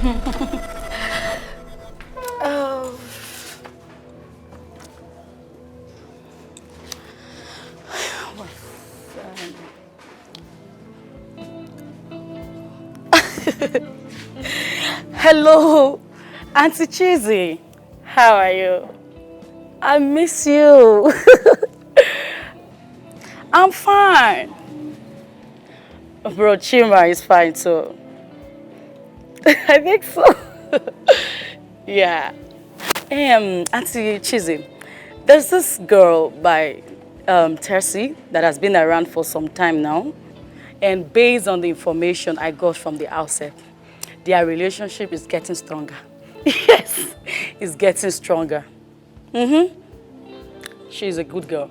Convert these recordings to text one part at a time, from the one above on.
Oh. Hello, Auntie Cheesy. How are you? I miss you. I'm fine. Bro, Chima is fine too. I think so. Yeah. Auntie Cheesy, there's this girl by Tercy that has been around for some time now. And based on the information I got from the outset, their relationship is getting stronger. Yes, it's getting stronger. She's a good girl.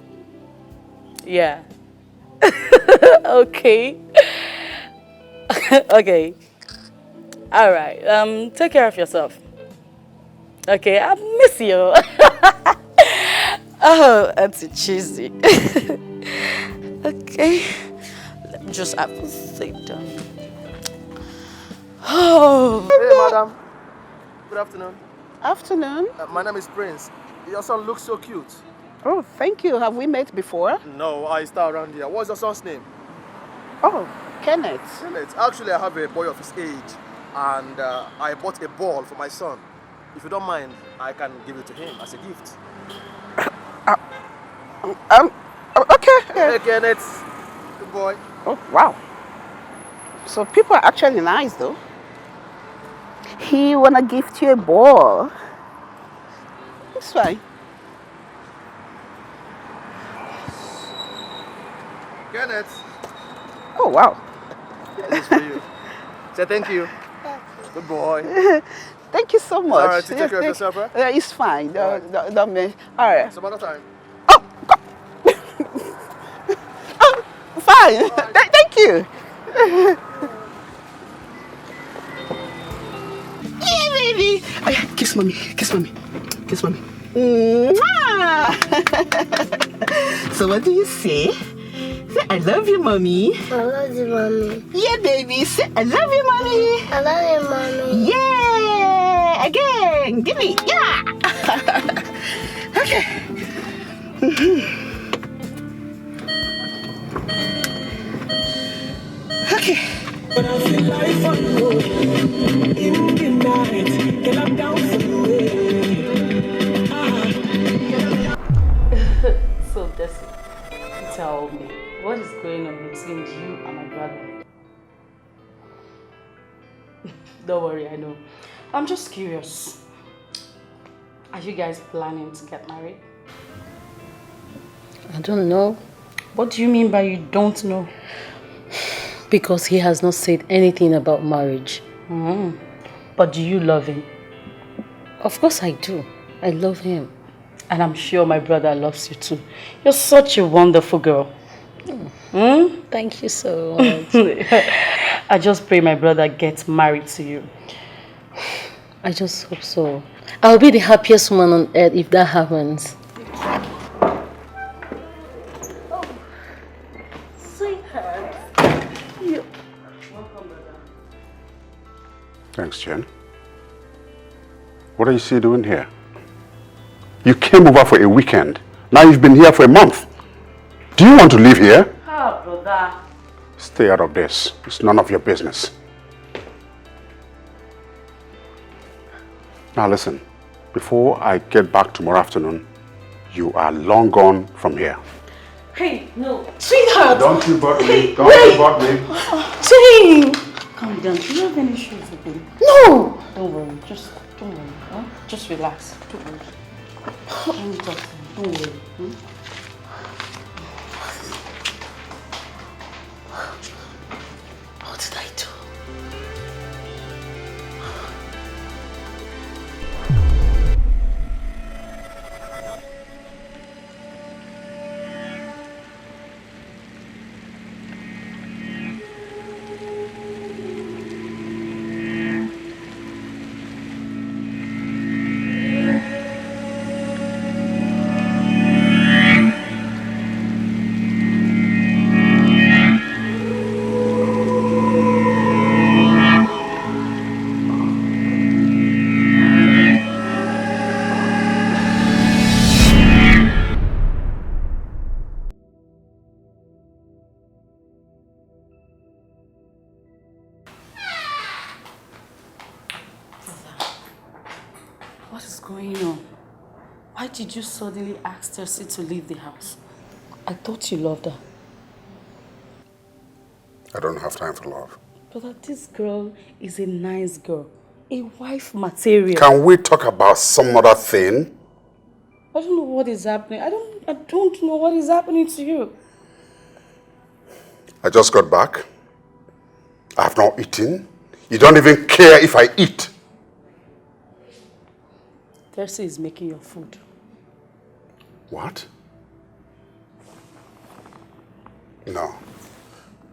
Yeah. Okay. Okay. All right. Take care of yourself. Okay, I miss you. Oh, Auntie Cheesy. Okay. Let me just have to sit down. Oh. Hey, madam. Good afternoon. Afternoon. My name is Prince. Your son looks so cute. Oh, thank you. Have we met before? No, I stay around here. What's your son's name? Oh, Kenneth. Kenneth. Actually, I have a boy of his age, and I bought a ball for my son. If you don't mind, I can give it to him as a gift. Okay. Hey, Kenneth. Good boy. Oh, wow. So people are actually nice, though. He wanna gift you a ball. It's fine. Kenneth. Oh, wow. This is for you. Say thank you. Good boy. Thank you so much. All right, you take care of yourself, right? It's fine. Don't miss. All right. Some other time. Oh, fine. Right. Thank you. Yeah, baby. Oh, yeah. Kiss mommy. Kiss mommy. Kiss mommy. So what do you say? Say, I love you, mommy. I love you, mommy. Yeah, baby. Say, I love you, mommy. I love you, mommy. Yeah. Again. Give me. Yeah. Okay. Okay. When I feel life on the road, in the night, till I'm down for the way. So, Desi, tell me, what is going on between you and my brother? Don't worry, I know. I'm just curious. Are you guys planning to get married? I don't know. What do you mean by you don't know? Because he has not said anything about marriage. But do you love him? Of course I do. I love him. And I'm sure my brother loves you too. You're such a wonderful girl. Thank you so much. I just pray my brother gets married to you. I just hope so. I'll be the happiest woman on earth if that happens. Oh, sweetheart. Welcome, brother. Thanks, Jen. What are you still doing here? You came over for a weekend. Now you've been here for a month. Do you want to live here? Ah, brother. Stay out of this. It's none of your business. Now listen, before I get back tomorrow afternoon, you are long gone from here. Hey, no. Sweetheart! Don't you butt me. Hey, Don't you butt me. Jane! Calm down. Do you have any shoes with you? No! Don't worry. Don't worry. Huh? Just relax. Don't worry. Let me talk to you. Don't worry. What did I do? What is going on? Why did you suddenly ask Tercy to leave the house? I thought you loved her. I don't have time for love. But this girl is a nice girl. A wife material. Can we talk about some other thing? I don't know what is happening. I don't know what is happening to you. I just got back. I have not eaten. You don't even care if I eat. Tercy is making your food. What? No.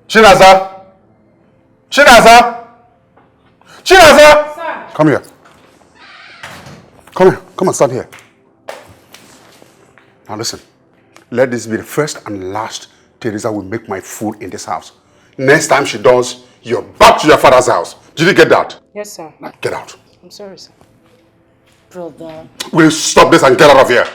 Chinaza! Chinaza! Chinaza! Sir. Come here. Come here. Come and stand here. Now listen. Let this be the first and last Teresa will make my food in this house. Next time she does, you're back to your father's house. Did you get that? Yes, sir. Now get out. I'm sorry, sir. Brother. Will you stop this and get out of here?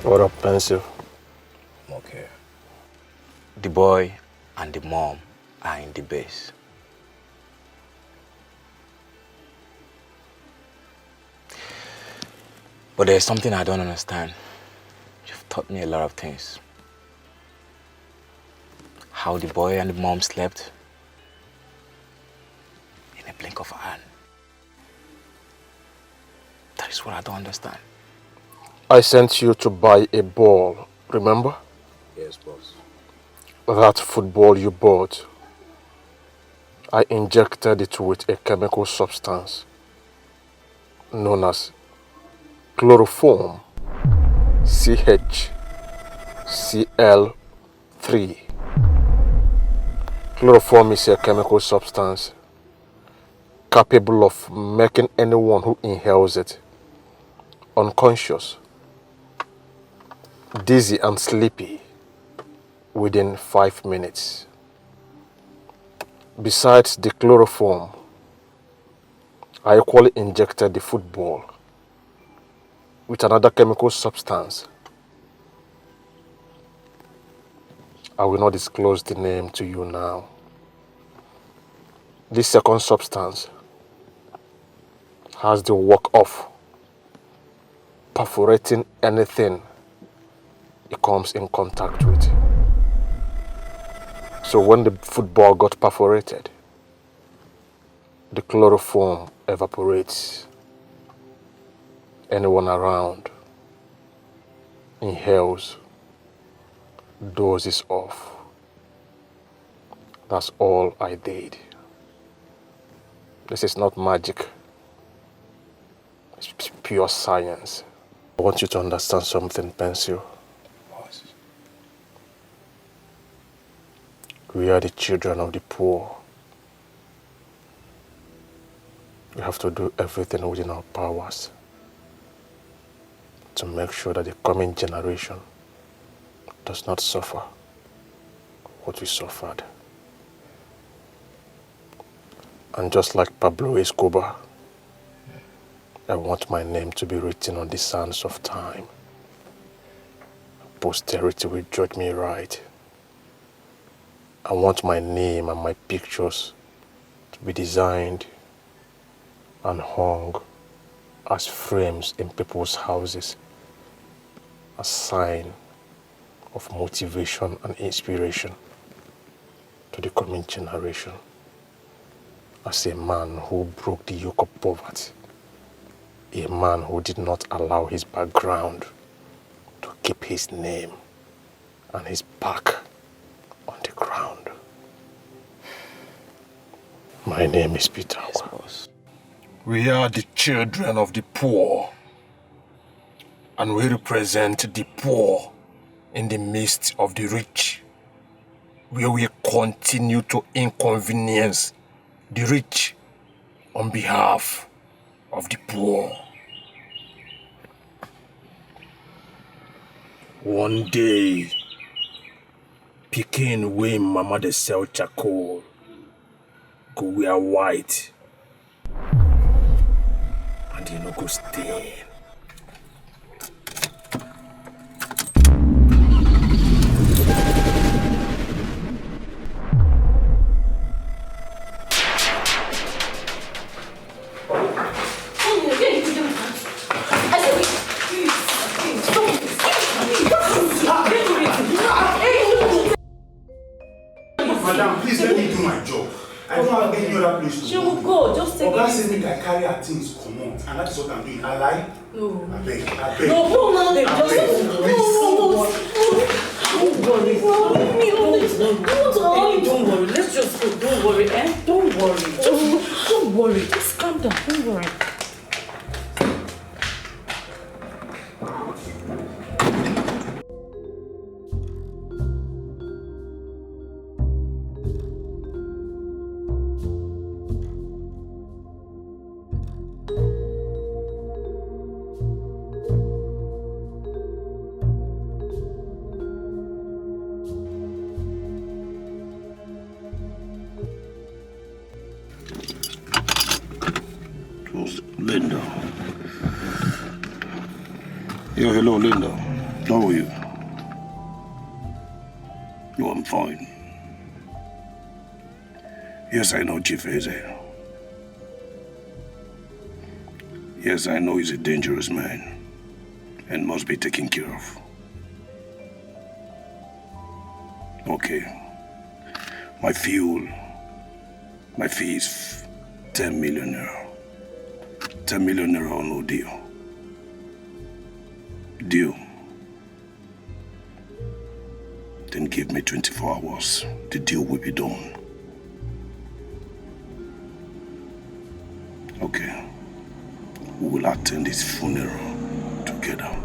What up, pencil? Okay. The boy and the mom are in the base. But there's something I don't understand. You've taught me a lot of things. How the boy and the mom slept in a blink of an eye. That is what I don't understand. I sent you to buy a ball, remember? Yes, boss. That football you bought, I injected it with a chemical substance known as chloroform CHCl3. Chloroform is a chemical substance capable of making anyone who inhales it unconscious, dizzy and sleepy within 5 minutes. Besides the chloroform, I equally injected the football with another chemical substance. I will not disclose the name to you now. This second substance has the work of perforating anything it comes in contact with. So when the football got perforated, the chloroform evaporates. Anyone around inhales, dozes off. That's all I did. This is not magic. It's pure science. I want you to understand something, Pencil. We are the children of the poor. We have to do everything within our powers to make sure that the coming generation does not suffer what we suffered. And just like Pablo Escobar, I want my name to be written on the sands of time. Posterity will judge me right. I want my name and my pictures to be designed and hung as frames in people's houses, a sign of motivation and inspiration to the coming generation. As a man who broke the yoke of poverty, a man who did not allow his background to keep his name and his back on the ground. My name is Peter. Yes, boss. We are the children of the poor, and we represent the poor in the midst of the rich, where we continue to inconvenience the rich on behalf of the poor. One day, pikin wey mama dey sell charcoal go wear white and e no go stain. Madam, please let me do my job. I don't have any other place to go. She will go, just take it. Oga said make I carry her things come on, and that is what I'm doing. I lie? No. I beg. No, they just don't worry. Let's just go. Don't worry, Don't worry. Don't worry. Just calm down. Don't worry. Linda. Yeah, hello, Linda. How are you? No, I'm fine. Yes, I know Chief Eze. Yes, I know he's a dangerous man and must be taken care of. Okay. My fee is 10 million naira. 10 million naira or no deal. Deal. Then give me 24 hours. The deal will be done. Okay. We will attend his funeral together.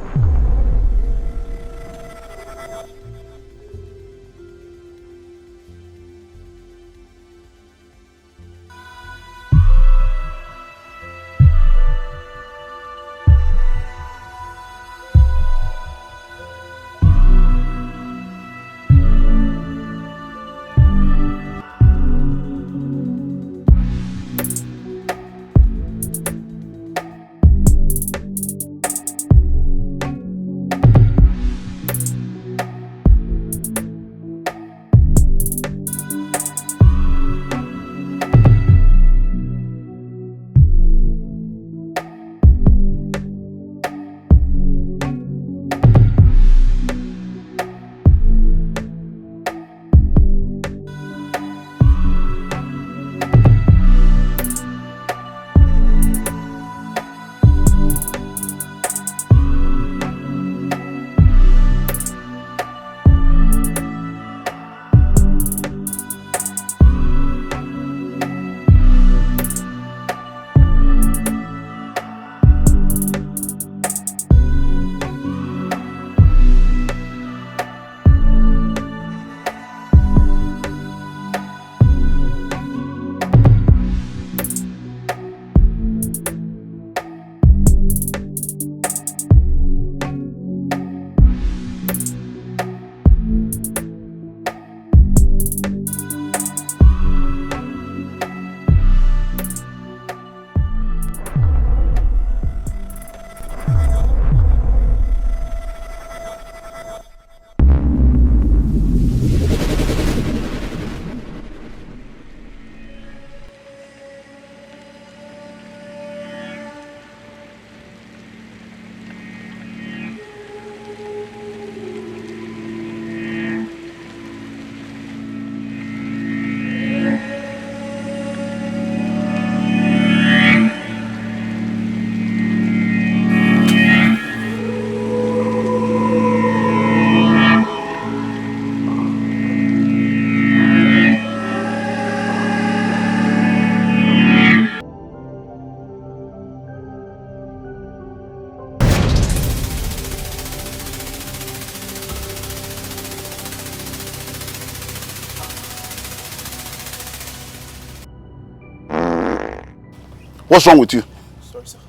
What's wrong with you? Sorry, sir.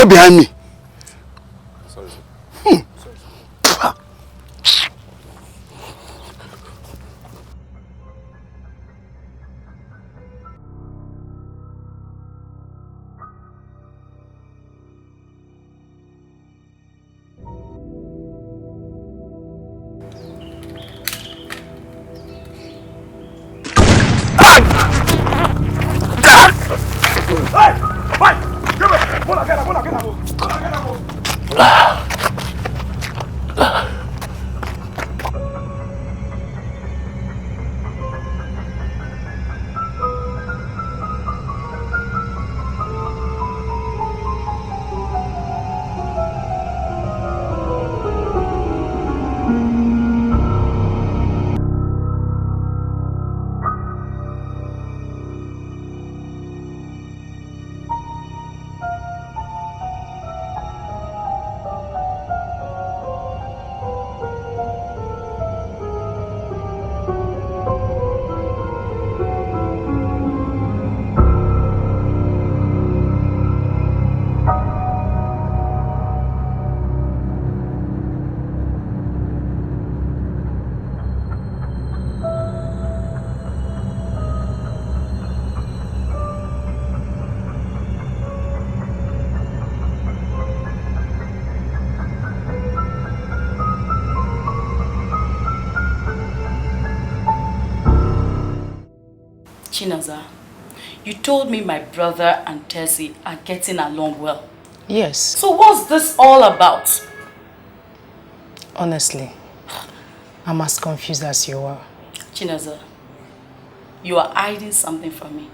Get behind me. Sorry, sir. Chinaza, you told me my brother and Tessie are getting along well. Yes. So what's this all about? Honestly, I'm as confused as you are. Chinaza, you are hiding something from me.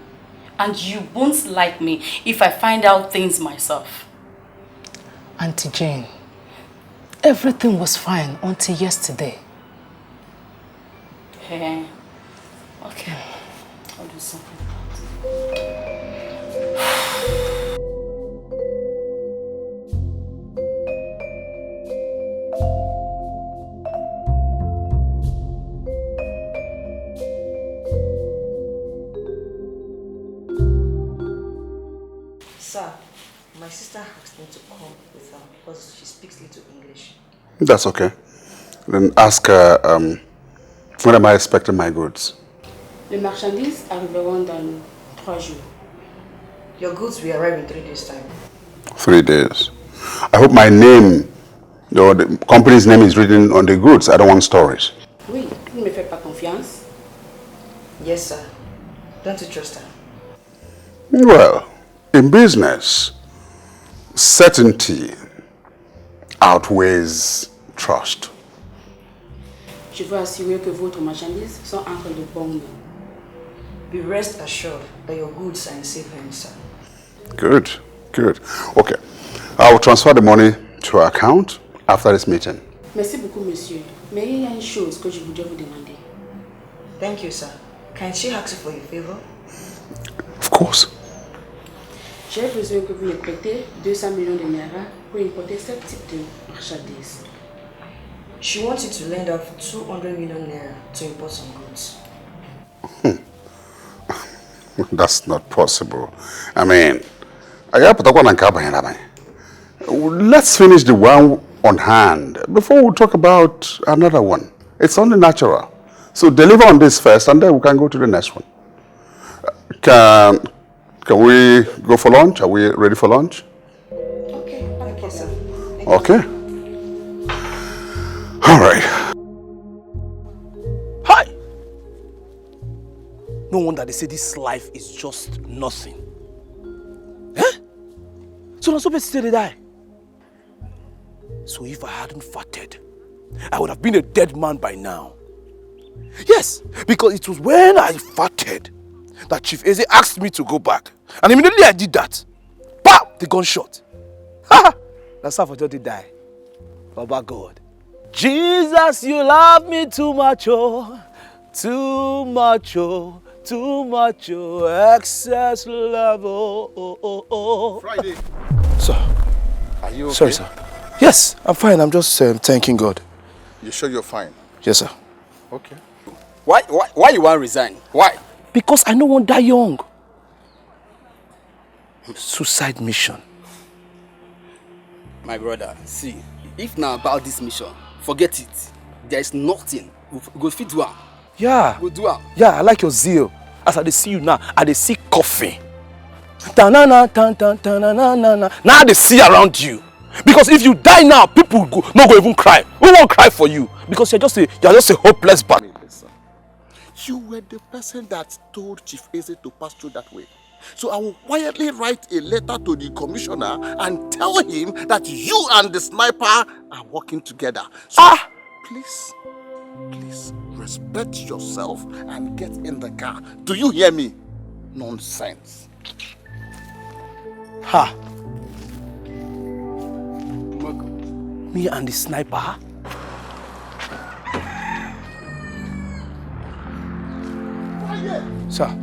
And you won't like me if I find out things myself. Auntie Jane, everything was fine until yesterday. Hey, okay. I'll do something about it. Sir, my sister asked me to come with her because she speaks little English. That's okay. Then ask her, when am I expecting my goods? Les marchandises arriveront dans 3 jours. Your goods will arrive in 3 days' time. 3 days. I hope my name, or the company's name is written on the goods. I don't want stories. Oui, tu ne me fais pas confiance. Yes, sir. Don't you trust her? Well, in business, certainty outweighs trust. Je veux assurer que votre marchandises sont entre de bons mains. Be rest assured that your goods are in safe hands, sir. Good, good. Okay, I will transfer the money to her account after this meeting. Merci beaucoup, monsieur. Mais il y a une chose que je voudrais vous demander. Thank you, sir. Can she ask you for a favor? Of course. J'ai besoin que vous me prêtez 200 millions de naira pour importer ce type de marchandises. She wants you to lend her 200 million naira to import some goods. That's not possible. I mean, let's finish the one on hand before we talk about another one. It's only natural. So deliver on this first and then we can go to the next one. Can we go for lunch? Are we ready for lunch? Okay, thank you, sir. Okay. All right. Hi! No wonder they say this life is just nothing. Eh? So now supposed to die. So if I hadn't farted, I would have been a dead man by now. Yes, because it was when I farted that Chief Eze asked me to go back. And immediately I did that. Pop! The gunshot. Ha! That's how I just did die. Baba God. Jesus, you love me too much, oh. Too much, oh. Too much, oh. Excess love, oh. Friday. Sir. Are you okay? Sorry, sir. Yes, I'm fine. I'm just thanking God. You sure you're fine? Yes, sir. Okay. Why you want to resign? Why? Because I don't want to die young. Suicide mission. My brother, see, if now about this mission, forget it. There is nothing. We go fit do am. Yeah. Go do am. Yeah, I like your zeal. As I dey see you now, I dey see coffee. Ta-na-na, ta-na-na-na-na-na. Now I dey see around you. Because if you die now, people no go even cry. We won't cry for you. Because you're just a hopeless body. You were the person that told Chief Eze to pass through that way. So I will quietly write a letter to the commissioner and tell him that you and the sniper are working together. So please respect yourself and get in the car. Do you hear me? Nonsense. Ha! Me and the sniper? Sir.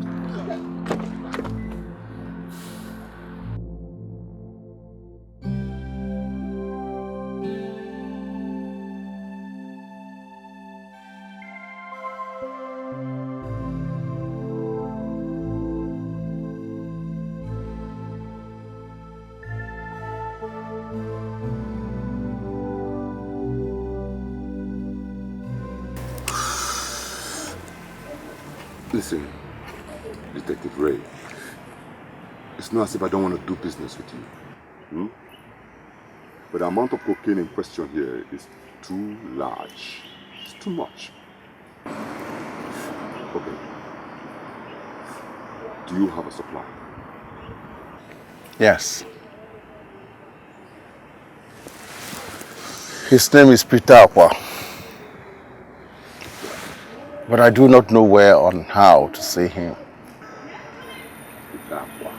Listen, Detective Ray, it's not as if I don't want to do business with you. But the amount of cocaine in question here is too large. It's too much. Okay. Do you have a supply? Yes. His name is Peter Akwa. But I do not know where or how to see him. Peter Akwa.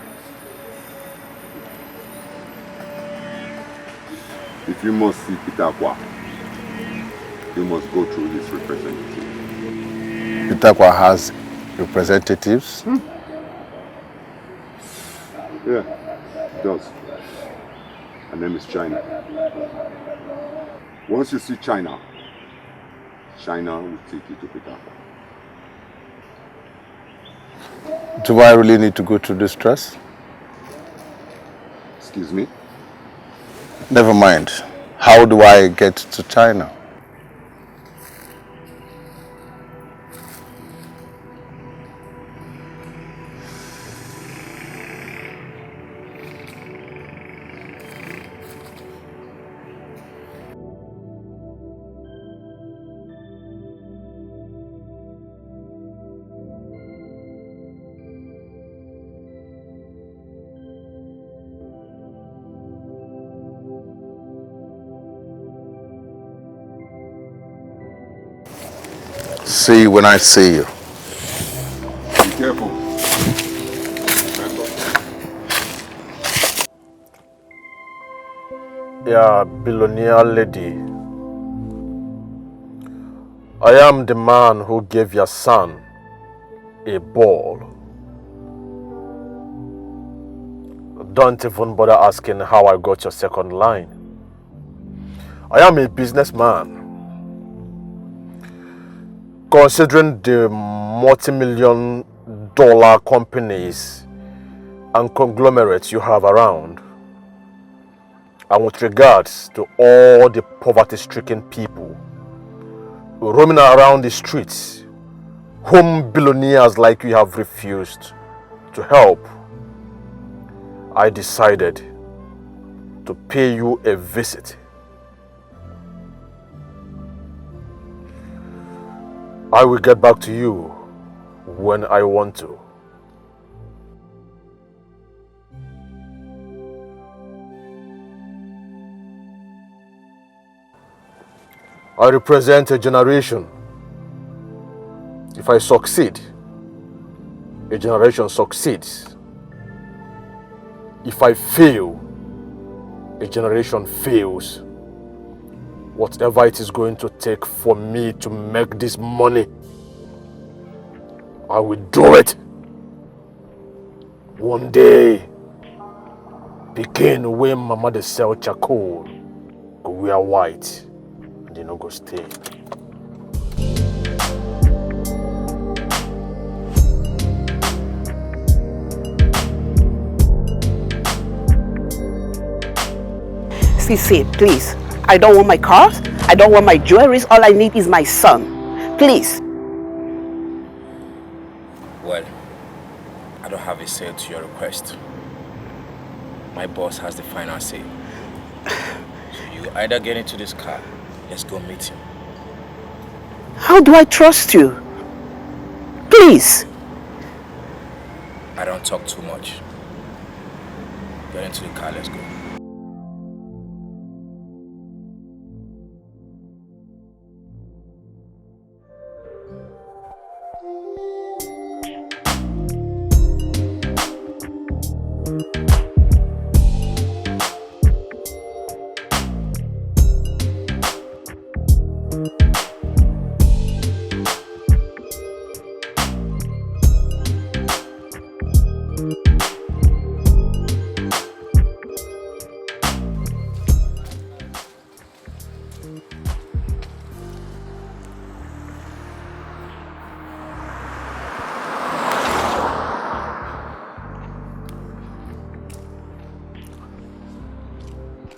If you must see Peter Akwa, you must go through his representative. Peter Akwa has representatives? Yeah, he does. Her name is China. Once you see China, China will take you to Peter Akwa. Do I really need to go through this stress? Excuse me? Never mind. How do I get to China? See you when I see you. Be careful. Yeah, billionaire lady. I am the man who gave your son a ball. Don't even bother asking how I got your second line. I am a businessman. Considering the multi-million dollar companies and conglomerates you have around, and with regards to all the poverty-stricken people roaming around the streets, whom billionaires like you have refused to help, I decided to pay you a visit. I will get back to you when I want to. I represent a generation. If I succeed, a generation succeeds. If I fail, a generation fails. Whatever it is going to take for me to make this money, I will do it. One day, begin when mama dey sell charcoal, go wear white, they no go stay. See, please. I don't want my cars. I don't want my jewelry. All I need is my son. Please. Well, I don't have a say to your request. My boss has the final say. So you either get into this car, let's go meet him. How do I trust you? Please. I don't talk too much. Get into the car, let's go.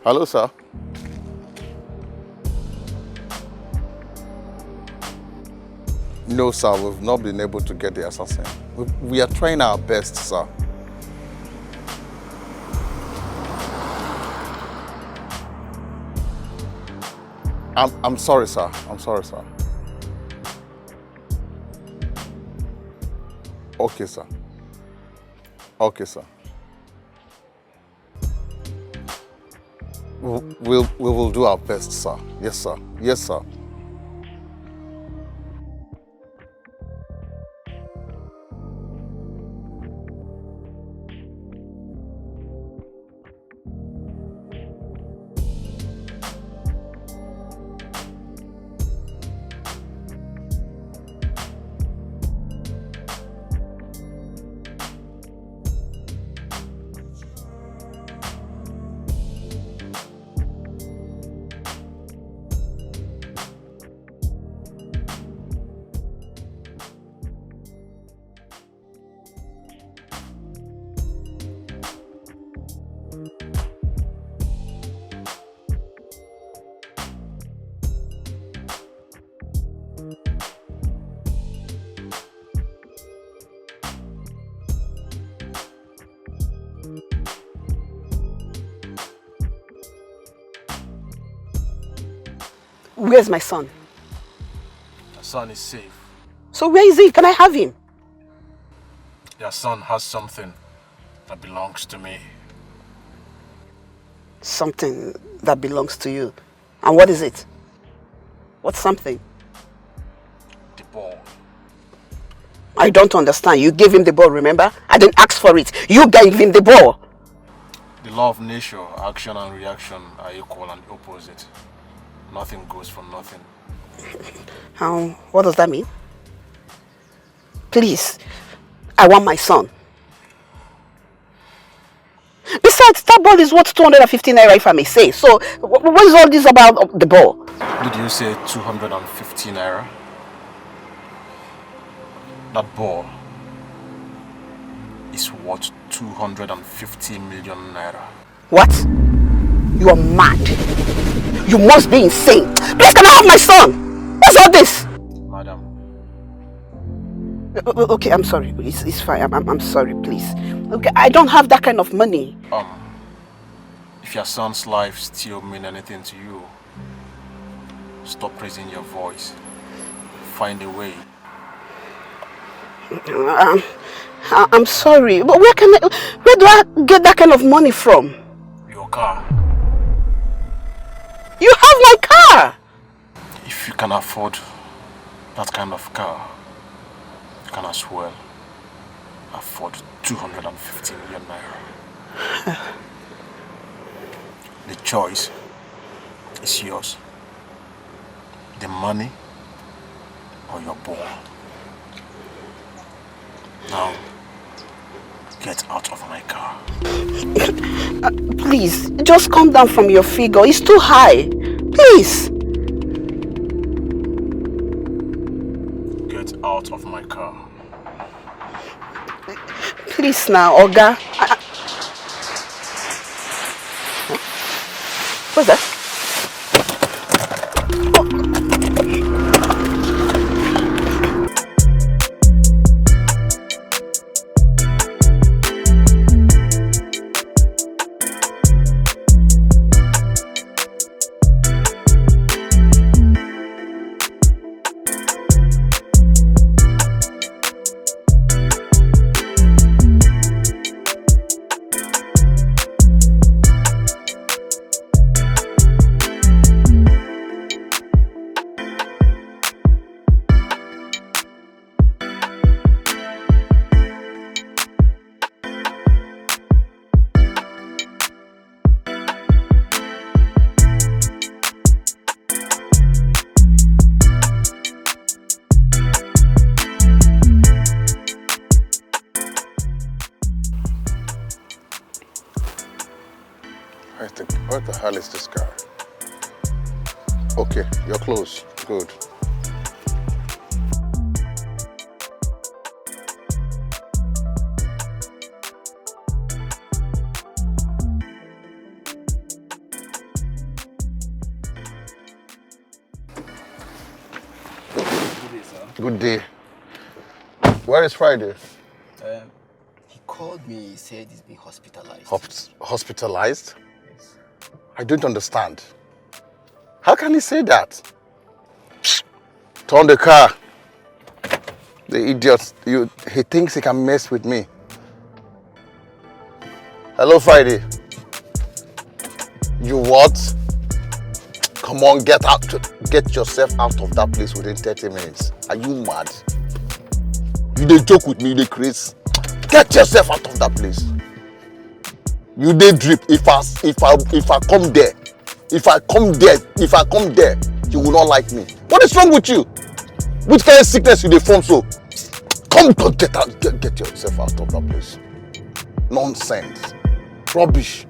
Hello, sir. No, sir, we've not been able to get the assassin. We are trying our best, sir. I'm sorry, sir. I'm sorry, sir. Okay, sir. Okay, sir. We will do our best, sir. Yes, sir. Yes, sir. Where's my son? Your son is safe. So where is he? Can I have him? Your son has something that belongs to me. Something that belongs to you. And what is it? What's something? The ball. I don't understand. You gave him the ball, remember? I didn't ask for it. You gave him the ball. The law of nature, action and reaction are equal and opposite. Nothing goes for nothing. What does that mean? Please, I want my son. Besides, that ball is worth 250 naira, if I may say. So, what is all this about the ball? Did you say 250 naira? That ball is worth 250 million naira. What? You are mad. You must be insane. Please, can I have my son? What's all this? Madam. Okay, I'm sorry. It's fine. I'm sorry, please. Okay, I don't have that kind of money. If your son's life still mean anything to you, stop raising your voice. Find a way. I'm sorry, but where do I get that kind of money from? Your car. You have my car! If you can afford that kind of car, you can as well afford 250 million naira. The choice is yours. The money or your ball. Now, get out of my car. Please, just come down from your figure. It's too high. Please. Get out of my car. Please now, Oga. What's that? What the hell is this car? Okay, you're close. Good. Good day. Where is Friday? He called me, he said he's been hospitalized. Hospitalized? Yes. I don't understand. How can he say that? Turn the car. The idiot. He thinks he can mess with me. Hello, Friday. You what? Come on, get yourself out of that place within 30 minutes. Are you mad? You dey joke with me, you dey craze. Get yourself out of that place. You dey drip. If I come there, you will not like me. What is wrong with you? Which kind of sickness you dey form so? Come on, get yourself out of that place. Nonsense. Rubbish.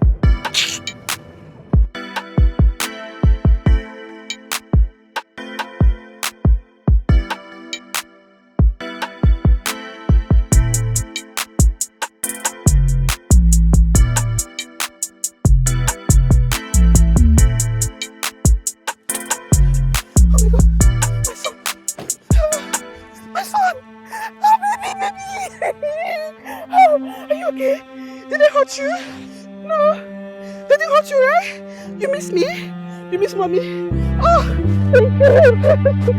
Mommy. Oh, thank you.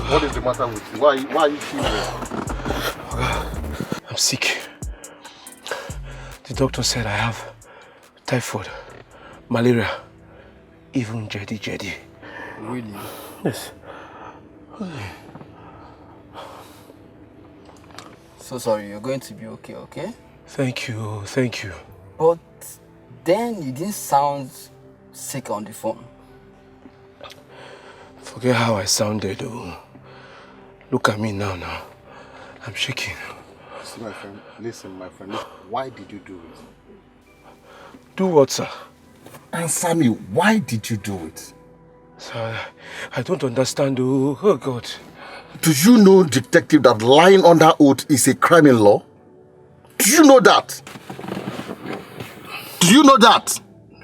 What is the matter with you? Why are you feeling? I'm sick. The doctor said I have typhoid, malaria, even jetty. Really? Yes. So sorry, you're going to be okay, okay? Thank you. But then you didn't sound sick on the phone. Forget how I sounded, though. Look at me now. I'm shaking. See, my friend, listen, why did you do it? Do what, sir? Answer me, why did you do it? Sir, I don't understand, though. Oh, God. Do you know, detective, that lying under oath is a crime in law? Do you know that?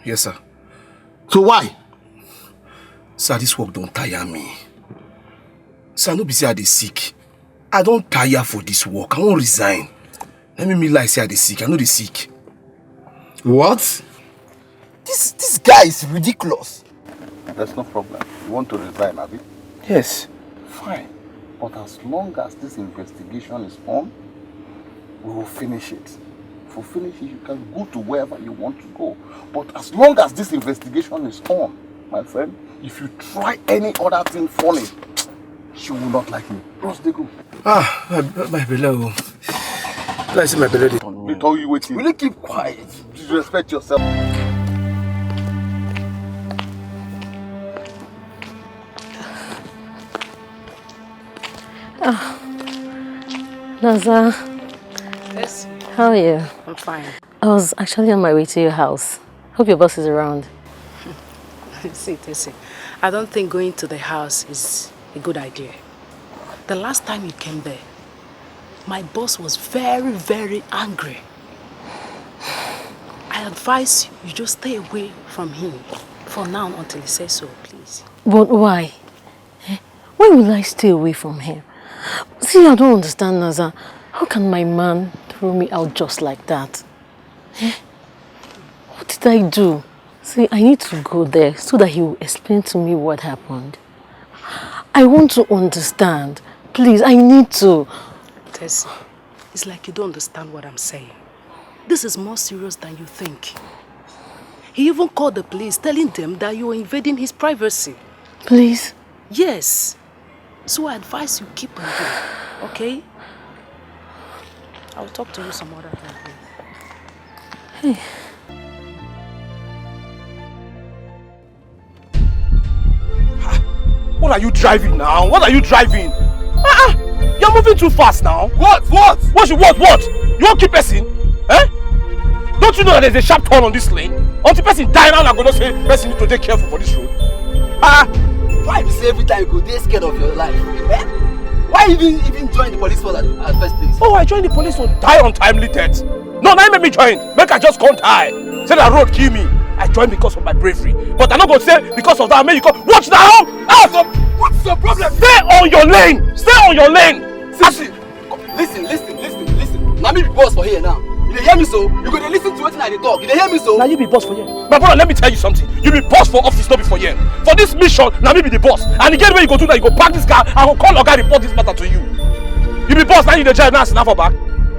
Yes, sir. So why? Sir, this work don't tire me. Sir, no be say I dey sick. I don't tire for this work. I won't resign. Let me lie say I dey sick. I know dey sick. What? This guy is ridiculous. That's no problem. You want to resign, Abby? Yes. Fine. But as long as this investigation is on, we will finish it. If we finish it, you can go to wherever you want to go. But as long as this investigation is on, my friend, if you try any other thing funny, she will not like me. Cross the go. My belly. Let's see my belly. They told you waiting. Will you keep quiet? Disrespect yourself. Naza, Yes. how are you? I'm fine. I was actually on my way to your house. Hope your boss is around. See, I don't think going to the house is a good idea. The last time you came there, my boss was very, very angry. I advise you just stay away from him for now until he says so, please. But why? Why will I stay away from him? See, I don't understand, Naza. How can my man throw me out just like that? What did I do? See, I need to go there so that he will explain to me what happened. I want to understand. Please, I need to. Tessie, it's like you don't understand what I'm saying. This is more serious than you think. He even called the police, telling them that you are invading his privacy. Please? Yes. So I advise you keep away, okay? I'll talk to you some other time. Hey. What are you driving now? What are you driving? You're moving too fast now. What? What? What? You won't keep person? Eh? Don't you know that there's a sharp turn on this lane? Until person die now, I'm going to say person need to take careful for this road. Why you say every time you go, they're scared of your life? Eh? Why even join the police for that at first place? Oh, I joined the police to die untimely death. No, now make me join. Make I just can't die. Say that road kill me. I joined because of my bravery. But I'm not going to say because of that make you come. Watch now! What's your problem? Stay on your lane! Stay on your lane! Listen. Now me be boss for here now. You hear me so? You go to listen to what I talk. You hear me so? Now you be boss for here. My brother, let me tell you something. You be boss for office, not be for here. For this mission, now me be the boss. And again, when you go to that, you go park this car. I will call Oga report this matter to you. You be boss, now you the drive, now snap for back.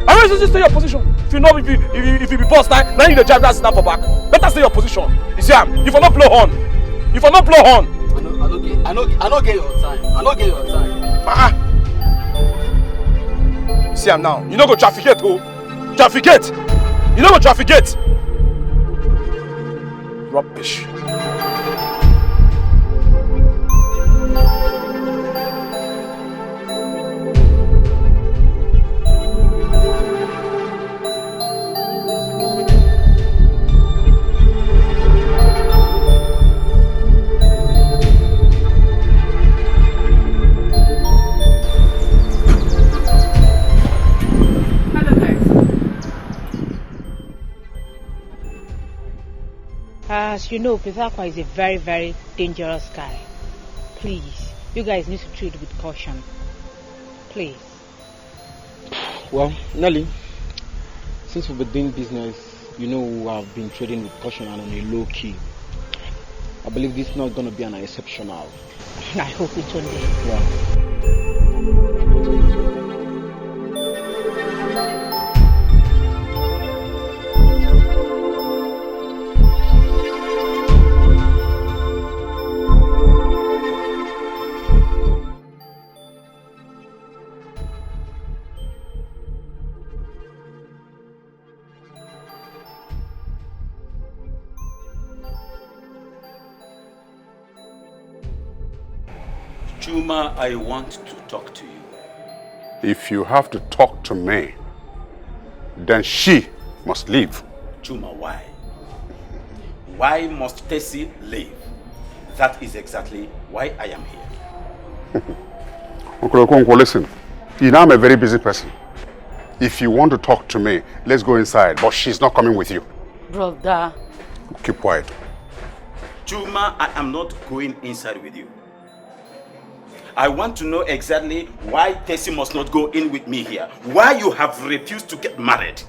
I will just stay your position. If you know, if you be boss, now you the drive, now snap for back. Better stay your position. You see, if I not blow horn, I don't get your time. See, now. You know go trafficate, oh. Trafficate. You know go trafficate. Rubbish. As you know, Pisakwa is a very, very dangerous guy. Please, you guys need to treat with caution. Please. Well, Nelly, since we've been doing business, you know we have been trading with caution and on a low key. I believe this is not going to be an exceptional. I hope it won't be. Yeah. Chuma, I want to talk to you. If you have to talk to me, then she must leave. Chuma, why? Why must Tessie leave? That is exactly why I am here. Uncle Okonkwo, listen. You know I'm a very busy person. If you want to talk to me, let's go inside. But she's not coming with you. Brother. Keep quiet. Chuma, I am not going inside with you. I want to know exactly why Tessie must not go in with me here. Why you have refused to get married.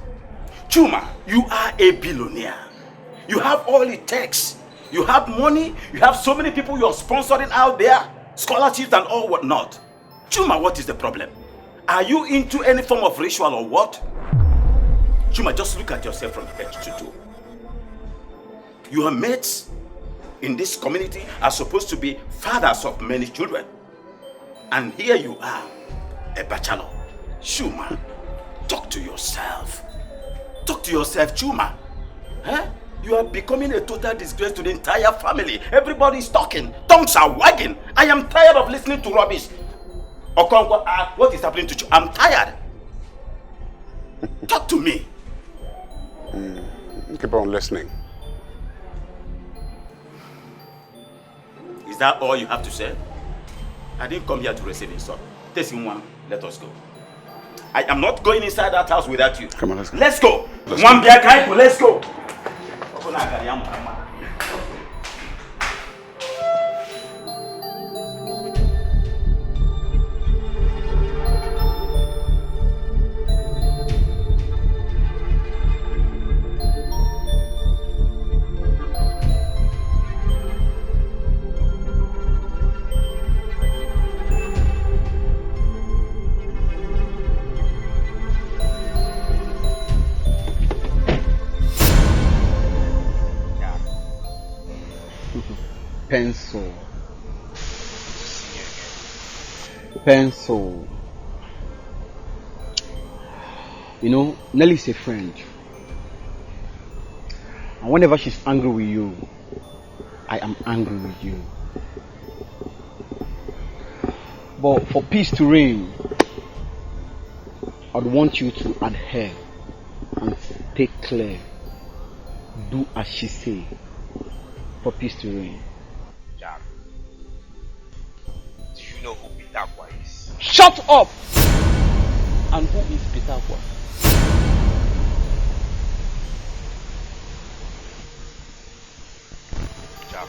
Chuma, you are a billionaire. You have all it takes. You have money. You have so many people you are sponsoring out there. Scholarships and all whatnot. Chuma, what is the problem? Are you into any form of ritual or what? Chuma, just look at yourself from head to toe. Your mates in this community are supposed to be fathers of many children. And here you are, a bachelor. Chuma, talk to yourself. Talk to yourself, Chuma. Huh? You are becoming a total disgrace to the entire family. Everybody is talking. Tongues are wagging. I am tired of listening to rubbish. Okonkwo, what is happening to you? I'm tired. Talk to me. Keep on listening. Is that all you have to say? I didn't come here to receive insult. Take him one. Let us go. I am not going inside that house without you. Come on, let's go. Let's go. Let's go. Pencil. You know, Nelly's a friend. And whenever she's angry with you, I am angry with you. But for peace to reign, I'd want you to adhere and stay clear. Do as she say for peace to reign. Jack, do you know who Bitakwa is? Shut up! And who is Bitakwa? Jack,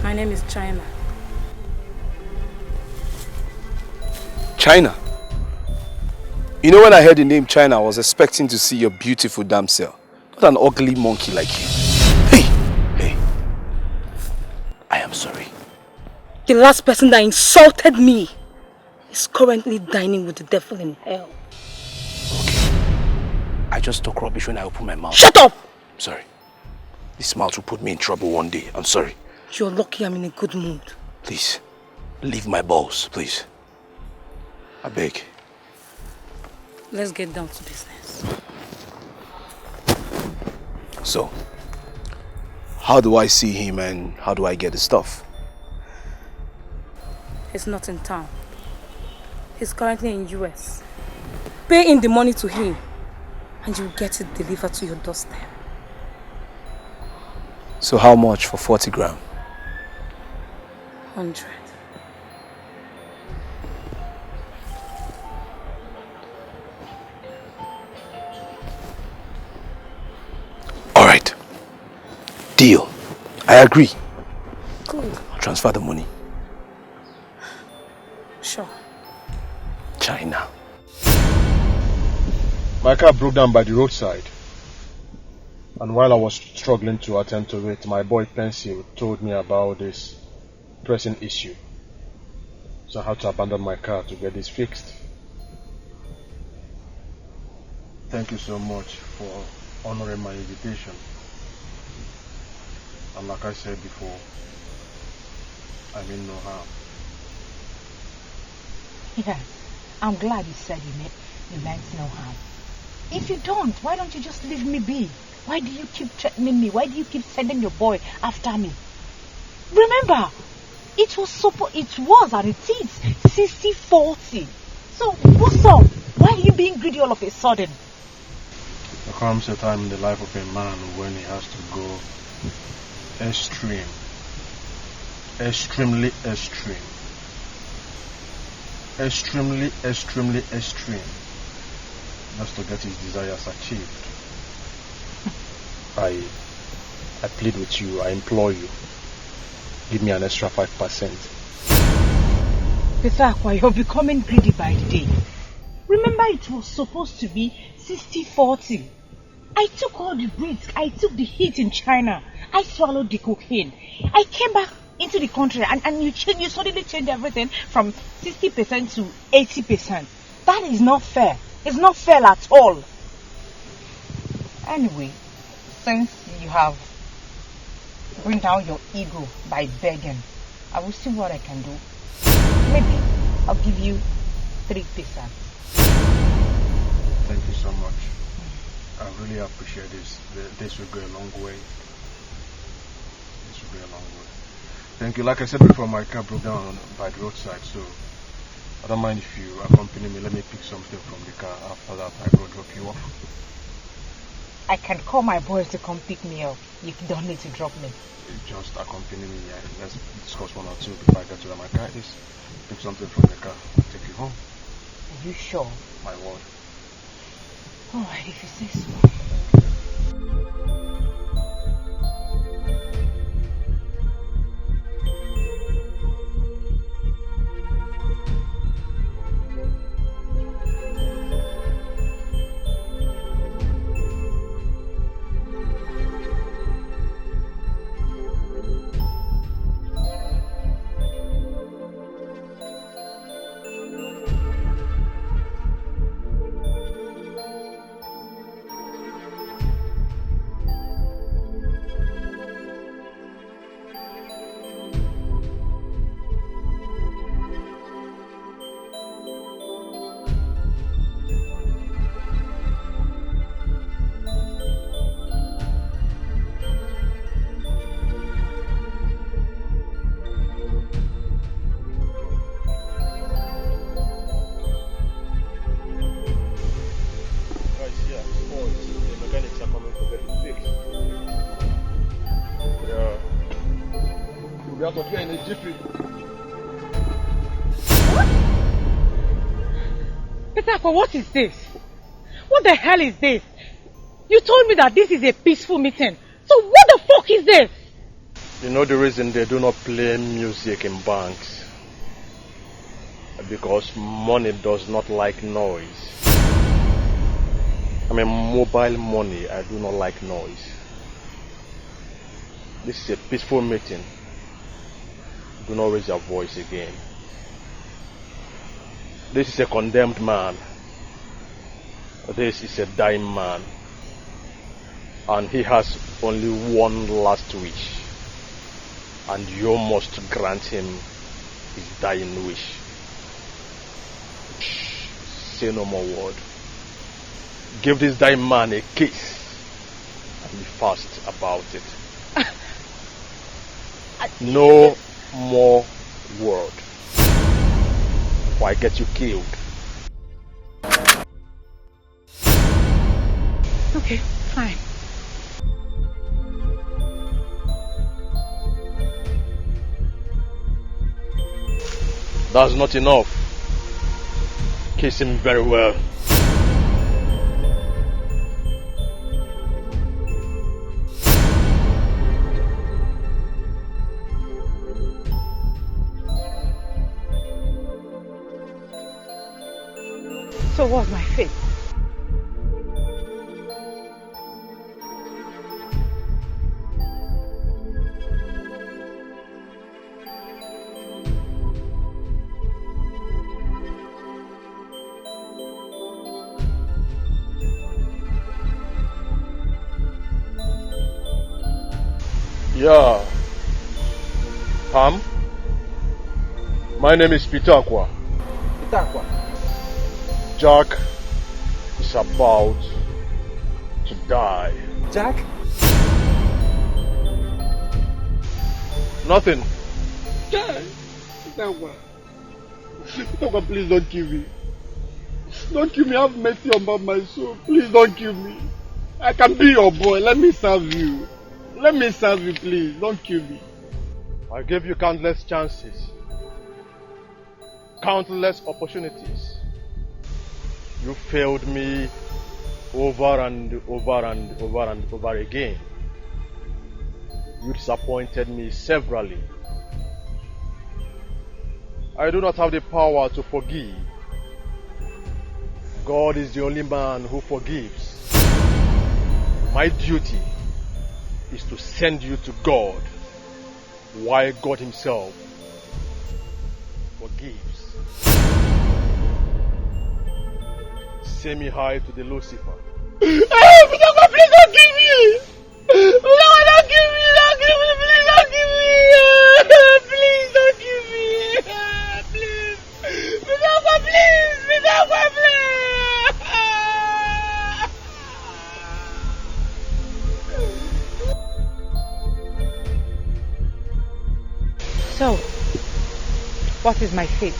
My name is China. China? You know, when I heard the name China, I was expecting to see your beautiful damsel, not an ugly monkey like you. Hey, I am sorry. The last person that insulted me is currently dining with the devil in hell. I just talk rubbish when I open my mouth. Shut up! Sorry. This mouth will put me in trouble one day. I'm sorry. You're lucky I'm in a good mood. Please, leave my balls, please. I beg. Let's get down to business. So, how do I see him and how do I get the stuff? He's not in town. He's currently in US. Pay in the money to him and you'll get it delivered to your doorstep. So how much for 40 grams? 100. All right. Deal. I agree. Good. I'll transfer the money. Sure. China. My car broke down by the roadside. And while I was struggling to attend to it, my boy Pencil told me about this pressing issue. So I had to abandon my car to get this fixed. Thank you so much for honoring my invitation. And like I said before, I mean no harm. Yeah, I'm glad you said you meant no harm. If you don't, why don't you just leave me be? Why do you keep threatening me? Why do you keep sending your boy after me? Remember, it was and it is 60-40. So what's up? Why are you being greedy all of a sudden? There comes a time in the life of a man when he has to go extreme. Extremely extreme. Extremely, extremely extreme. Just to get his desires achieved. I plead with you, I implore you. Give me an extra 5%. Petakwa, you're becoming greedy by the day. Remember, it was supposed to be 60-40. I took all the risks. I took the heat in China. I swallowed the cocaine. I came back into the country and you suddenly changed everything from 60% to 80%. That is not fair. It's not fair at all. Anyway, since you have bring down your ego by begging, I will see what I can do. Maybe I'll give you 3 pesos. Thank you so much. I really appreciate this. This will go a long way. This will go a long way. Thank you. Like I said before, my car broke down by the roadside, so I don't mind if you accompany me. Let me pick something from the car. After that, I go drop you off. I can call my boys to come pick me up. You don't need to drop me. Just accompany me. Let's discuss 1 or 2 before I get to where my car is. Pick something from the car. I'll take you home. Are you sure? My word. Alright, if you say so. Here in a jiffy. What? Etiko, what is this? What the hell is this? You told me that this is a peaceful meeting. So what the fuck is this? You know the reason they do not play music in banks? Because money does not like noise. I mean, mobile money, I do not like noise. This is a peaceful meeting. Do not raise your voice again. This is a condemned man. This is a dying man. And he has only one last wish. And you must grant him his dying wish. Shh, say no more word. Give this dying man a kiss. And be fast about it. No more word, or I get you killed. Okay, fine. That's not enough. Kiss him very well. So what's my fate? Yeah. Pam? My name is Pitakwa. Pitakwa? Jack is about to die. Jack? Nothing. Jack! Pitakwa, please don't kill me. Don't kill me. Have mercy on my soul. Please don't kill me. I can be your boy. Let me serve you. Let me serve you, please. Don't kill me. I gave you countless chances. Countless opportunities. You failed me over and over and over and over again. You disappointed me severally. I do not have the power to forgive. God is the only man who forgives. My duty is to send you to God, while God himself forgives. Say me hi to the Lucifer. Udakwa, please don't kill me! Udakwa, don't kill me! Don't kill me! Please don't kill me! Please don't kill me! Please! Udakwa, please! Udakwa, please! So, what is my fate?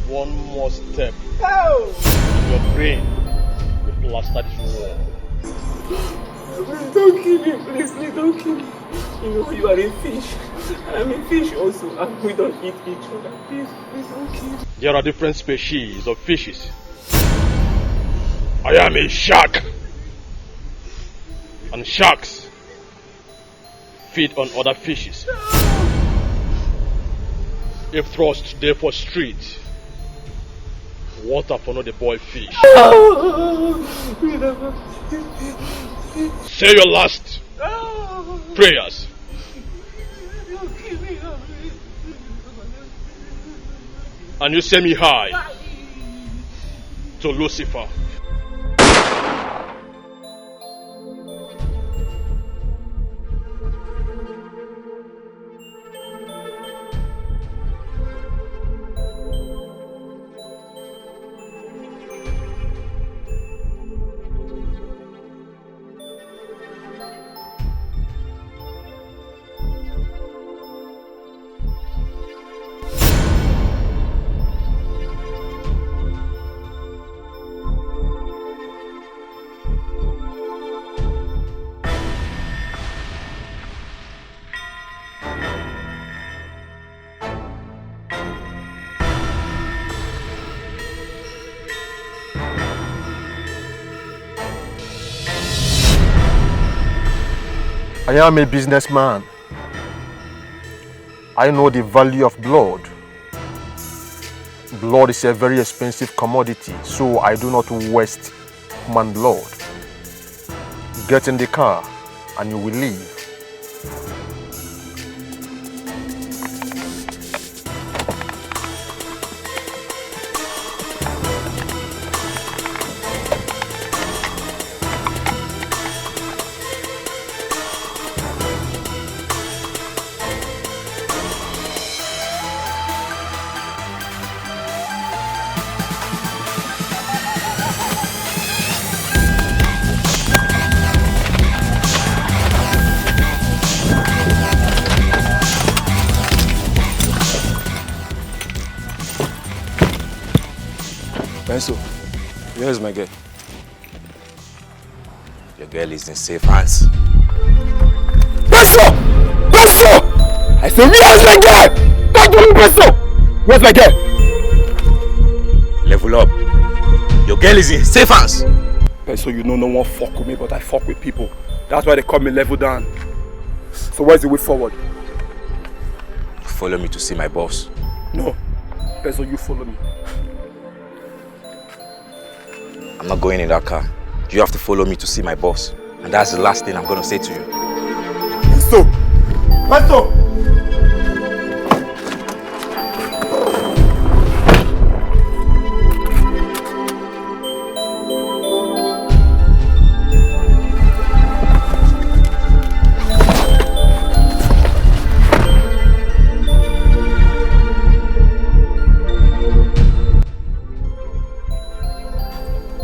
One more step. Your brain will plaster this wall. Don't kill me, please don't kill me. You know you are a fish. I'm a fish also, and we don't eat each other. Please don't kill me. There are different species of fishes. I am a shark. And sharks feed on other fishes. If thrust therefore street, water for not the boy fish. Say your last prayers. And you send me high to Lucifer. I am a businessman. I know the value of blood. Blood is a very expensive commodity, so I do not waste human blood. Get in the car and you will leave. So, where is my girl? Your girl is in safe hands. Peso! Peso! I say, where's my girl? Don't do me, Peso! Where's my girl? Level up. Your girl is in safe hands. Peso, you know no one fuck with me, but I fuck with people. That's why they call me level down. So where's the way forward? Follow me to see my boss. No. Peso, you follow me. I'm not going in that car. You have to follow me to see my boss. And that's the last thing I'm going to say to you. Peso! Peso!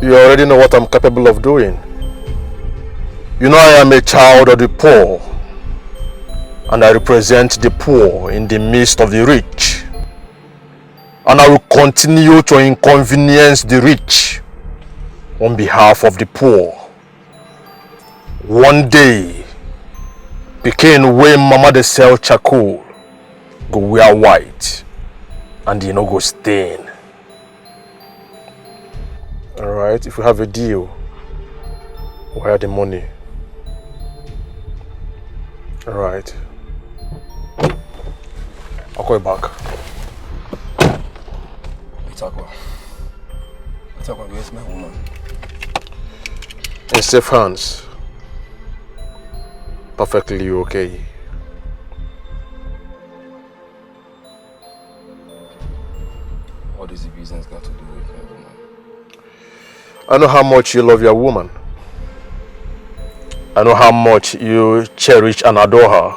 You already know what I'm capable of doing. You know I am a child of the poor, and I represent the poor in the midst of the rich. And I will continue to inconvenience the rich on behalf of the poor. One day, Pikin wey mama dey sell charcoal go wear white and you no go stain. Alright, if we have a deal, wire the money. Alright. I'll call you back. Etiko, where's my woman? In safe hands. Perfectly okay. What does the business got to do with my woman? I know how much you love your woman. I know how much you cherish and adore her.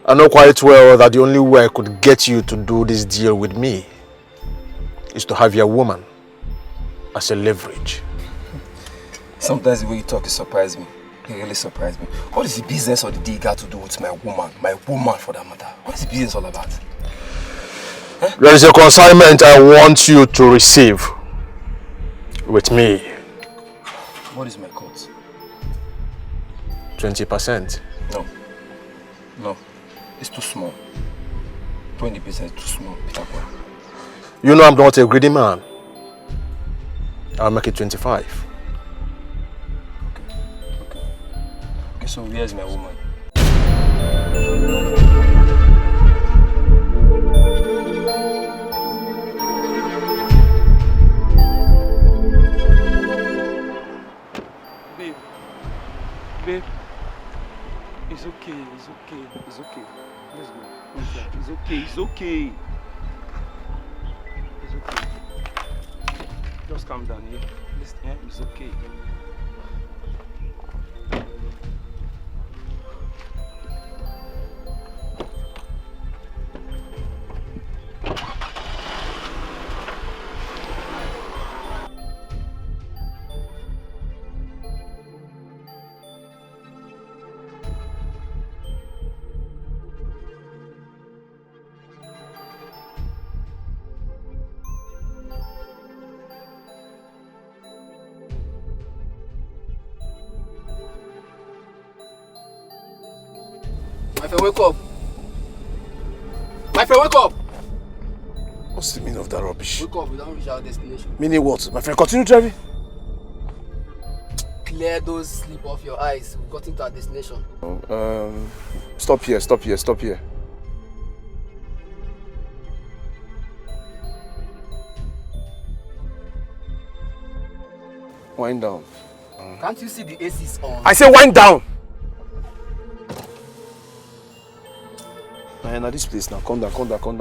I know quite well that the only way I could get you to do this deal with me is to have your woman as a leverage. Sometimes the way you talk, it surprises me. It really surprised me. What is the business of the deal got to do with my woman? My woman, for that matter. What is the business all about? Huh? There is a consignment I want you to receive with me. What is my cut? 20%. No. No. It's too small. 20% is too small. You know I'm not a greedy man. I'll make it 25. Okay, so where's my woman? Babe, it's okay, it's okay, it's okay. Let's go. It's okay, it's okay. It's okay. Just calm down, yeah? Listen, yeah? It's okay. My friend, wake up! My friend, wake up! What's the meaning of that rubbish? Wake up, we don't reach our destination. Meaning what? My friend, continue driving. Clear those sleep off your eyes. We've gotten to our destination. Stop here, stop here, stop here. Wind down. Can't you see the AC's on? I say wind down! Now this place now, calm down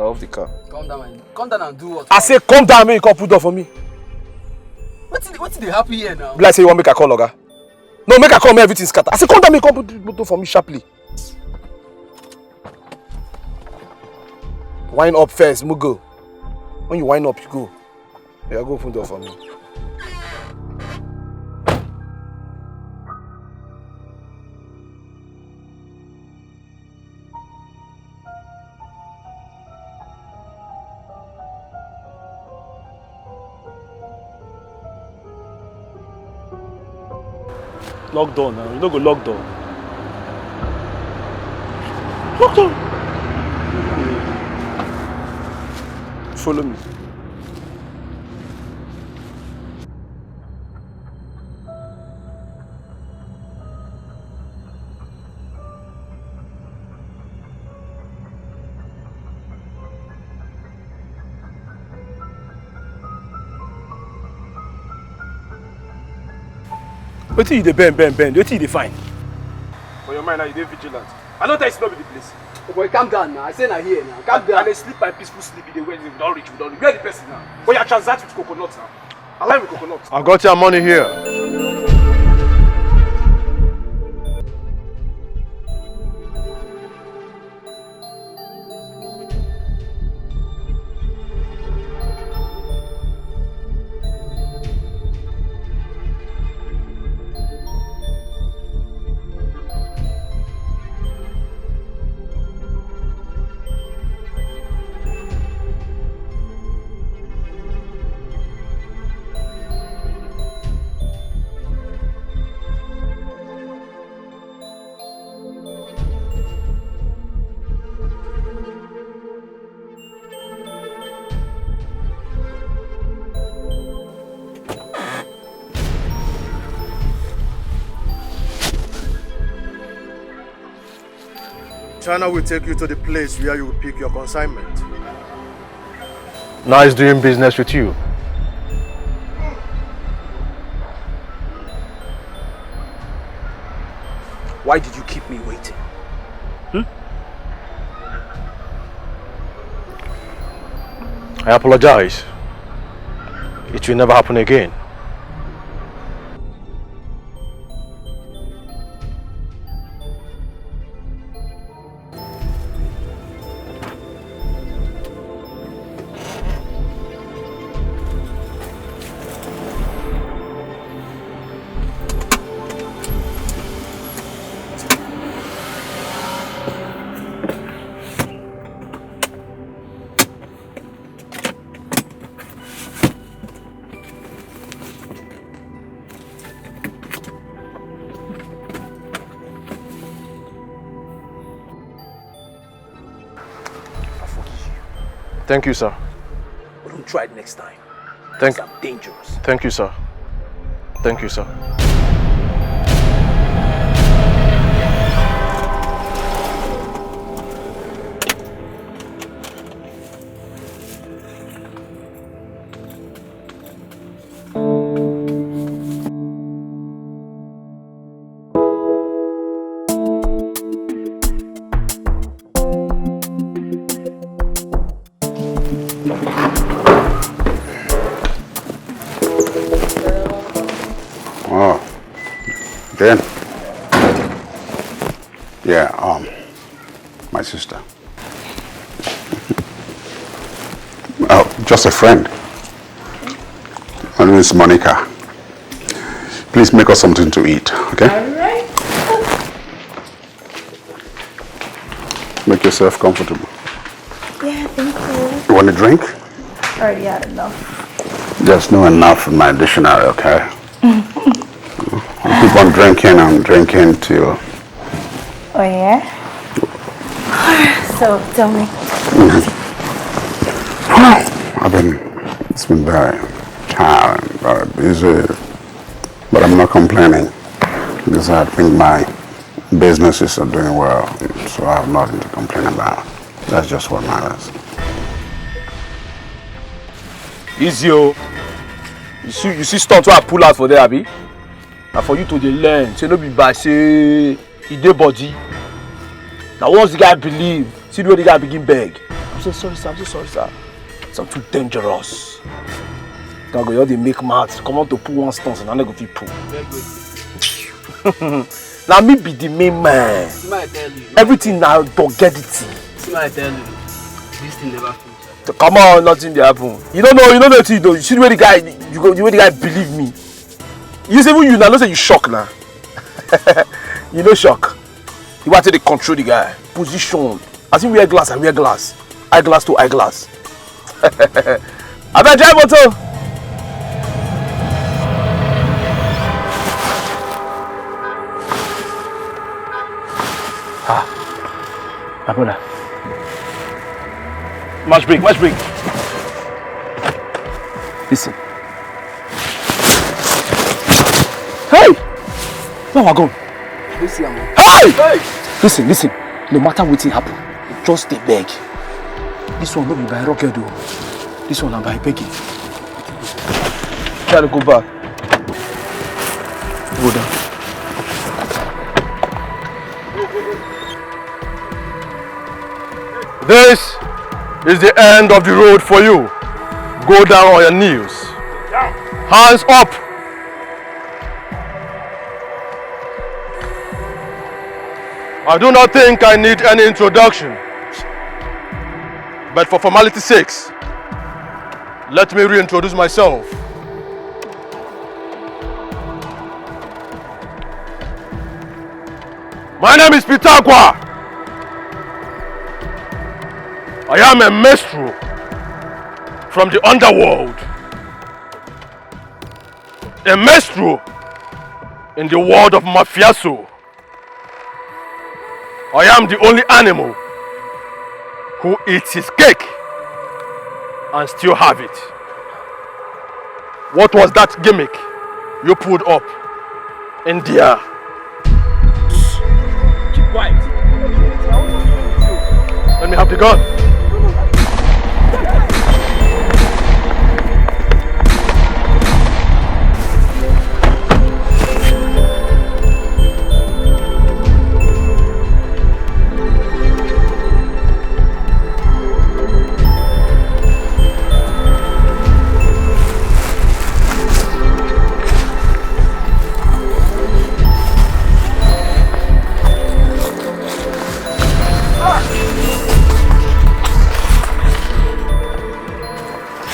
off the car. Calm down and do what? I say calm down, make you come put door for me. What's the happy here now? Like say you want make a call, Oga? No, make a call, make everything scatter. I say calm down, make you come put door for me sharply. Wind up first, we go. When you wind up, you go. Yeah, go open door for me. Lock door now. You don't go lock door. Lock door. Follow me. Wetin you dey bend? Wetin you dey find? For your mind now, you dey vigilant. I know that it's not be the place. Oh boy, calm down now. I say now here now. Calm down. And they sleep by peaceful sleep. They wait. We don't reach. Where the person now? But you transact with coconut now. Align with coconut. I got your money here. China will take you to the place where you will pick your consignment. Nice doing business with you. Why did you keep me waiting? I apologize. It will never happen again. Thank you, sir. But don't try it next time. I'm dangerous. Thank you, sir. Thank you, sir. Then, yeah, my sister. Oh, just a friend. My name is Monica. Please make us something to eat, okay? All right. Make yourself comfortable. Yeah, thank you. You want a drink? Already had enough. There's no enough in my dictionary, okay? I keep on drinking and drinking till... Oh, yeah? So, tell me. It's been very tiring, very busy, but I'm not complaining because I think my businesses are doing well, so I have nothing to complain about. That's just what matters. Easy, you see stunt where I pull out for there, Abi? And for you to learn, say no be bad, say he dey body. Now once the guy believe, see the way the guy begin beg. I'm so sorry, sir. I'm so sorry, sir. So I'm too dangerous. Now go, they make maths. Come on to pull one stunt and I go fit pull. Now me be the main man. Everything now don't get it. See what I tell you. This thing never finishes. Come on, nothing dey happen. You don't know the thing though. You see the way the guy, the way the guy believe me. You say you now, don't say you shock now. You know shock. You want to control the guy. Position. As in wear glass, I wear glass. Eyeglass to eyeglass. I better drive motor. My brother. Match break. Listen. Hey! Where am I going? Hey! Listen. No matter what happen, just stay beg. This one not be by rocket though. This one I'm by begging. Try to go back. Go down. This is the end of the road for you. Go down on your knees. Hands up. I do not think I need any introduction. But for formality's sake, let me reintroduce myself. My name is Pitagua. I am a minstrel from the underworld. A minstrel in the world of Mafioso. I am the only animal who eats his cake and still have it. What was that gimmick you pulled up in there? Keep quiet. Let me have the gun.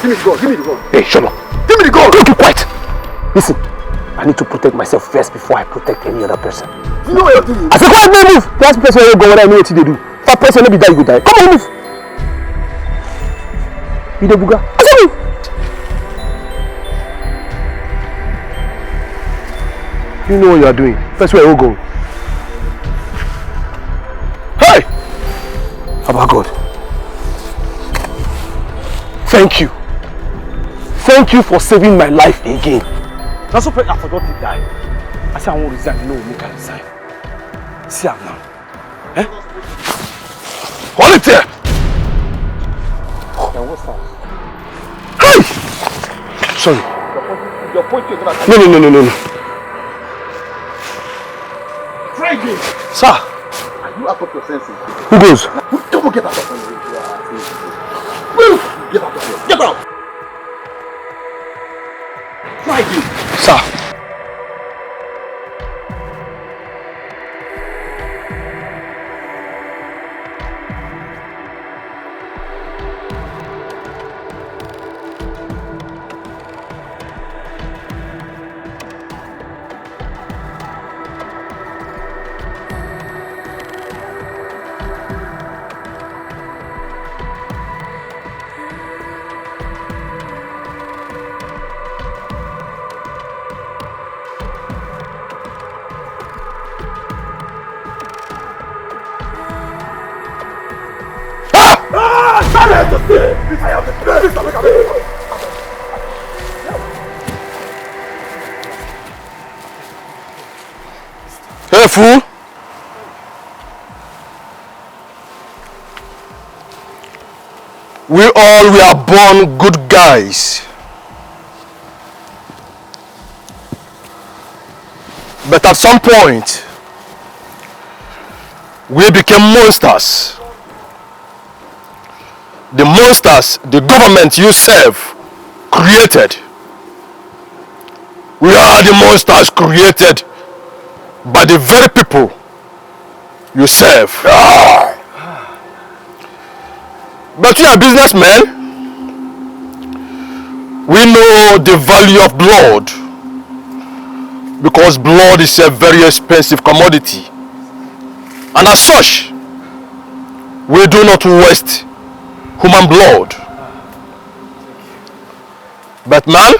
Give me the gun, give me the gun. Hey, shut up. Give me the gun. Don't keep quiet. Listen, I need to protect myself first before I protect any other person. You know what you're doing? I said, quiet, man, move. That's the person where you go when I know what they do. If a person let me die, you go die. Come on, move. You the booger. I said, move. You know what you are doing. First where you go. Hey! About God. Thank you. Thank you for saving my life again. That's what I forgot to die. I said I won't resign. No, make I resign. See I'm now. Eh? Hold it there! Now what's that? Hey! Sorry. Your point is that. No. Try again. Sir. Are you out of your senses? Who goes? Don't get out of your senses. Get out of here. Get out! Try again. Sir. Hey, fool! We all were born good guys. But at some point, we became monsters. The monsters the government you serve created. We are the monsters created by the very people you serve. But we are businessmen. We know the value of blood because blood is a very expensive commodity. And as such, we do not waste human blood. But man,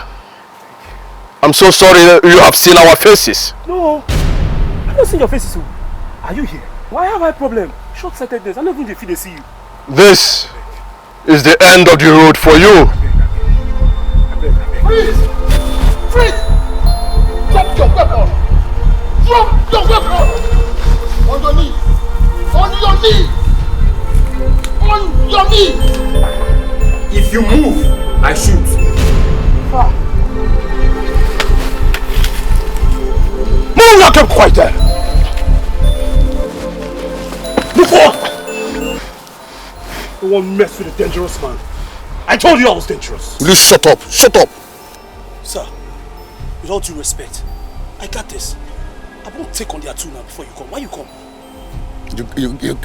I'm so sorry you have seen our faces. No, I don't see your faces. Are you here? Why have I a problem? Short-sightedness. I don't even feel they see you. This is the end of the road for you. Freeze! Freeze! Drop your weapon! Drop your weapon! On your knees! On your knees! On your knees! If you move, I shoot. Move now, keep quiet there. Move forward. You won't mess with a dangerous man. I told you I was dangerous. Will you shut up? Shut up! Sir, with all due respect, I got this. I won't take on their two now before you come. Why you come?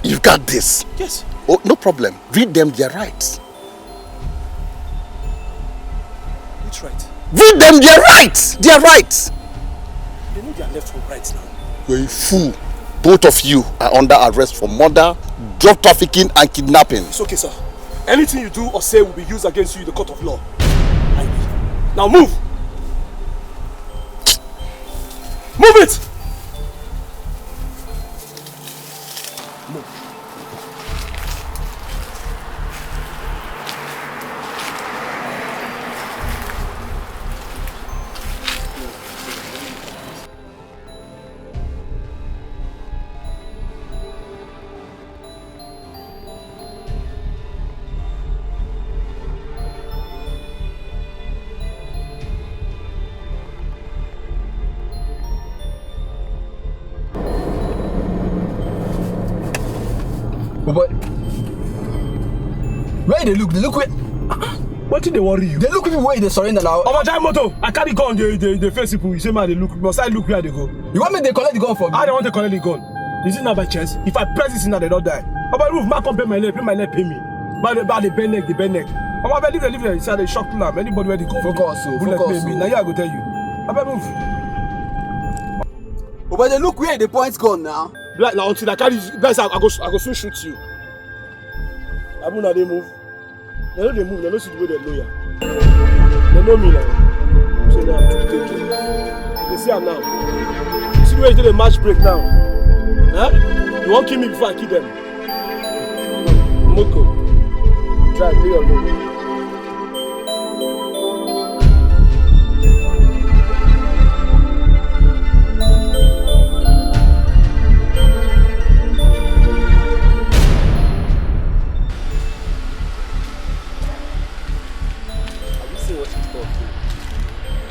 You got this. Yes. Oh, no problem. Read them their rights. Which right? Read them their rights! Their rights! They know they are left from right now. You're a fool. Both of you are under arrest for murder, drug trafficking and kidnapping. It's okay, sir. Anything you do or say will be used against you in the court of law. I will. Now move! Move it! Move. Oh boy. Where they look? They look where. What did they worry you? They look where they surrender now. Oh my giant motor! I carry gun. They face people. You say man, they look. Must I look where they go? You want me to collect the gun from me? I don't want to collect the gun. Is it not by chance? If I press this now, they don't die. Oh my roof, man, come pay my leg, pay me. But the bend neck. Oh my bed, leave it. It's a shock lamp. Anybody where they go? Focus, focus. Now you I go tell you. I better move. Oh, but they look where the point's gone now. Like now until I carry guys, I go soon shoot you. I will not they move. They know they move. They know see the way they lawyer. They know me now. So now I'm take it. They see I'm now. You see the way they do the match break now. Huh? You won't kill me before I kill them. Moko. Try me alone.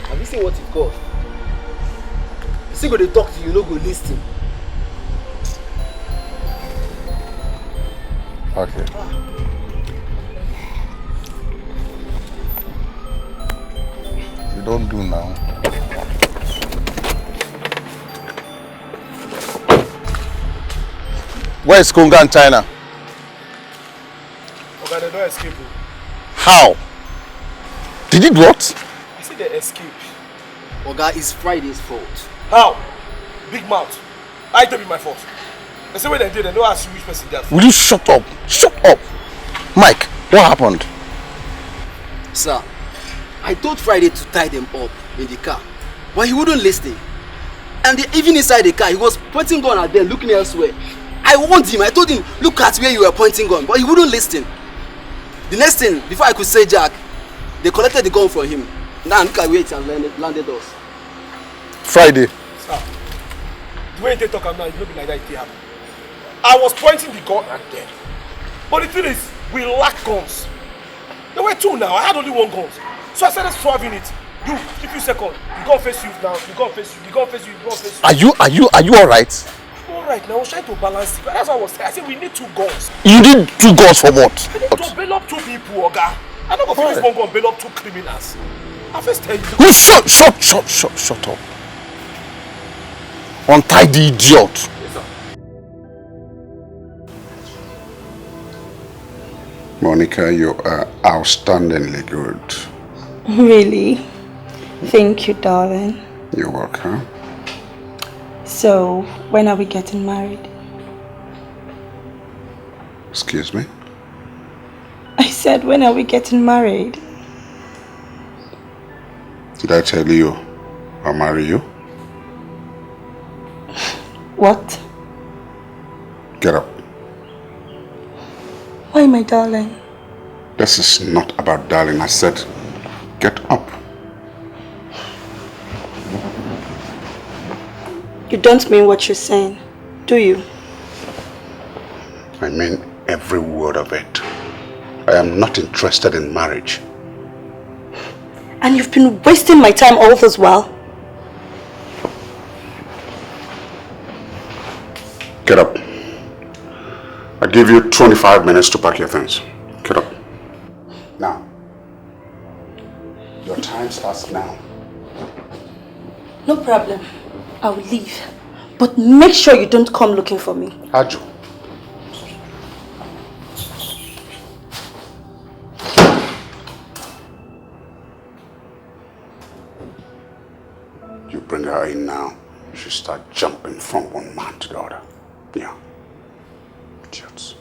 Have you seen what it cost? You see, go they talk to you, no go listen. Okay. You don't do now. Where is Konga and China? Okay, they don't escape. How? Did it what? I see they escape. Oga, it's Friday's fault. How? Big mouth. I tell be my fault. They say what they do, they don't ask you which person they are. Will you shut up? Shut up! Mike, what happened? Sir, I told Friday to tie them up in the car, but he wouldn't listen. And even inside the car, he was pointing gun at them, looking elsewhere. I warned him, I told him, look at where you were pointing gun, but he wouldn't listen. The next thing, before I could say Jack, they collected the gun from him. Now look at where it has landed us. Friday. Sir, the way they talk now, it's not be like that it happen. I was pointing the gun at them. But the thing is, we lack guns. There were two now, I had only one gun. So I started swerving it. You, give you a second. You go face you now, you go face you, you go face you, you go face you. Are you alright? Alright, now I was trying to balance it. But that's what I was saying. I said we need two guns. You need two guns for what? We need to bail up two people, Oga. I'm not going to finish one gun, bail up two criminals. I first tell you. No, shut up. Untie the idiot. Yes, sir. Monica, you are outstandingly good. Really? Thank you, darling. You're welcome. So, when are we getting married? Excuse me? I said, when are we getting married? Did I tell you I'll marry you? What? Get up. Why, my darling? This is not about darling. I said, get up. You don't mean what you're saying, do you? I mean every word of it. I am not interested in marriage. And you've been wasting my time all this while. Get up. I give you 25 minutes to pack your things. Get up. Now. Your time starts now. No problem. I will leave. But make sure you don't come looking for me. Aju. You bring her in now. She start jumping from one man to the other. Yeah. Idiots.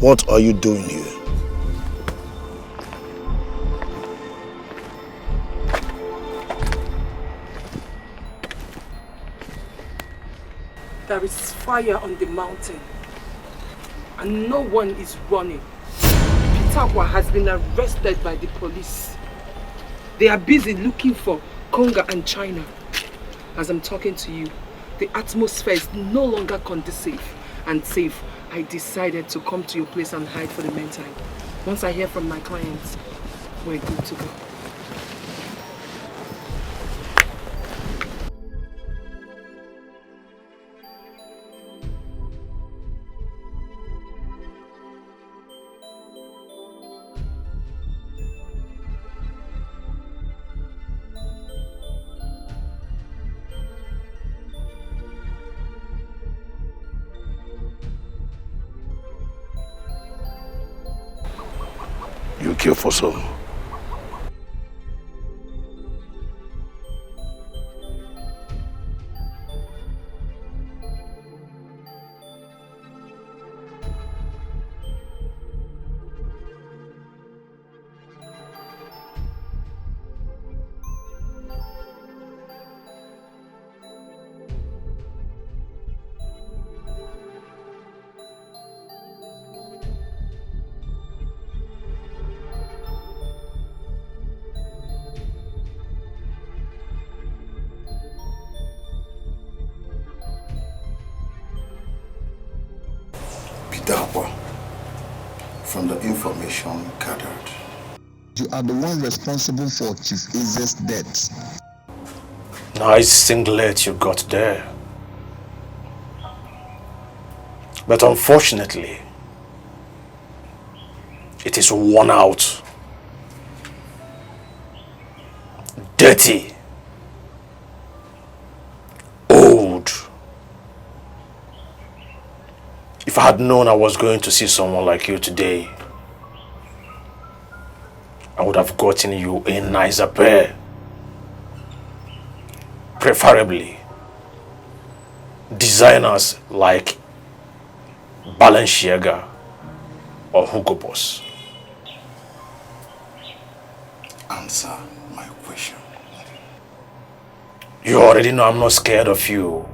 What are you doing here? There is fire on the mountain, and no one is running. Pitakwa has been arrested by the police. They are busy looking for Conga and China. As I'm talking to you, the atmosphere is no longer conducive and safe. I decided to come to your place and hide for the meantime. Once I hear from my clients, we're good to go. You care for some. From the information gathered, you are the one responsible for Chief Eze's death. Nice singlet you got there. But unfortunately, it is worn out, dirty, old. If I had known I was going to see someone like you today, I would have gotten you a nicer pair. Preferably designers like Balenciaga or Hugo Boss. Answer my question. You already know I'm not scared of you.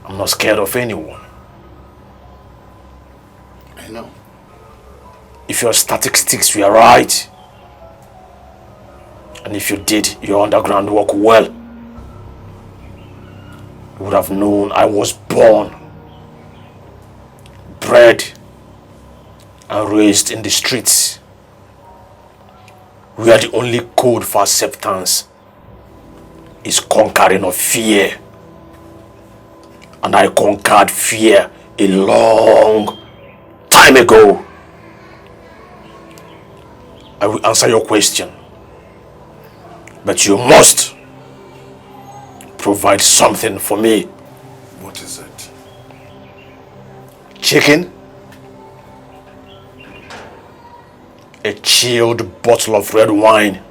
I'm not scared of anyone. I know. If your statistics were right, and if you did your underground work well, you would have known I was born, bred, and raised in the streets, where the only code for acceptance is conquering of fear. And I conquered fear a long time ago. I will answer your question, but you must provide something for me. What is it? Chicken, a chilled bottle of red wine,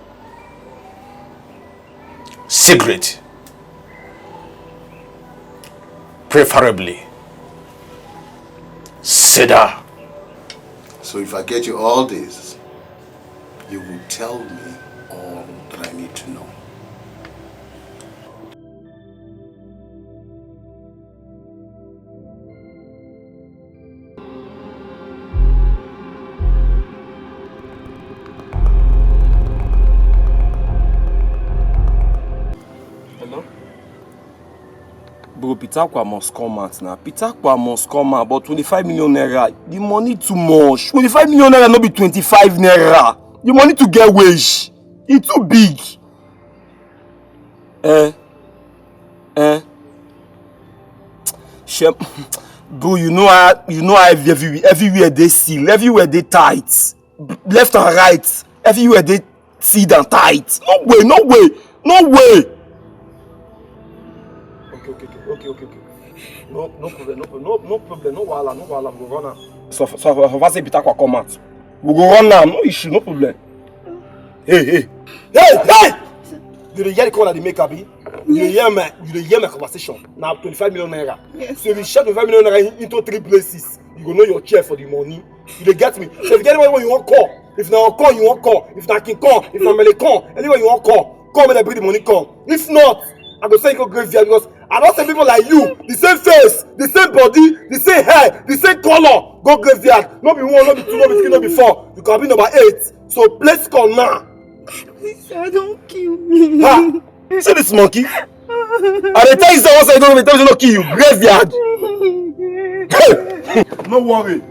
cigarette, preferably cedar. So if I get you all this, you will tell me all that I need to know. Hello? Bro, Pitakwa must come out now. Pitakwa must come out, but 25 million naira, the money too much. 25 million naira not be 25 naira. The money to get wage, it's too big. Bro, you know how everywhere they seal, everywhere they tight, left and right, everywhere they seed and tight. No way, no way, no way. Okay. No problem, no wahala, we go run am. So if I say Pitakwa come out, we go run am, no issue, no problem. Hey! You dey hear the call that they make, abi? You dey hear my conversation. Now 25 million naira. Yes. So if you share 25 million naira into 3 places, you go know your chair for the money. You dey get me? So if you get anybody you want call, if na call you want call, if na king call, if na mele call, anybody you want call make dem bring the money come. If not, I go send you go graveyard because I don send people like you, the same face, the same body, the same hair, the same color, go graveyard. No be 1, no be 2, no be 3, no be 4. You can be number 8. So place call now. Sir, don't kill me. Ha! See this monkey? I dey tell you say once I don't tell you no kill you. Graveyard. Hey! No worry.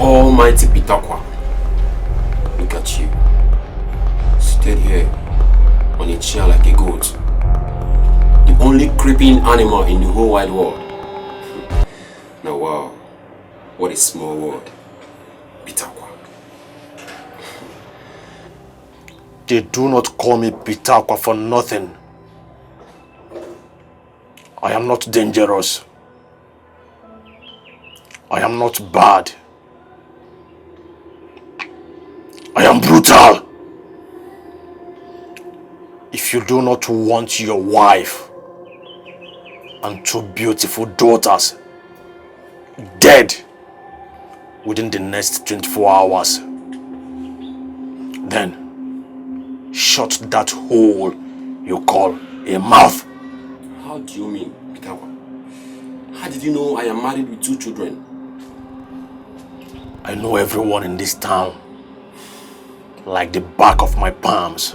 Almighty Pitakwa, look at you, seated here on a chair like a goat, the only creeping animal in the whole wide world. Now wow, what a small world, Pitakwa. They do not call me Pitakwa for nothing. I am not dangerous. I am not bad. I am brutal. If you do not want your wife and 2 beautiful daughters dead within the next 24 hours, then shut that hole you call a mouth. How do you mean, Pitakwa? How did you know I am married with 2 children? I know everyone in this town like the back of my palms.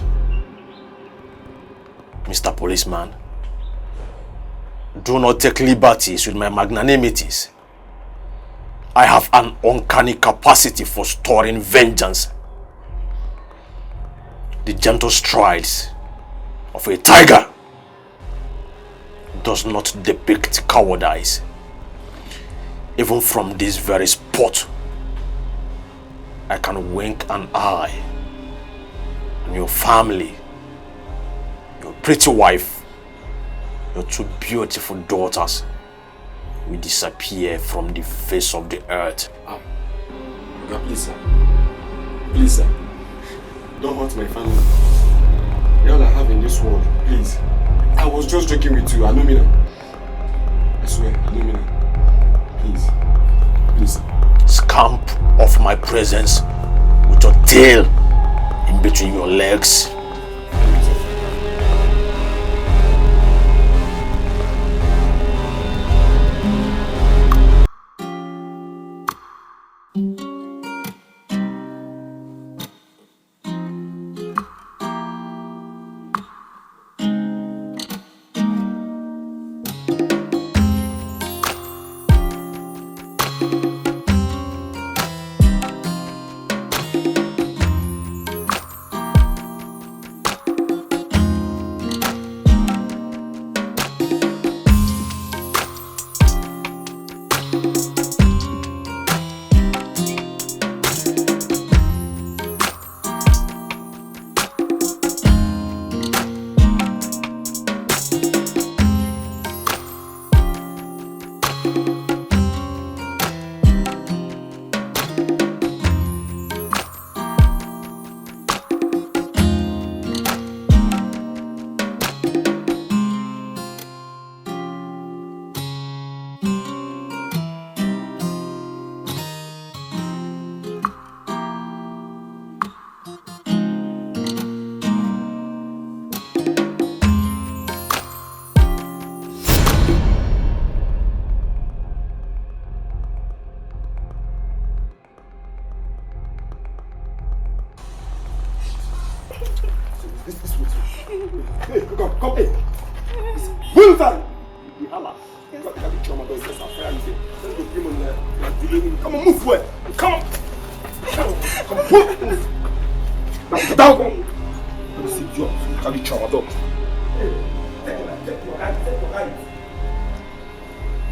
Mr. Policeman, do not take liberties with my magnanimities. I have an uncanny capacity for storing vengeance. The gentle strides of a tiger does not depict cowardice. Even from this very spot, I can wink an eye and your family, your pretty wife, your 2 beautiful daughters will disappear from the face of the earth. God, please sir. Please sir. Don't hurt my family. All I have in this world, please. I was just joking with you, I know me now. I swear, I know me now. Please. Please sir. Scamp off my presence with your tail in between your legs. Come on, move where? Come on. Come on, move. Now, down. Let me see you. Can be chow dog.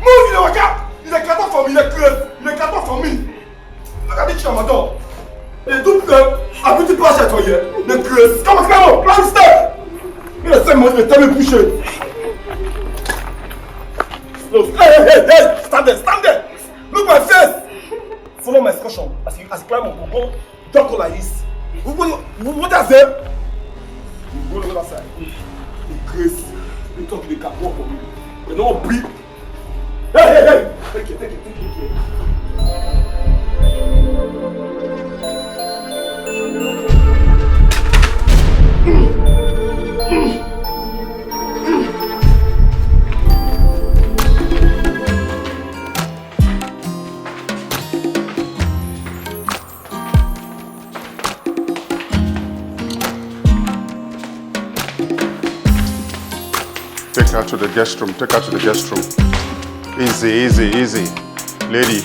Move, you know what? Il est capable for me, il est clair. Il est capable for me. Look at the chow dog. Il est tout clair. I put the passion for you. The grace. Come on, climb the step. You know, same money, tell me push it. Slow. Hey, stand there. Look my face. Follow my excursion. As you climb up, go jump like this. What does it? You go to the other side. The grace. You talk to the car, walk for me. You know what, breathe. Hey. Take it. Take her to the guest room. Easy. Lady.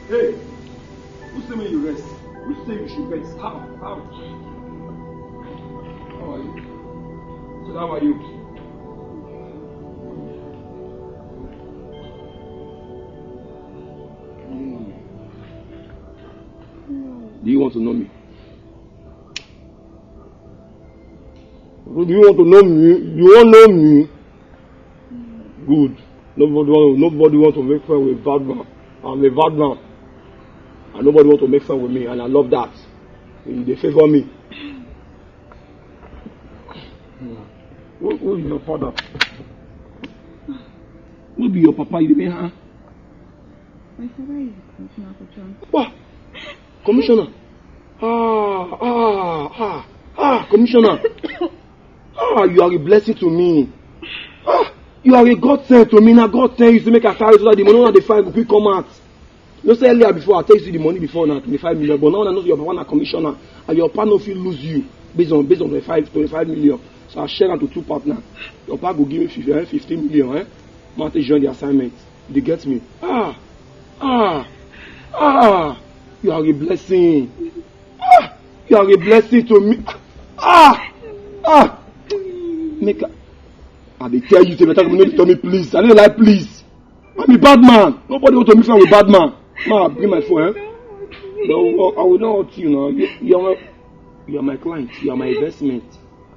Hey, who say me you rest? Who say you should rest? How? How are you? So how are you? Do you want to know me? Do you want to know me? You want to know me? Good. Nobody wants to make friends with bad man. I'm a bad man. And nobody wants to make friends with me, and I love that. They favor me. Who is your father? Who be your papa? You mean, huh? My father is commissioner for transport. What? Commissioner? Commissioner. You are a blessing to me. You are a God sent to me. Now God sent you to make a carry so that the money that they find will quick come out. You say earlier before I tell you the money before now 25 million, but now I know your papa na commissioner and your partner will lose you based on 25 million. So I share that to two partners. Your partner will give me 15 million. Man, to join the assignment. They get me. You are a blessing. You are a blessing to me. Make a... I dey tell you, say better come tell me please. I don't like please. I'm a bad man. Nobody want to mix with a bad man. Ma, bring my phone, No, I will not hurt you now. You are my client. You are my investment.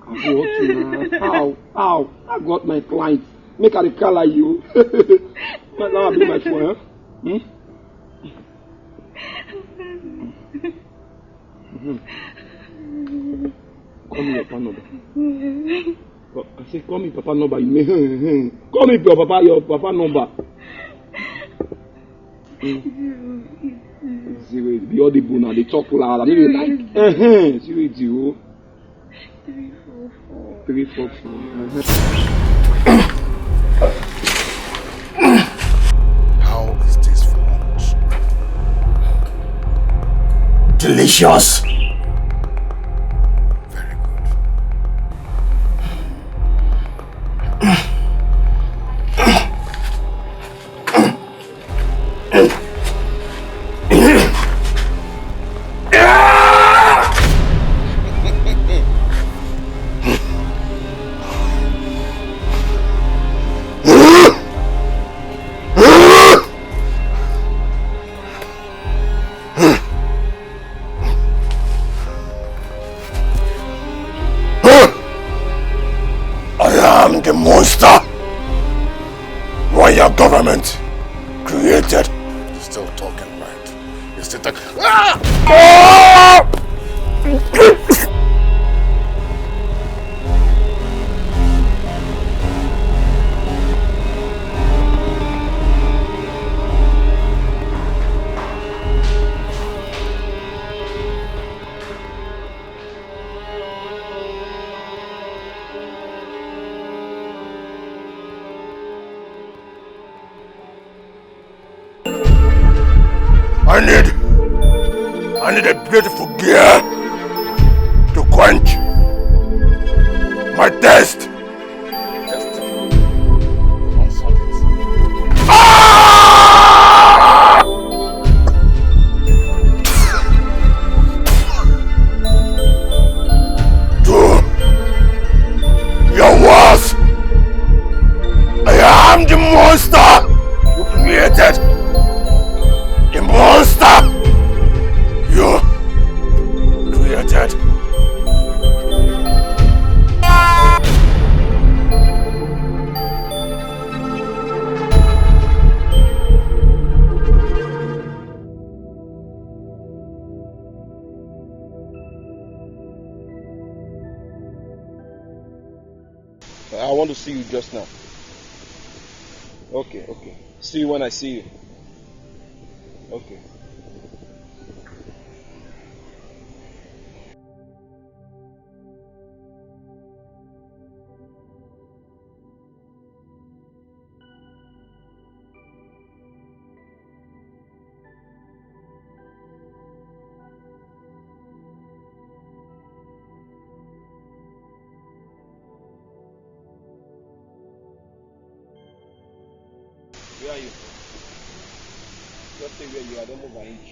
I will hurt you now. How? I got my client. Make her call like you. Now I bring my phone, Call me your papa number. I say, call me papa number. You may call me your papa number. Zero, the audible now. They talk loud. I mean, like 0 344. How is this for lunch? Delicious. The monster royal government created. You're still talking, right? You're still talking. I need a beautiful girl to quench my thirst. The monster you created, the monster you created. I want to see you just now. Okay, okay. See you when I see you. Okay. Where are you? Just stay where you are, don't move an inch.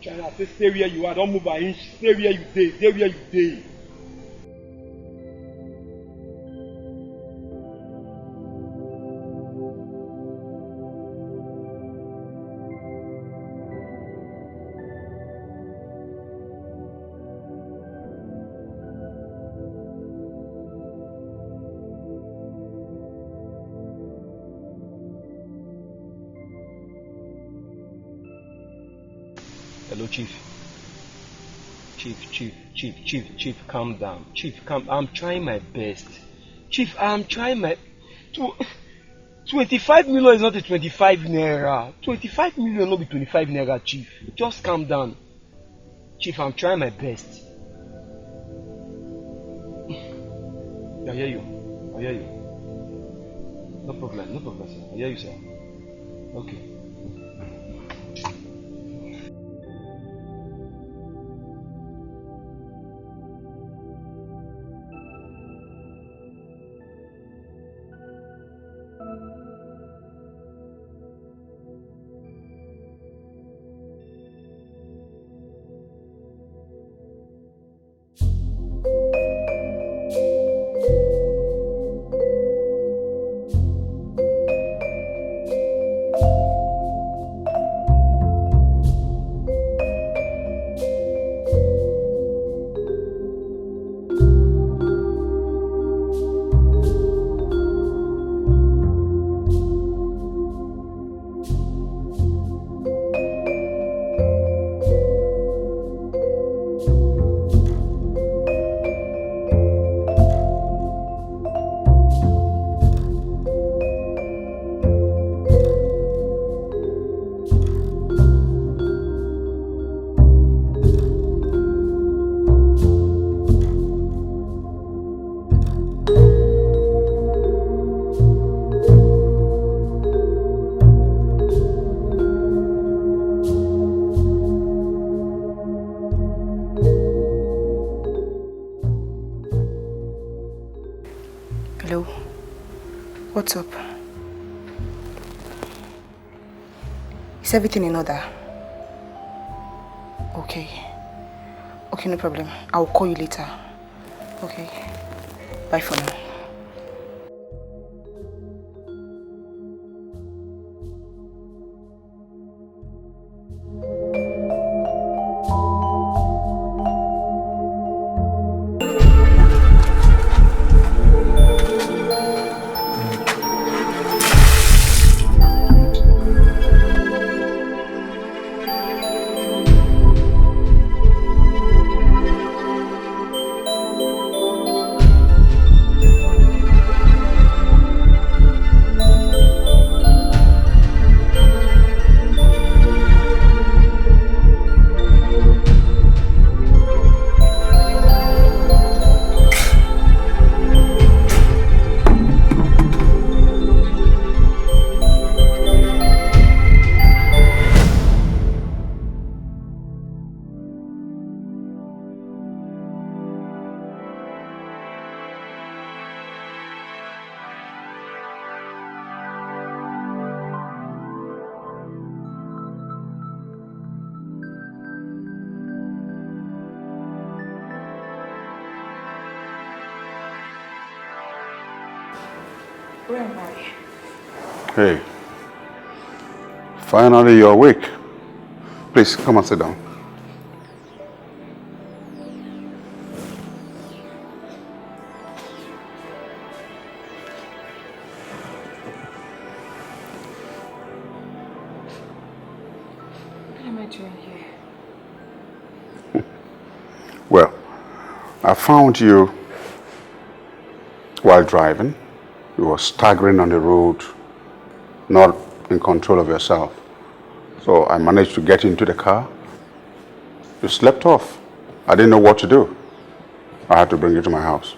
China, say stay where you are, don't move an inch. Stay where you stay, stay where you stay. Hello, Chief. Chief, calm down. Chief, I'm trying my best. Chief, I'm trying my... 25 million is not a 25 naira. 25 million not be 25 naira, Chief. Just calm down. Chief, I'm trying my best. I hear you. No problem, sir. I hear you, sir. Okay. What's up? Is everything in order? Okay. Okay, no problem. I'll call you later. Okay. Bye for now. Where am I? Hey. Finally, you're awake. Please, come and sit down. What am I doing here? Well, I found you while driving. You were staggering on the road, not in control of yourself. So I managed to get into the car. You slept off. I didn't know what to do. I had to bring you to my house.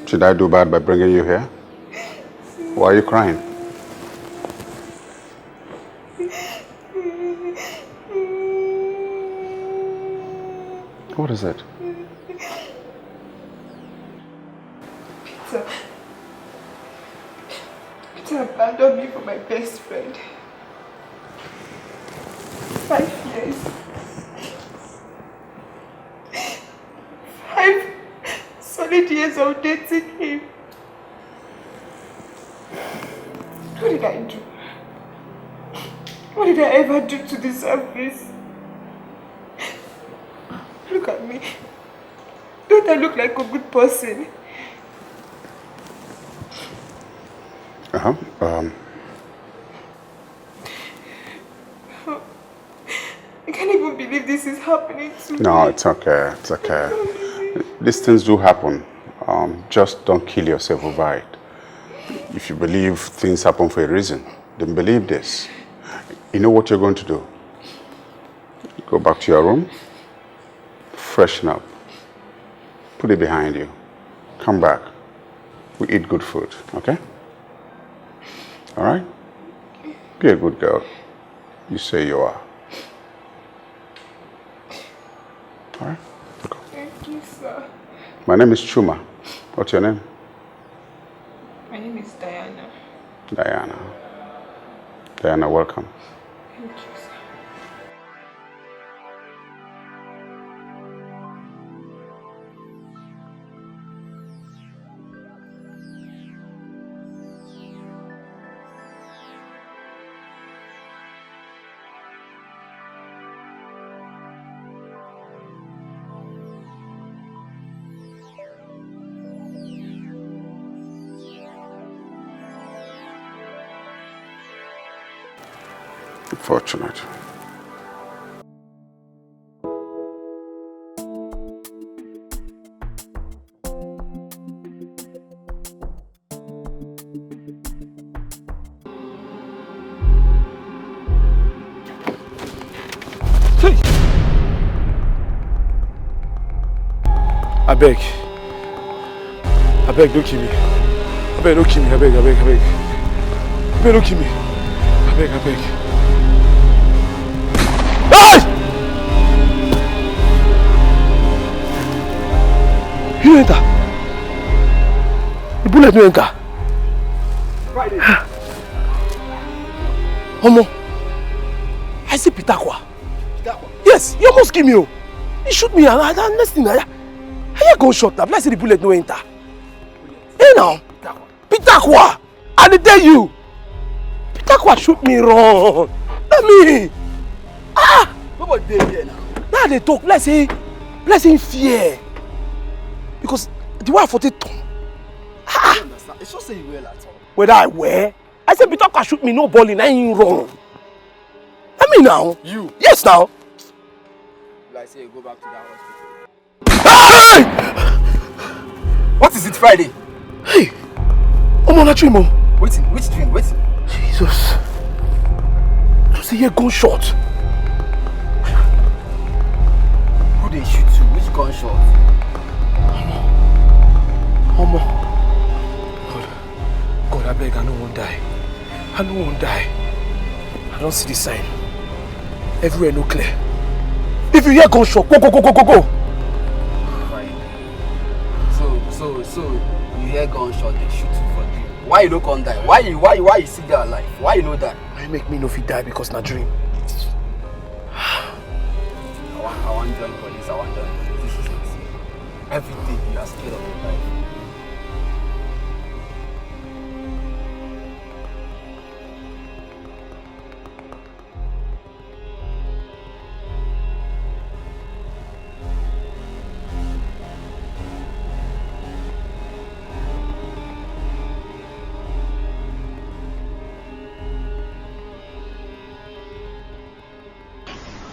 Did I do bad by bringing you here? Why are you crying? What is it? Peter abandoned me for my best friend. 5 years. 5 solid years of dating him. What did I do? What did I ever do to deserve this? Look at me. Don't I look like a good person? I can't even believe this is happening to me. No, it's okay. It's okay. These things do happen. Just don't kill yourself over it. If you believe things happen for a reason, then believe this. You know what you're going to do? Go back to your room, freshen up, put it behind you, come back. We eat good food, okay? All right? Be a good girl. You say you are. All right? Go. Thank you, sir. My name is Chuma. What's your name? My name is Diana. Diana. Diana, welcome. Thank you, sir. Fortunate. I beg, don't kill me. I beg, don't kill me. I beg. I beg, don't kill me. I beg. Hey! You enter. The bullet no enter. Friday. Omo, I see Pitakwa. Yes, he almost killed me. He shoot me and next thing I hear gunshot. I see the bullet no enter. Hey now, Pitakwa. I tell you, Pitakwa shoot me wrong. Let me. Nobody dey here now. Now they talk. Let's say fear. Because the way I fought it. I don't understand. It's just say you well at all. Whether I wear, I said Pitakwa shoot me no balling. I ain't wrong. Let me now. You? Yes now. Like say you go back to that hospital. Hey! What is it, Friday? Hey! I'm on a dream. Waiting, which dream? Waiting. Jesus. Just a gunshot. Who they shoot you? Which gunshot? Omo. God, I beg, I no won't die. I no won't die. I don't see the sign. Everywhere no clear. If you hear gunshot, go. So you hear gunshot, they shoot you for dream. Why you don't come die? Why you sit there alive? Why you know that? Why make me no fit die because na dream? I are scared of your life.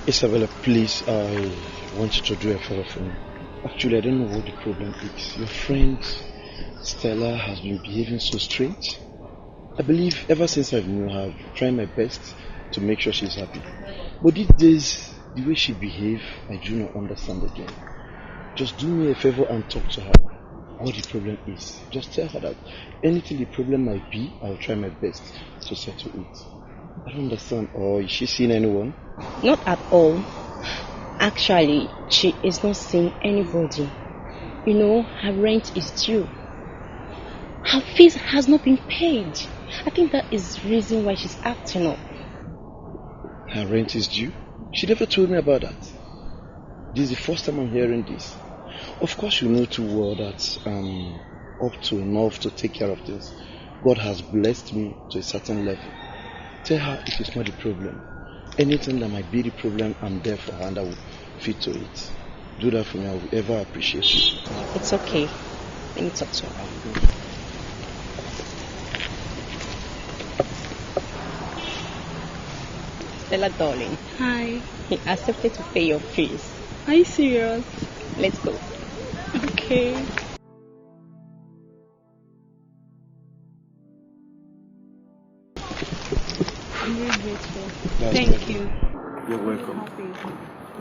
Isabella, please, I want you to do a favor for me. Actually, I don't know what the problem is. Your friend Stella has been behaving so strange. I believe ever since I've known her, I've tried my best to make sure she's happy. But these days, the way she behaves, I do not understand again. Just do me a favor and talk to her. What the problem is. Just tell her that anything the problem might be, I'll try my best to settle it. I don't understand. Or is she seeing anyone? Not at all. Actually, she is not seeing anybody. You know, her rent is due. Her fees has not been paid. I think that is the reason why she's acting up. Her rent is due? She never told me about that. This is the first time I'm hearing this. Of course you know too well that I'm up to enough to take care of this. God has blessed me to a certain level. Tell her it is not the problem. Anything that might be the problem, I'm there for her and I will fit to it. Do that for me, I will ever appreciate it. It's okay. Let me talk to her. Stella, darling. Hi. He accepted to pay your fees. Are you serious? Let's go. Okay. I'm really grateful. Thank you. You're welcome. Happy.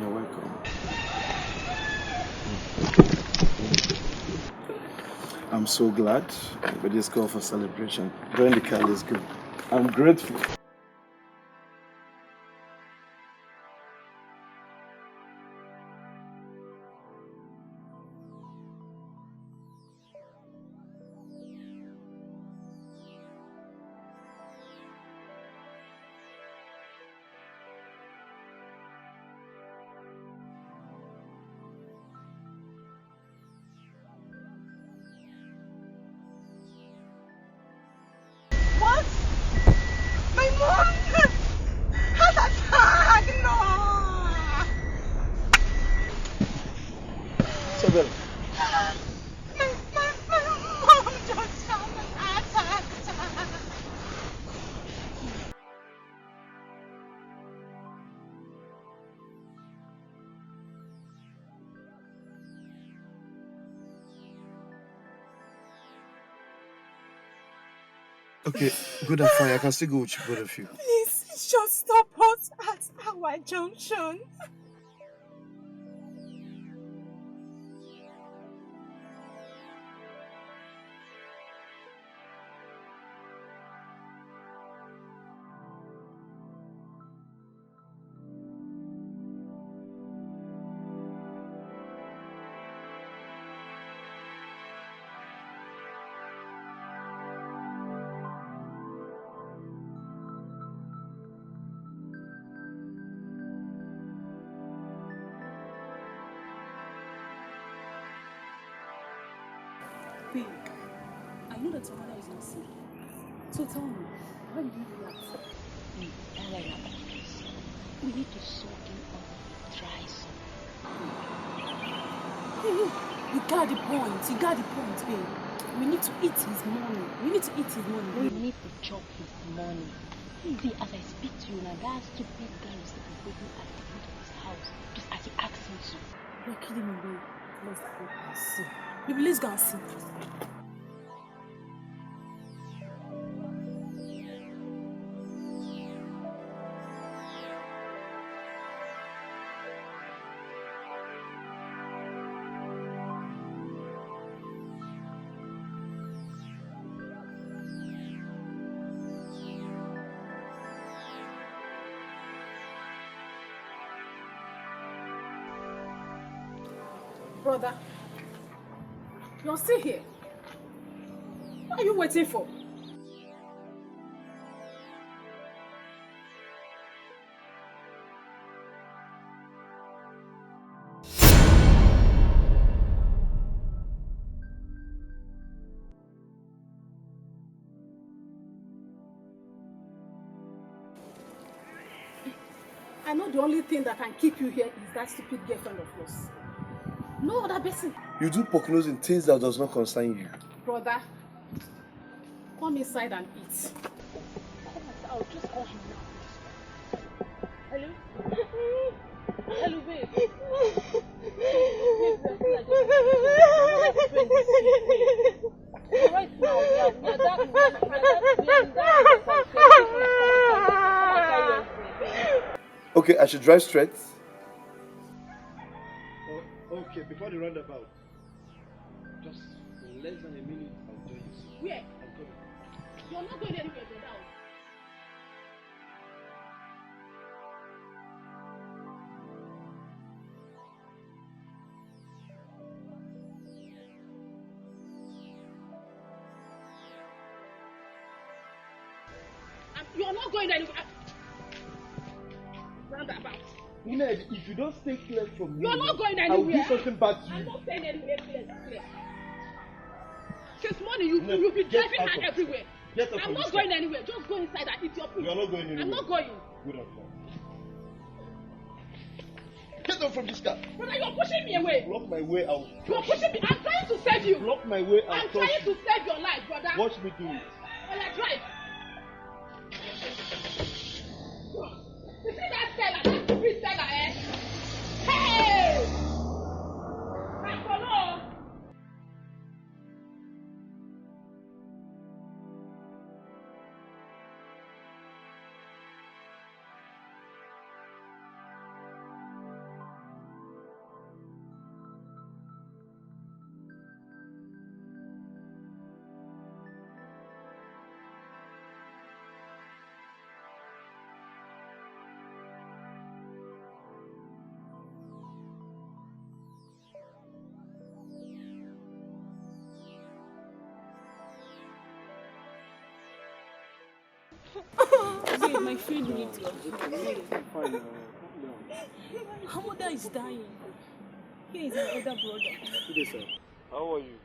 You're welcome. I'm so glad we just go for celebration. Go in the car, let's go. I'm grateful. What? My mom! Heart attack! No! Isabel. My mom just had an attack! Okay, good and fine. I can still go with you, both of you. Please, just stop us at our junction. Babe, I know that someone is not sick. So tell me, why did you do that? We need to soak him up with dry soap. Hey, you got the point. You got the point, babe. We need to eat his money. We need to eat his money. We need to chop his money. See, as I speak to you now, that stupid guy is still waiting at the gate of his house, just as he asked him to. You're kidding me, babe. Let's go and see. Baby, let's go and see. Brother, you're still here. What are you waiting for? know the only thing that can keep you here is that stupid girlfriend of yours. No other person. You do poke nose in things that does not concern you. Brother, come inside and eat. I'll just call him now. Hello? Hello, babe. Right now, we are Okay, I should drive straight. Oh, okay, before the roundabout. Just in less than a minute, I'll join you. Where? I'm coming. You're not going anywhere, brother. You're not going anywhere. Roundabout. Ned, if you don't stay clear from me, You're not going anywhere. I'll do something bad to you. I'm not staying anywhere. Clear. Since morning, you'll be driving her everywhere. I'm not going anywhere. Just go inside and eat your food. You're not going anywhere. I'm not going. Good enough. Get out from this car. Brother, you're pushing me away. Block my way out. You're pushing me. I'm trying to save you. Block my way out. I'm trying to save your life, brother. Watch me do it. Oh, yeah, drive. You see that seller, that stupid seller, eh? Hey! Hello! Babe, my friend needs your food. Her mother is dying. Here is my elder brother. How are you?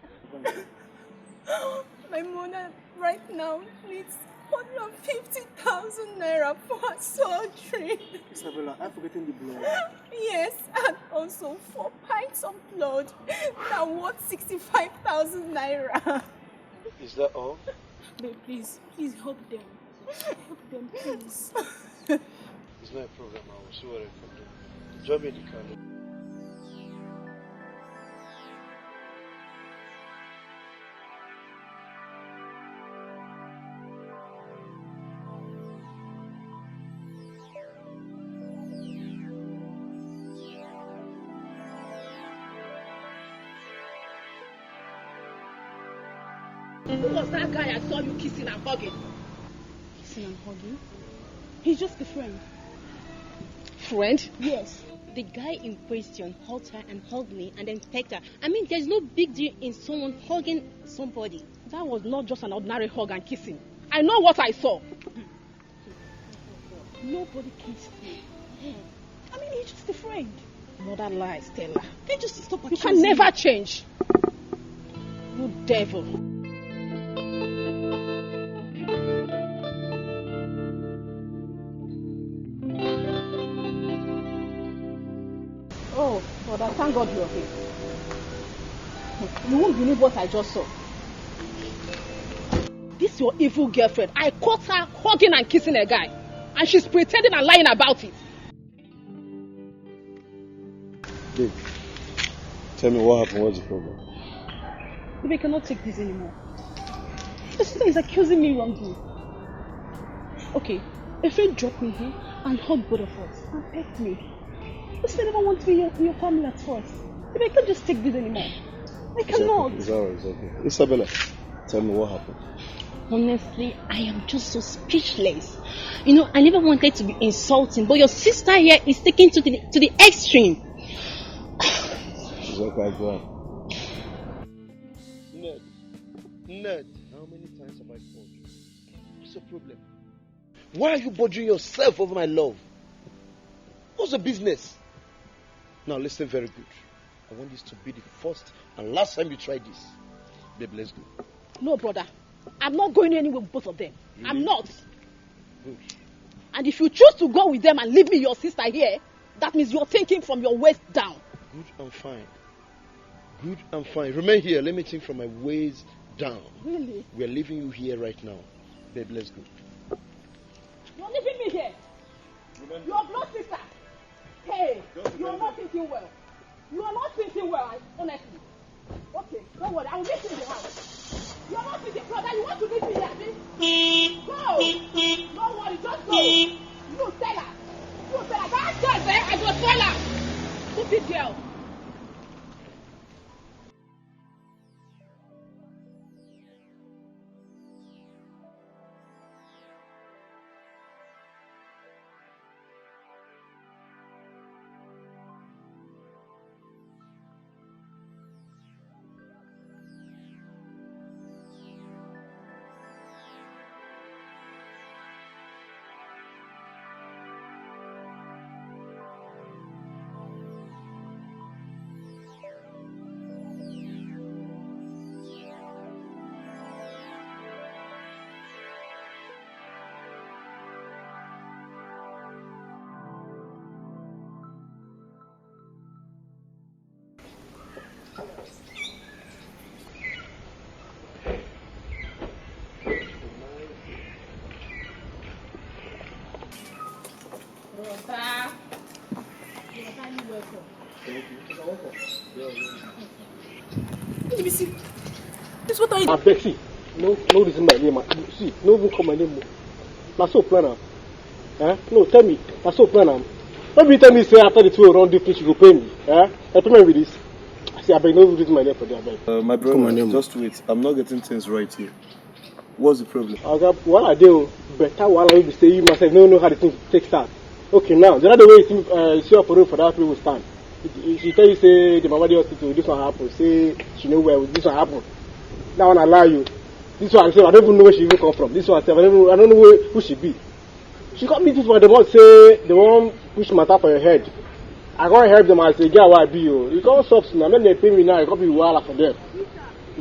My mother right now needs 150,000 naira for her surgery. Isabella, I'm forgetting the blood. Yes, and also 4 pints of blood that worth 65,000 naira. Is that all? Babe, please help them. Help them, please. It's not a problem. I will see what I can do. Drop me in the car. Who was that guy I saw you kissing and hugging? Kissing and hugging? He's just a friend. Friend? Yes. The guy in question hugged her and hugged me and then pecked her. I mean, there's no big deal in someone hugging somebody. That was not just an ordinary hug and kissing. I know what I saw. Nobody kissed me. I mean, he's just a friend. Mother lies, Stella. They just stop You can never change. You devil. Oh, brother, thank God you're here. You won't believe what I just saw. This your evil girlfriend. I caught her hugging and kissing a guy. And she's pretending and lying about it. Babe, tell me what happened. What's the problem? Babe, I cannot take this anymore. The sister is accusing me wrongly. Okay, a friend dropped me here and hugged both of us and pecked me. The sister never wanted to be in your family at first. Babe, I can't just take this anymore. I cannot. It's alright, it's okay. Isabella, tell me what happened. Honestly, I am just so speechless. You know, I never wanted to be insulting, but your sister here is taken to the extreme. It's okay, go on. Ned, how many times have I called you? What's the problem? Why are you bothering yourself over my love? What's the business? Now listen very good. I want this to be the first and last time you try this. Babe, let's go. No, brother. I'm not going anywhere with both of them. Really? I'm not. Good. And if you choose to go with them and leave me, your sister, here, that means you're thinking from your waist down. Good and fine. Good and fine. Remain here. Let me think from my waist down. Really? We are leaving you here right now. Babe, let's go. You're leaving me here. Your blood sister. Hey, you're not thinking well. You are not thinking well, honestly. Okay, don't worry. I will meet you in the house. You're not thinking, brother. You want to meet me here? Go. Don't worry. Just go. You tell her. You tell her. That girl there, I go tell her. Stupid girl. I beg, see, no reason my name. See, no even call my name. That's so plan. No, tell me. That's so plan. Maybe tell me say after the 2 round difference you go pay me. Help me with this. See, I beg, no reason my name for that. My brother, just wait. I'm not getting things right here. What's the problem? What I do better while I will say you myself don't know how the thing takes start. Okay, now the other way you see up for road for that people stand. She tell you say the mama hospital this one happen. Say she know where this one happen. That one allow you. This one say I don't even know where she even come from. This one say I don't know who she be. She got me this one. The one say the one push matter for your head. I can't help them. I say get why I be you. You can't stop now. When they pay me now, I can't be wild for them.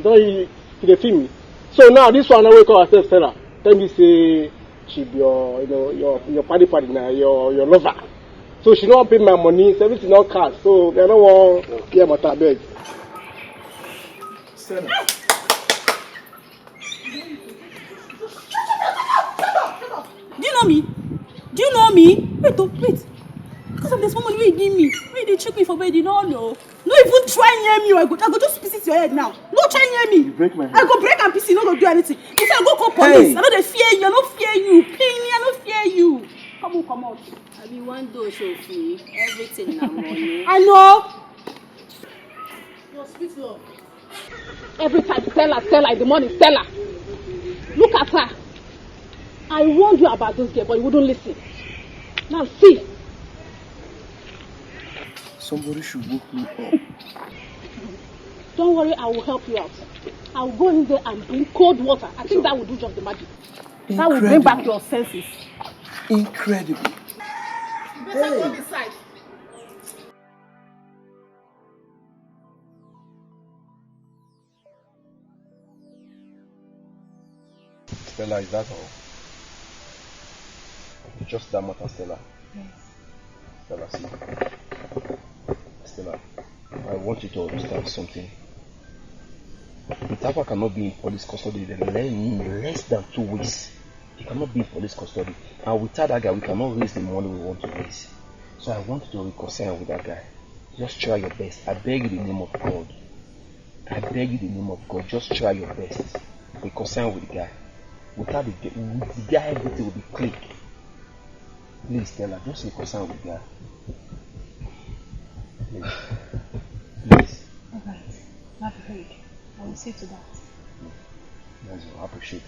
Don't they feel me? So now this one I wake up herself tell her. Tell me say she be your party now, your lover. So she don't pay my money, so everything not cash. So I don't want hear matter beg. Do you know me? Do you know me? Wait. Because of the small money you give me. Wait, they check me for bed, you don't know. No even try near me. I go just piece it your head now. No try near me. You break my head. I go break and piece it, no go do anything. If I go call police, I know they fear you, I don't fear you. Pay me, I don't fear you. Come on. I be one door Sophie. Everything na money. I know. Your sweet love. Every time Stella in the morning, Stella. Look at her. I warned you about this girl, but you wouldn't listen. Now see. Somebody should woke me up. Don't worry, I will help you out. I will go in there and bring cold water. I think that will do just the magic. That will bring back your senses. Incredible. Better go inside. Stella, is that all? Just that matter, Stella. Yes. Stella, see. Stella, I want you to understand something. Etiko cannot be in police custody in less than 2 weeks. He cannot be in police custody. And without that guy, we cannot raise the money we want to raise. So I want you to reconcile with that guy. Just try your best. I beg you in the name of God. I beg you in the name of God. Just try your best. Reconcile with the guy. Without the guy, everything will be clean. Please, Stella, just reconcile with the guy. Please. Alright. Not afraid. I will see to that. That's all. I appreciate it.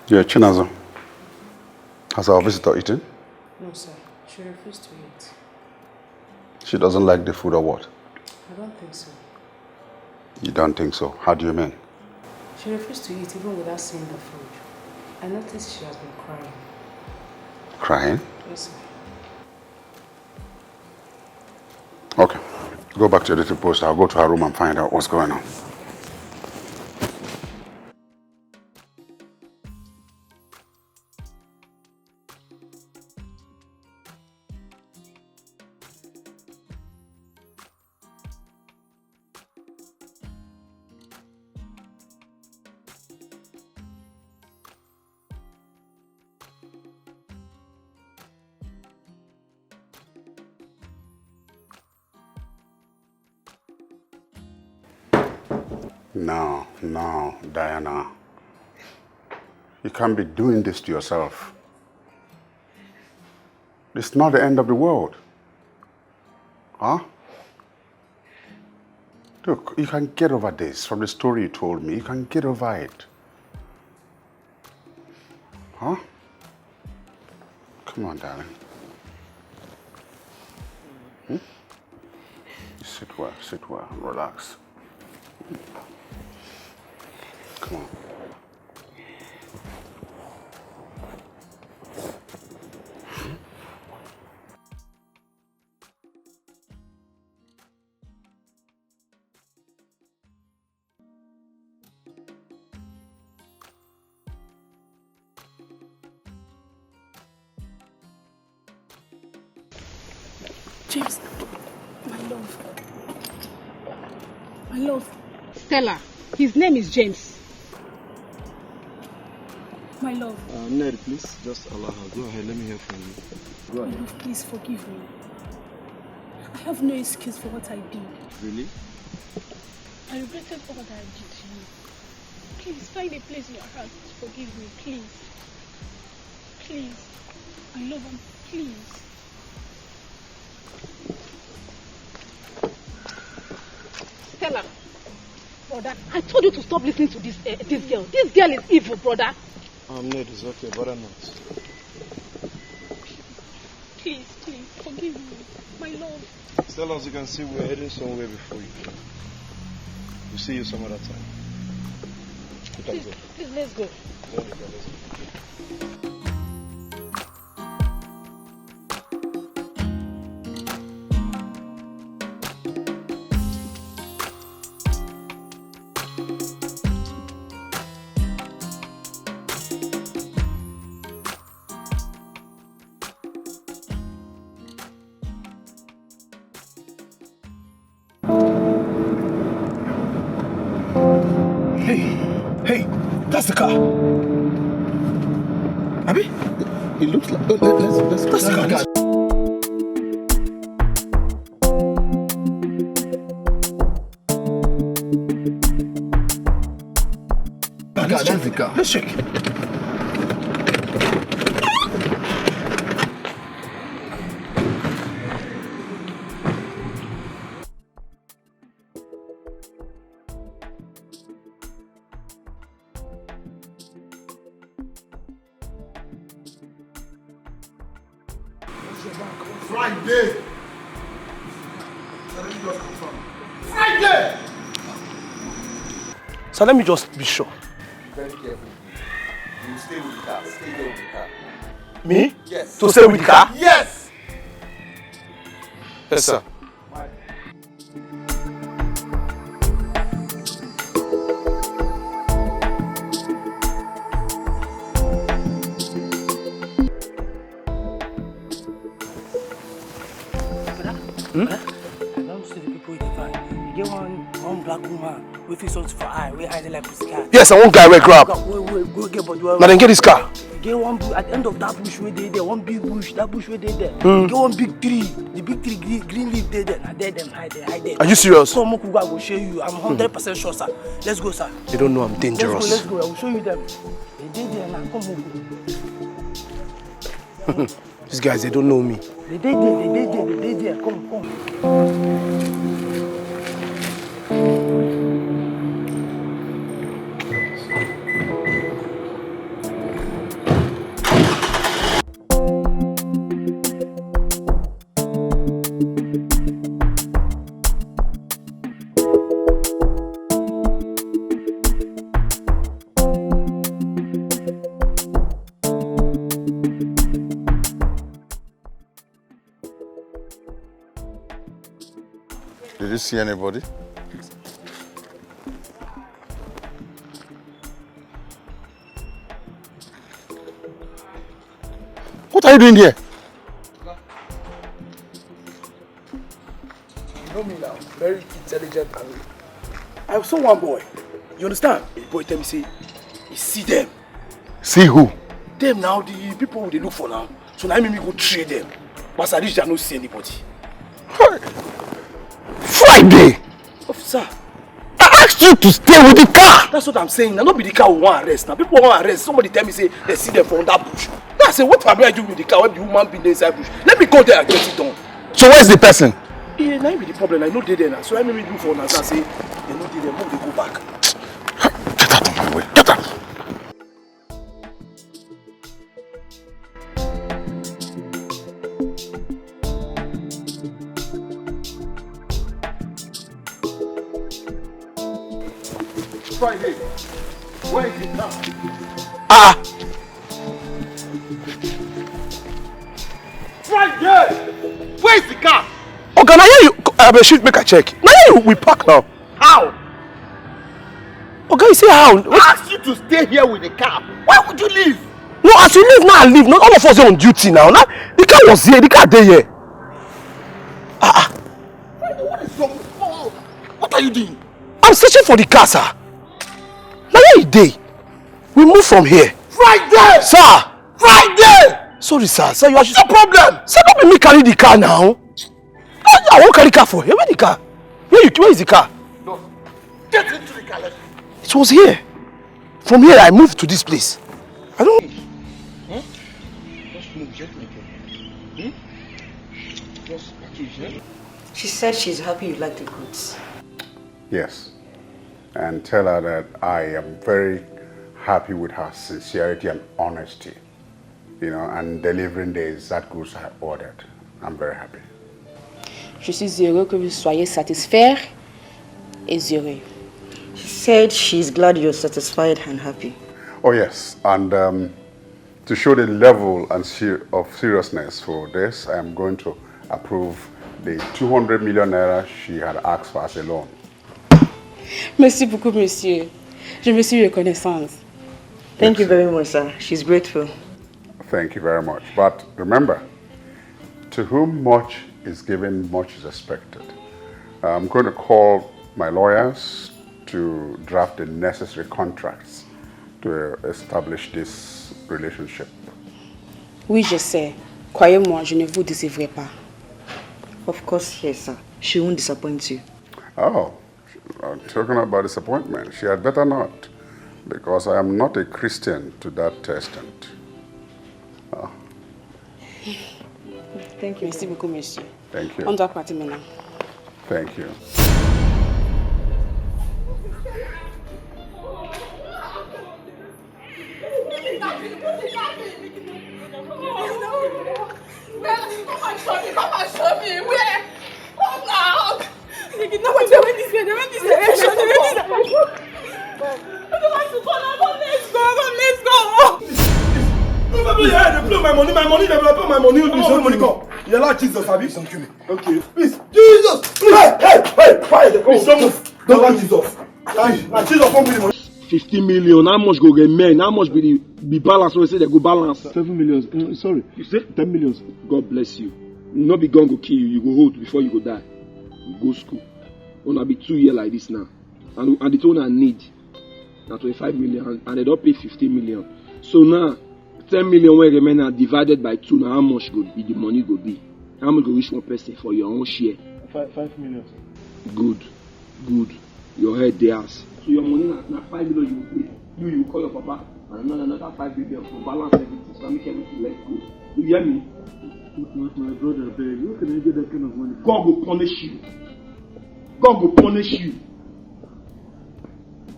Yeah, Chinazo. Has our visitor eaten? No, sir. She refused to eat. She doesn't like the food or what? I don't think so. You don't think so? How do you mean? She refused to eat even without seeing the food. I noticed she has been crying. Crying? Yes, sir. Okay. Go back to your little post. I'll go to her room and find out what's going on. No, Diana. You can't be doing this to yourself. It's not the end of the world. Huh? Look, you can get over this. From the story you told me, you can get over it. Huh? Come on, darling. Sit well, relax. Come on. James, my love. My love. Stella, his name is James. My love. Ned, please, just allow her. Go ahead, let me hear from you. Go My ahead. love, please forgive me. I have no excuse for what I did. Really? I regretted all that I did to you. Please find a place in your heart to forgive me, please. Please. I love him, please. Stella, brother, I told you to stop listening to this girl. This girl is evil, brother. Ned, it's okay, but I'm not. Please, forgive me. My love. Stella, as you can see, we're heading somewhere before you. We'll see you some other time. You can go. Please, let's go. Yeah, let's go. Hey, that's the car. Abi? It looks like. Let's That's the car. That's the car. Let's check. Friday. Friday. So let me just be sure. Be very careful. You stay with the car. Stay there with the car. Me? Yes. To stay with the car? Yes. Yes, sir. I don't see the people in the van. You get one black woman with his something for eye, we hide like pussy cat. Yes, I want guy wear grab. Wait, go get body. Now then get this car. You get one bush at the end of that bush where they there, one big bush, that bush where they there. Mm. You get one big tree, the big tree green leaf they there. Now there them hide there. Are you serious? Come on, I will show you. I'm 100% sure, sir. Let's go, sir. They don't know I'm dangerous. Let's go. I will show you them. They there now. Come on. These guys, they don't know me. They there. Come. see anybody. What are you doing here? You know me now, very intelligent and I saw one boy. You understand? The boy tell me say, he see them. See who? Them now, the people they look for now. So now I make me go trade them. But at least I don't see anybody. Friday! Officer, I asked you to stay with the car! that's what I'm saying. Now not be the car who want arrest. Now people want arrest. Somebody tell me say they see them from that bush. Now I say, what have I do with the car when the woman been there inside bush? Let me go there and get it done. So where's the person? Yeah, now be the problem. I know they there now. So I make me do for now. So I say, they know they there. Move, they go back. Get out of my way. Get out! Friday, where is it now? Friday! Where is the car? Okay, now here you shoot make a check. Now here we park now. How? Okay, you see how? I asked you to stay here with the car. Why would you leave? No, as you leave now, I leave. Not all of us are on duty now. Now the car was here, the car there here. What is wrong? What are you doing? I'm searching for the car, sir. Now here it day. We move from here. Friday! Sir! Friday! Sorry, sir. Sir, you are What's the problem? Sir, don't make me carry the car now. I won't carry the car for here. Where the car? Where is the car? No. Get into the car. It was here. From here, I moved to this place. I don't... Huh? Just move gently. Just accuse. She said she's happy you like the goods. Yes. And tell her that I am very happy with her sincerity and honesty. You know, and delivering the exact goods I ordered. I'm very happy. Je suis heureux que vous soyez satisfaits et heureux. She said she's glad you're satisfied and happy. Oh yes, and to show the level and of seriousness for this, I am going to approve the 200 million naira she had asked for as a loan. Merci beaucoup, monsieur. Je me suis reconnaissante. Thank you very much, sir. She's grateful. Thank you very much. But remember, to whom much is given, much is expected. I'm going to call my lawyers to draft the necessary contracts to establish this relationship. Oui, je sais. Croyez-moi, je ne vous décevrai pas. Of course, yes, sir. She won't disappoint you. Oh, talking about disappointment, she had better not, because I am not a Christian to that extent. Oh. Thank you. Merci beaucoup, monsieur. Thank you. On doit partir maintenant. Thank you. Come and show me where. Come out. No, wait, they went this way. I don't want to go. Let's go. They blow my money, they blow my money. Money come. You allow Jesus, have you? Don't kill me. Okay. Please. Jesus! Please! Hey! Quiet! Please, don't move. Don't allow Jesus. Now Jesus won't be the money. 50 million, how much go remain? How much be the balance? We say they go balance. 7 million. Sorry. You say 10 million. God bless you. You not be gun go kill you. You go hold before you go die. You go school. Una be 2 years like this now. And the total I need now 25 million and they don't pay 50 million. So now 10 million when remain are divided by 2. Now how much go be the money go be? How much go reach one person for your own share? 5 million. Good. Your head theirs. So your money now 5 million you pay. You call your papa and another 5 million to balance everything. So make everything let go. You hear me? My brother, baby, where can I get that kind of money? God will punish you. God will punish you.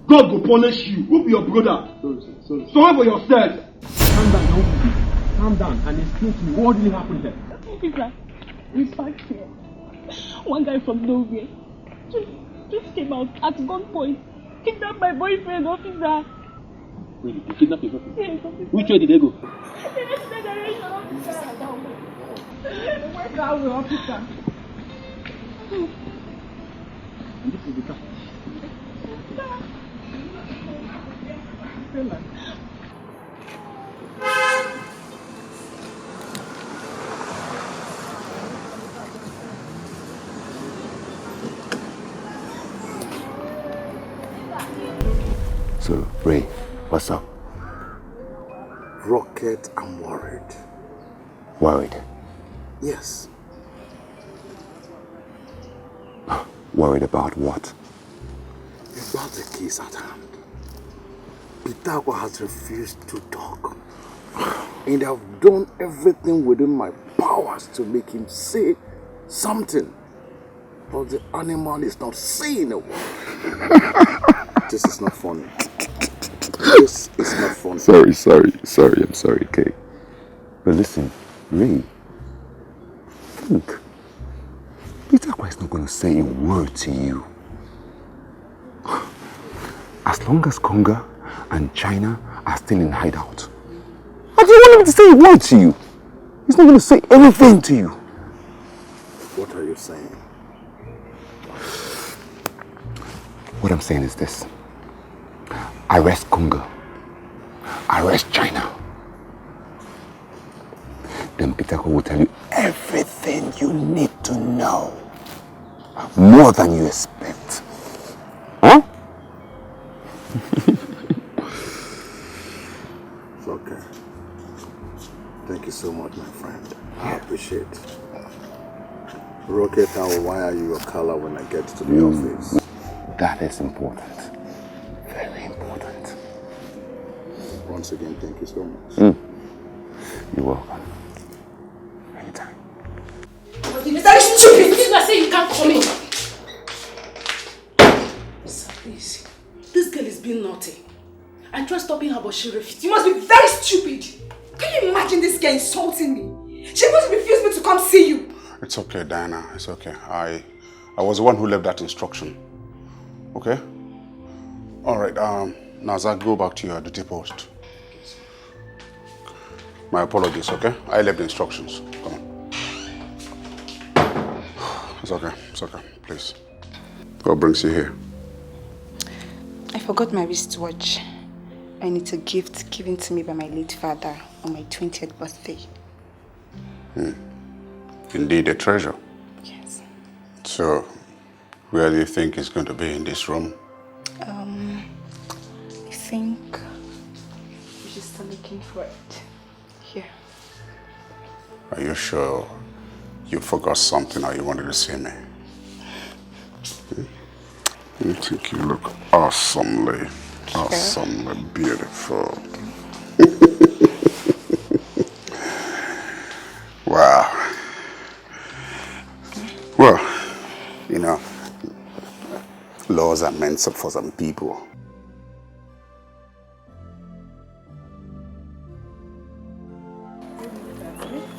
God will punish you. Who be your brother? Sorry. Sorry for yourself. Calm down and explain to me what really happened there. Officer, we parked here. One guy from nowhere just came out at gunpoint. Kidnapped my boyfriend, officer. Wait, you kidnapped your boyfriend? Yes, officer. Which way did they go? Latest Nollywood, officer. Where are we, officer? And this is the car. So, Ray, what's up? Rocket, I'm worried. Worried? Yes. Worried about what? About the case at hand. Etiko has refused to talk. And I've done everything within my powers to make him say something. But the animal is not saying a word. This is not funny. This is not funny. Sorry, I'm sorry, okay? But listen, Ray, think. Etiko is not going to say a word to you. As long as Conga and China are still in hideout, how do you want him to say a word to you? He's not going to say anything to you. What are you saying? What I'm saying is this. Arrest Conga. Arrest China. Then Etiko will tell you everything you need to know. More than you expect. Huh? It's okay. Thank you so much, my friend. I appreciate it. Rocket, I will wire you your color when I get to the office. That is important. Very important. Once again, thank you so much. You're welcome. Anytime. You're very stupid! This I say you can't come in. Sir, please. This girl is being naughty. I tried stopping her, but she refused. You must be very stupid. Can you imagine this girl insulting me? She must refuse me to come see you. It's okay, Diana. It's okay. I was the one who left that instruction. Okay? Alright, Nazar, go back to your duty post. My apologies, okay? I left the instructions. Come on. It's okay, please. What brings you here? I forgot my wristwatch. And it's a gift given to me by my late father on my 20th birthday. Indeed a treasure. Yes. So, where do you think it's going to be in this room? I think we should start looking for it. Here. Are you sure you forgot something or you wanted to see me? I think you look awesomely beautiful. Wow. Well, you know, laws are meant for some people.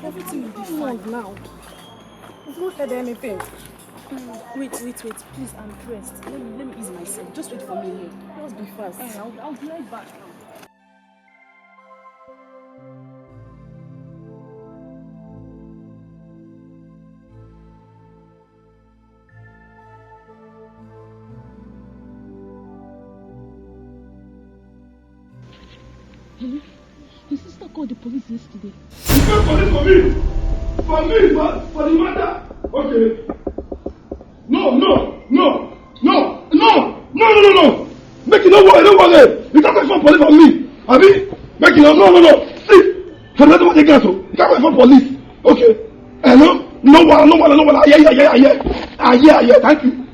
Everything will be fine now. We've not heard anything. Wait, please, I'm pressed. Let me ease myself. Just wait for me here. Just be fast. I'll be right back now. Hello? Your sister called the police yesterday. You called police for me? For me, man? For the matter? Okay. No. Make it no worry. You can't call police for me. Abi? Make it no. See, for the matter what they get to, you can't call police. Okay. Hello? No one. I hear.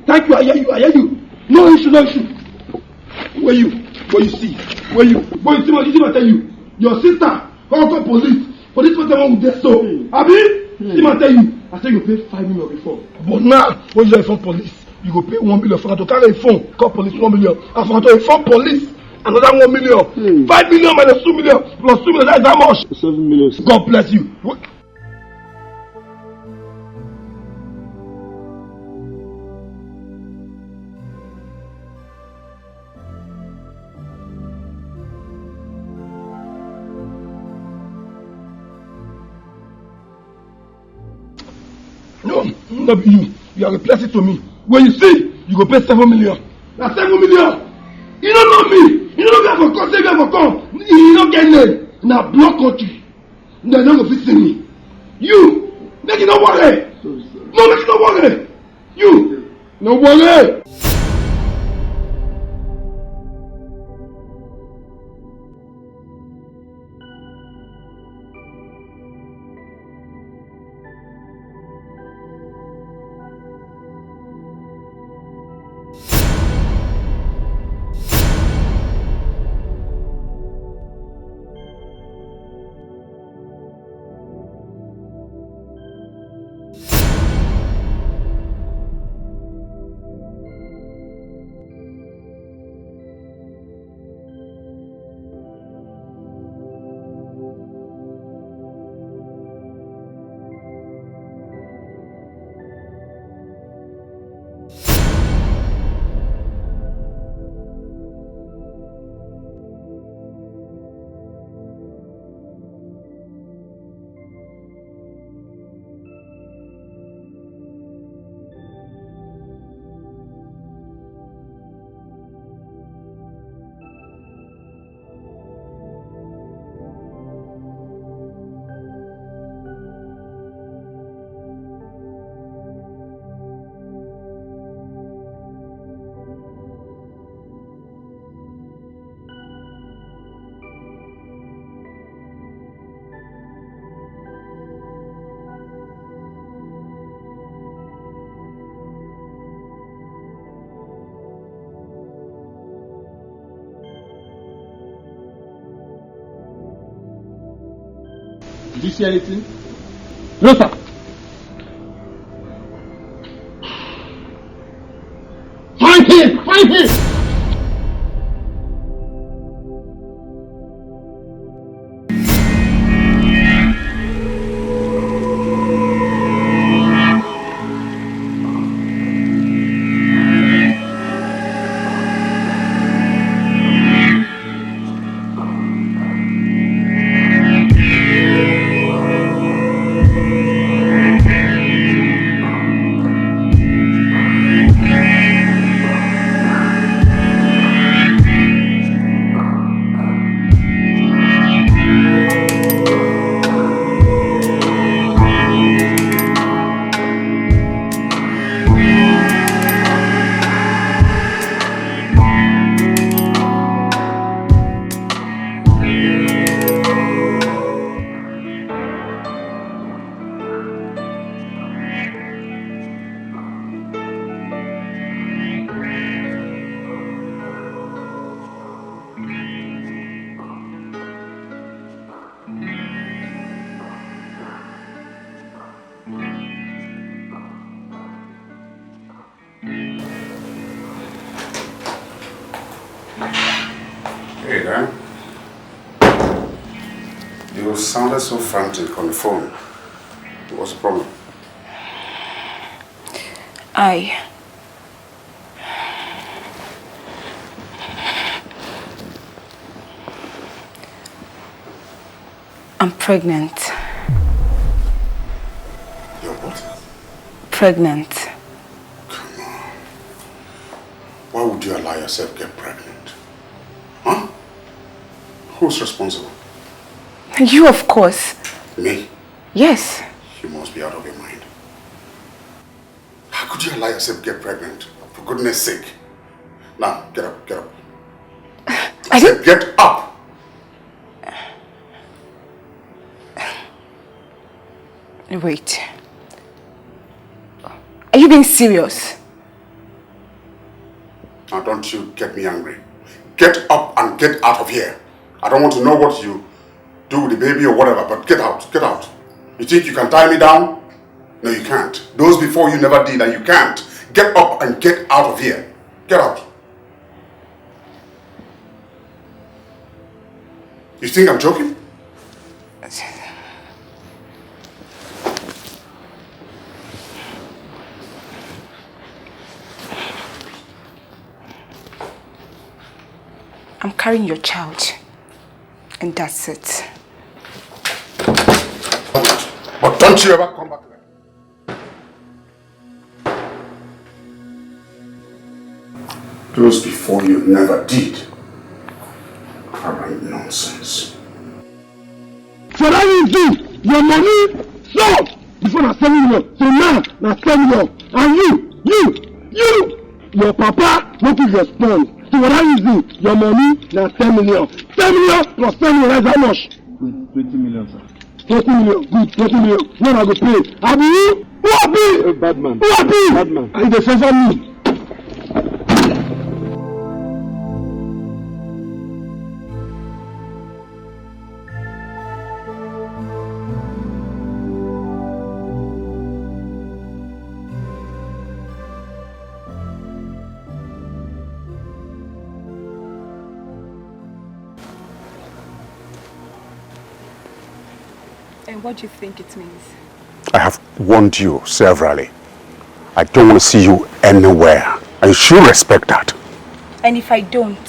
Thank you. I hear you. No issue. Where you see what I tell you. Your sister call police. Police what they want with their soul. Abi? See what I tell you. I said you pay 5 million before. But now, when you inform police, you go pay 1 million for to carry a phone. Call police 1 million. And for to inform police, another 1 million. 5 million minus 2 million plus 2 million. That is how much? 7 million. God bless you. No, not be you. You are a blessing to me. When you see You go pay 7 million. Now 7 million. You don't know me. You don't know me for come. Say me for come. You don't get name. Now block country. They don't go fit see me. You make it no worry. No, make it no worry. You no worry. Did you see anything? No, sir. Find him! Find him! Hey, Dan. You sounded so frantic on the phone. What's the problem? I'm pregnant. You're what? Pregnant. Come on. Why would you allow yourself to get pregnant? Huh? Who's responsible? You, of course. Me? Yes. You must be out of your mind. How could you allow yourself to get pregnant? For goodness sake. Now, get up, get up. I said get up! Wait. Are you being serious? Now don't you get me angry. Get up and get out of here. I don't want to know what you do with the baby or whatever, but get out, get out. You think you can tie me down? No, you can't. Those before you never did and you can't. Get up and get out of here. Get out. You think I'm joking? I'm carrying your child. And that's it. But don't you ever come back there. Those before you never did. Arrant nonsense. For that reason, your money sold before na 7 million. So now na 10 million. And you, your papa no fit respond. So for that reason, your money na 10 million. 10 million plus 10 million, that's how much? 20 million, sir. 20 million, good, 20 million. When I go pay. Abi you? Who happy? Bad man. Who happy? Bad man. And they favor me. And what do you think it means? I have warned you severally. I don't want to see you anywhere. And you should respect that. And if I don't,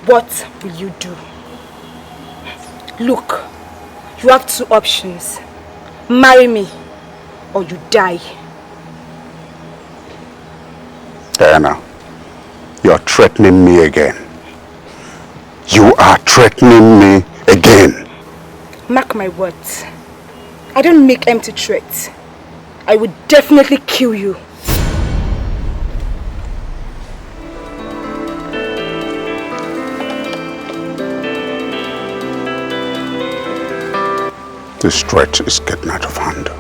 what will you do? Look, you have two options. Marry me or you die. Diana, you're threatening me again. You are threatening me again. Mark my words. I don't make empty threats. I would definitely kill you. This threat is getting out of hand.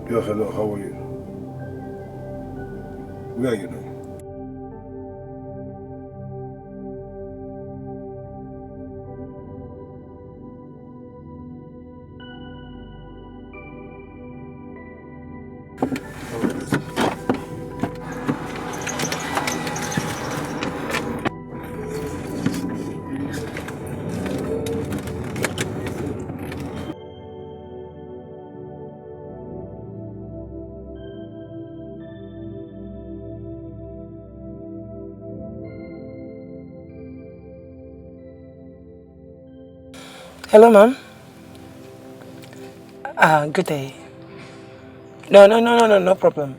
Yo, hello, how are you? Where are you now? Hello, ma'am. Good day. No problem.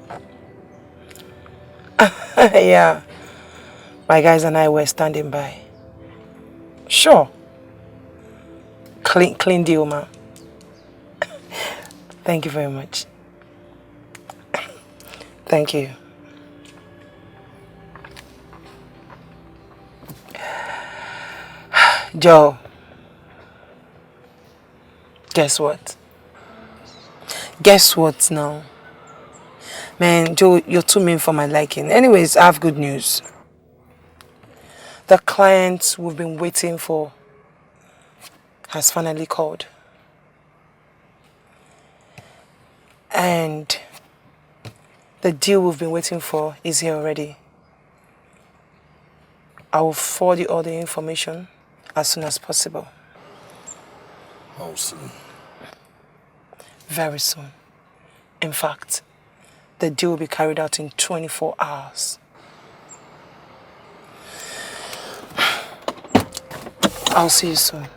Yeah, my guys and I were standing by. Sure. Clean deal, ma'am. Thank you very much. Thank you. Joe. Guess what? Guess what now? Man, Joe, you're too mean for my liking. Anyways, I have good news. The client we've been waiting for has finally called. And the deal we've been waiting for is here already. I will forward you all the information as soon as possible. How soon? Very soon. In fact, the deal will be carried out in 24 hours. I'll see you soon.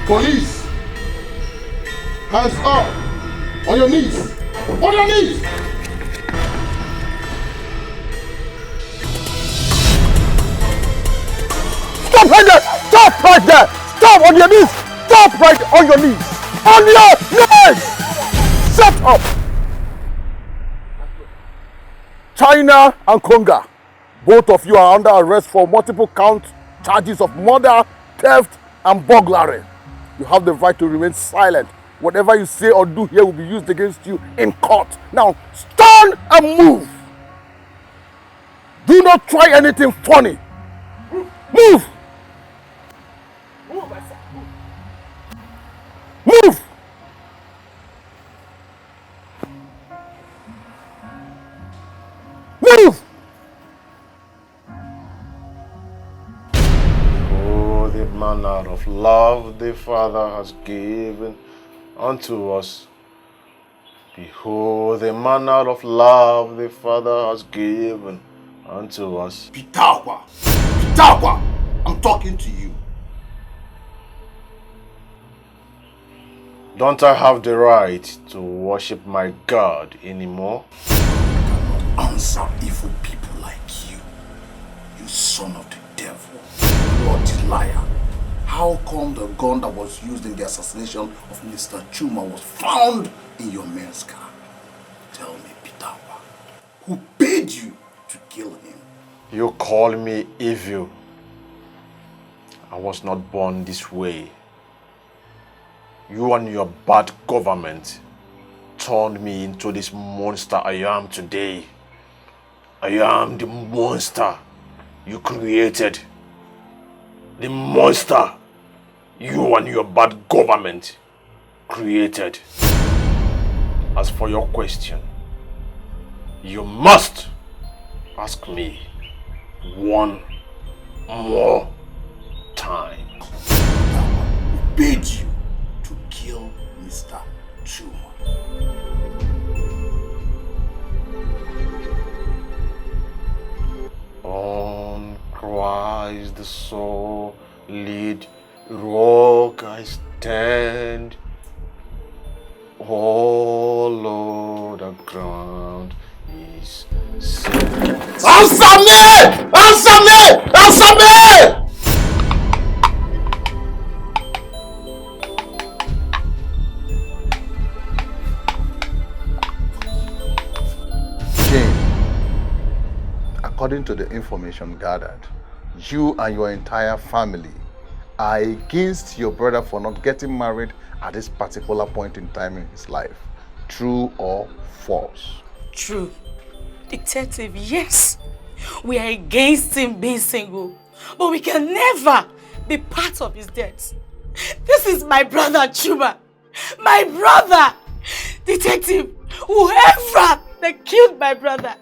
Police! Hands up! On your knees! On your knees! Stop right there! Stop right there! Stop on your knees! Stop right on your knees! On your knees! Shut up! China and Konga, both of you are under arrest for multiple count charges of murder, theft, and burglary. You have the right to remain silent. Whatever you say or do here will be used against you in court. Now, stand and move! Do not try anything funny. Move! Move! Move! Oh, the manner of love the Father has given unto us. Behold, the manner of love the Father has given unto us. Pitagua! Pitagua! I'm talking to you. Don't I have the right to worship my God anymore? Answer evil people like you. You son of the devil. Bloody liar. How come the gun that was used in the assassination of Mr. Chuma was found in your men's car? Tell me, Pitagua, who paid you to kill him? You call me evil. I was not born this way. You and your bad government turned me into this monster I am today. I am the monster you created. The monster you and your bad government created. As for your question, you must ask me one more time. Who paid you to kill Mr. Chuma? On Christ the solid rock I stand. All over the ground is sinking. Answer me! Answer me! Answer me! According to the information gathered, you and your entire family are against your brother for not getting married at this particular point in time in his life. True or false? True. Detective, yes. We are against him being single, but we can never be part of his death. This is my brother, Chuma. My brother! Detective, whoever that killed my brother,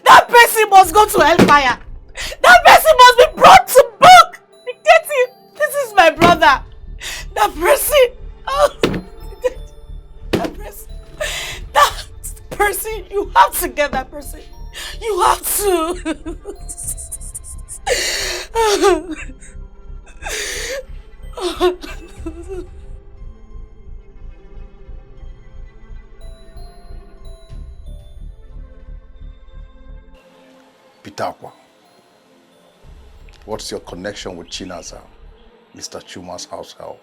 that person must go to hellfire. That person must be brought to book. Detective, this is my brother. That person, that person, you have to get that person. You have to. Pitagua, what's your connection with Chinaza, Mr. Chuma's house help?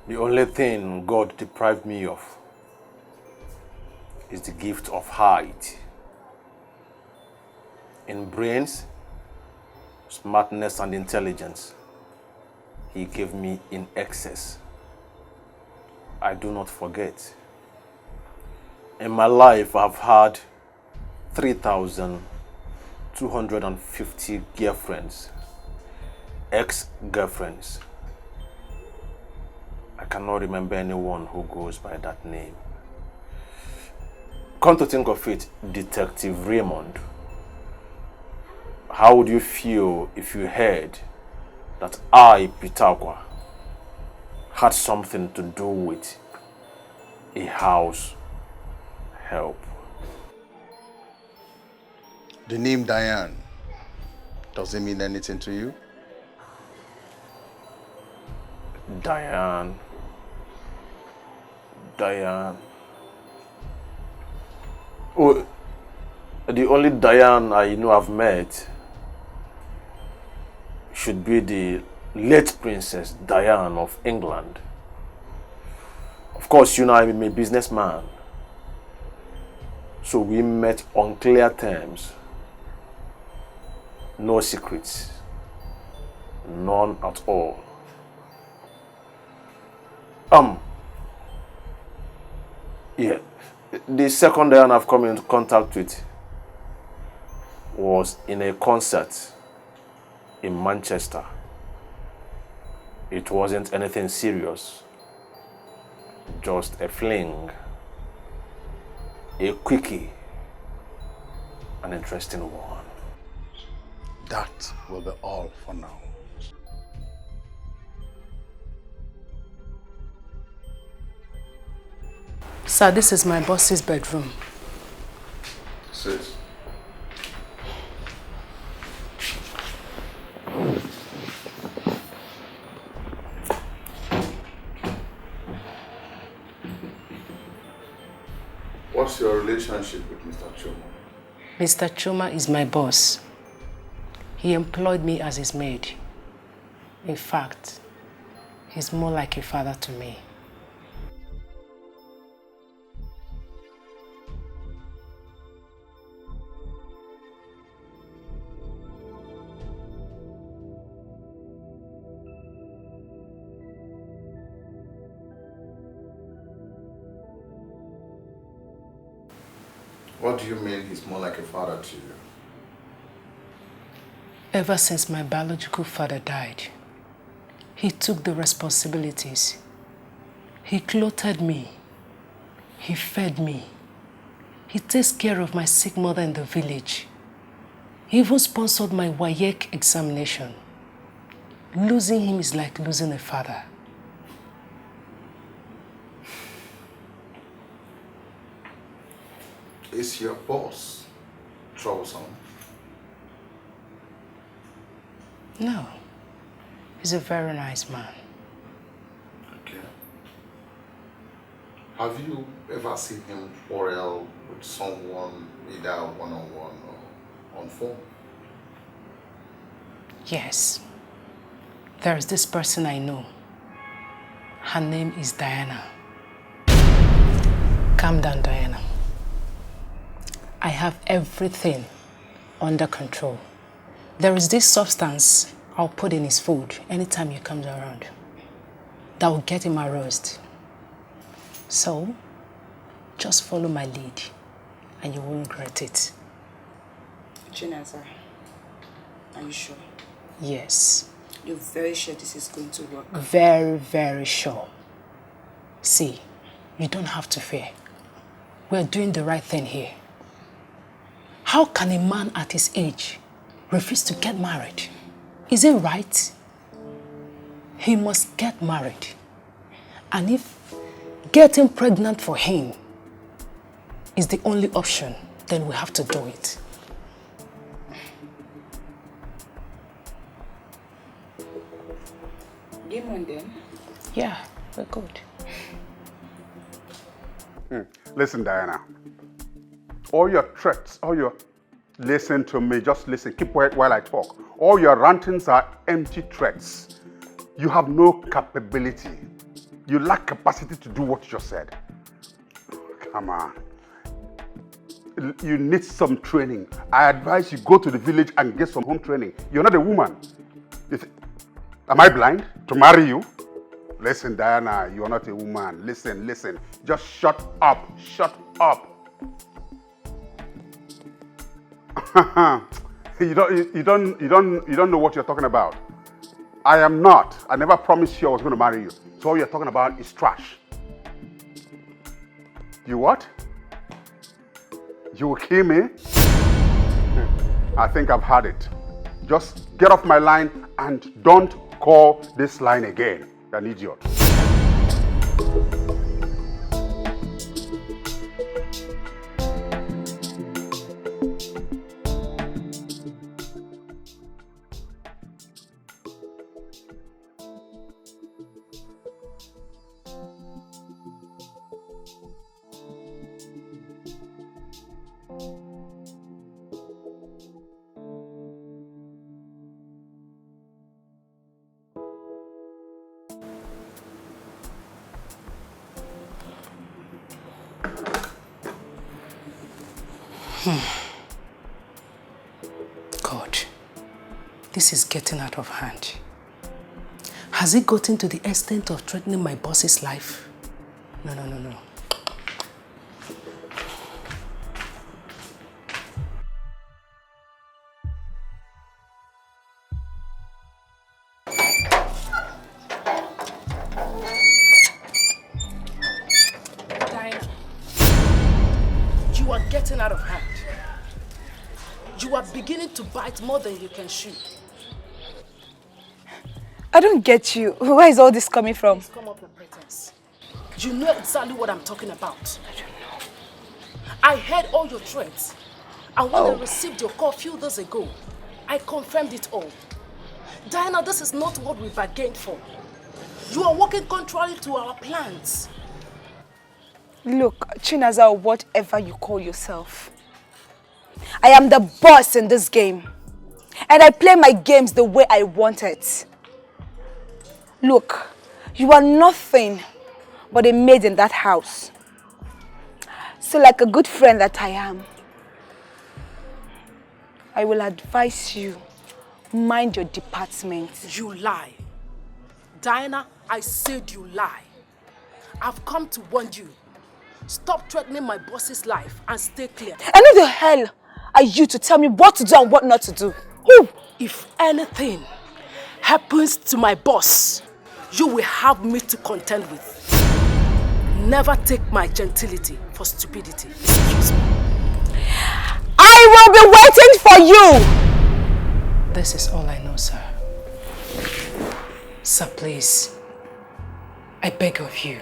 The only thing God deprived me of is the gift of height. In brains, smartness and intelligence, He gave me in excess. I do not forget. In my life, I've had 3,250 girlfriends, ex-girlfriends. I cannot remember anyone who goes by that name. Come to think of it, Detective Raymond, how would you feel if you heard that I, Pitagua, had something to do with a house help? The name Diane, does it mean anything to you? Diane. Oh, the only Diane I know I've met should be the late Princess Diane of England. Of course, you know I'm a businessman. So we met on clear terms. No secrets. None at all. Yeah. The second Diane I've come into contact with was in a concert in Manchester. It wasn't anything serious. Just a fling. A quickie. An interesting one. That will be all for now. Sir, this is my boss's bedroom. Sis. What's your relationship with Mr. Chuma? Mr. Chuma is my boss. He employed me as his maid. In fact, he's more like a father to me. What do you mean he's more like a father to you? Ever since my biological father died, he took the responsibilities. He clothed me. He fed me. He takes care of my sick mother in the village. He even sponsored my WAEC examination. Losing him is like losing a father. Is your boss troublesome? No. He's a very nice man. Okay. Have you ever seen him quarrel with someone either one-on-one or on phone? Yes. There's this person I know. Her name is Diana. Calm down, Diana. I have everything under control. There is this substance I'll put in his food anytime he comes around that will get him aroused. So, just follow my lead and you won't regret it. Chinasa, are you sure? Yes. You're very sure this is going to work? Very, very sure. See, you don't have to fear. We're doing the right thing here. How can a man at his age refuse to get married? Is it right? He must get married. And if getting pregnant for him is the only option, then we have to do it. Game on then? Yeah, we're good. Listen, Diana. All your threats, listen to me, just listen, keep quiet while I talk. All your rantings are empty threats. You have no capability. You lack capacity to do what you just said. Come on. You need some training. I advise you go to the village and get some home training. You're not a woman. Am I blind to marry you? Listen, Diana, you're not a woman. Listen. Just shut up. You don't know what you're talking about. I am not. I never promised you I was going to marry you. So all you're talking about is trash. You what? You will kill me? I think I've had it. Just get off my line and don't call this line again. You're an idiot. God, this is getting out of hand. Has it gotten to the extent of threatening my boss's life? No. Diana, you are getting out of hand. You are beginning to bite more than you can chew. I don't get you. Where is all this coming from? Please come up with pretense. You know exactly what I'm talking about. I don't know. I heard all your threats. And when I received your call a few days ago, I confirmed it all. Diana, this is not what we bargained for. You are working contrary to our plans. Look, Chinaza, or whatever you call yourself, I am the boss in this game. And I play my games the way I want it. Look, you are nothing but a maid in that house. So like a good friend that I am, I will advise you, mind your department. You lie. Diana, I said you lie. I've come to warn you. Stop threatening my boss's life and stay clear. And who the hell are you to tell me what to do and what not to do? Who? If anything happens to my boss, you will have me to contend with. Never take my gentility for stupidity. Excuse me. I will be waiting for you! This is all I know, sir. Sir, please. I beg of you.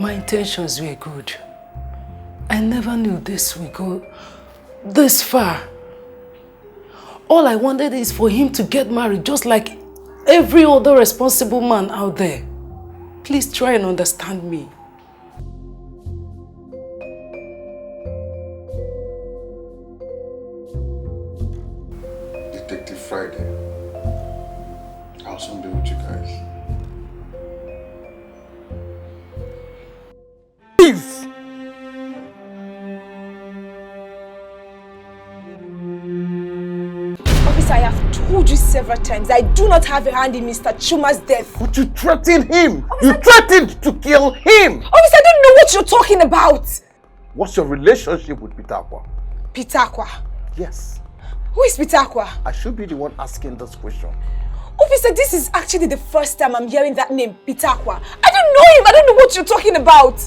My intentions were good. I never knew this would go this far. All I wanted is for him to get married just like every other responsible man out there. Please try and understand me. Detective Friday, I'll soon be with you guys. Please! Officer, I have told you several times I do not have a hand in Mr. Chuma's death. But you threatened him! You threatened to kill him! Officer, I don't know what you're talking about! What's your relationship with Pitakwa? Pitakwa? Yes. Who is Pitakwa? I should be the one asking this question. Officer, this is actually the first time I'm hearing that name, Pitakwa. I don't know him. I don't know what you're talking about.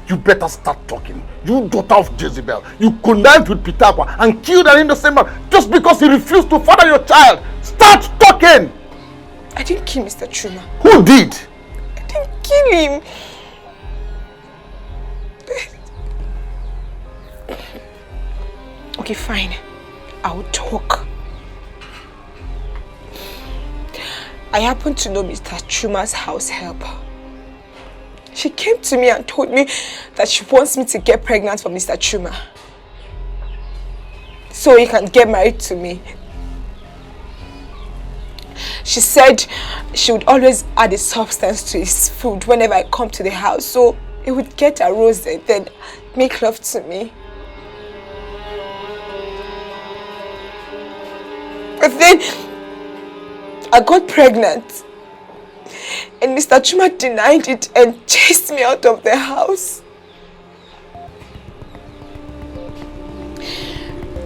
You better start talking. You daughter of Jezebel. You connived with Pitakwa and killed an innocent man just because he refused to father your child. Start talking! I didn't kill Mr. Chuma. Who did? I didn't kill him. Okay, fine. I'll talk. I happen to know Mr. Chuma's house help. She came to me and told me that she wants me to get pregnant for Mr. Chuma, so he can get married to me. She said she would always add a substance to his food whenever I come to the house, so he would get a rose and then make love to me. But then I got pregnant. And Mr. Chuma denied it and chased me out of the house.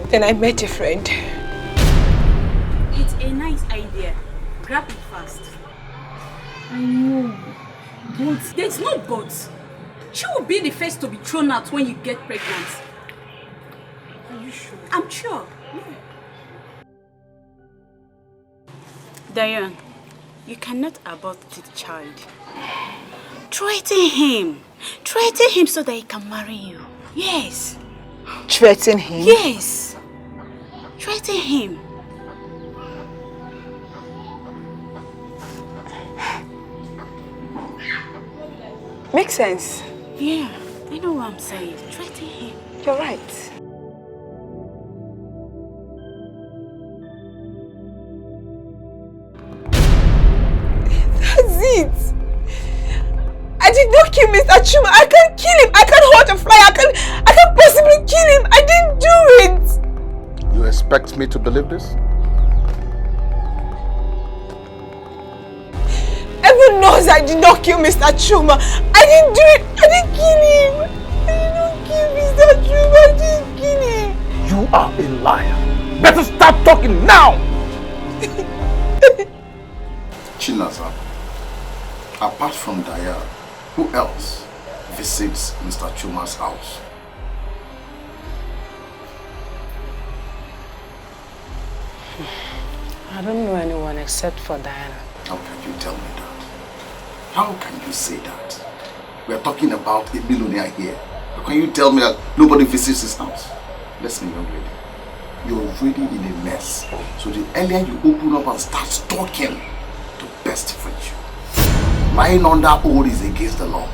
Then I met a friend. It's a nice idea. Grab it fast. I know. But there's no but. She will be the first to be thrown out when you get pregnant. Are you sure? I'm sure. Diane, you cannot abort the child. Threaten him. Threaten him so that he can marry you. Yes. Threaten him? Yes. Threaten him. Makes sense. Yeah, I know what I'm saying. Threaten him. You're right. That's it. I did not kill Mr. Chuma. I can't kill him. I can't hurt a fly. I can't possibly kill him. I didn't do it. You expect me to believe this? Everyone knows I did not kill Mr. Chuma. I didn't do it. I didn't kill him. I did not kill Mr. Chuma. I didn't kill him. You are a liar. Better stop talking now. Chinaza, apart from Diane, who else visits Mr. Chuma's house? I don't know anyone except for Diana. How can you tell me that? How can you say that? We are talking about a millionaire here. How can you tell me that nobody visits his house? Listen, young lady, you're already in a mess. So the earlier you open up and start talking, the best for you. Lying on that oath is against the law.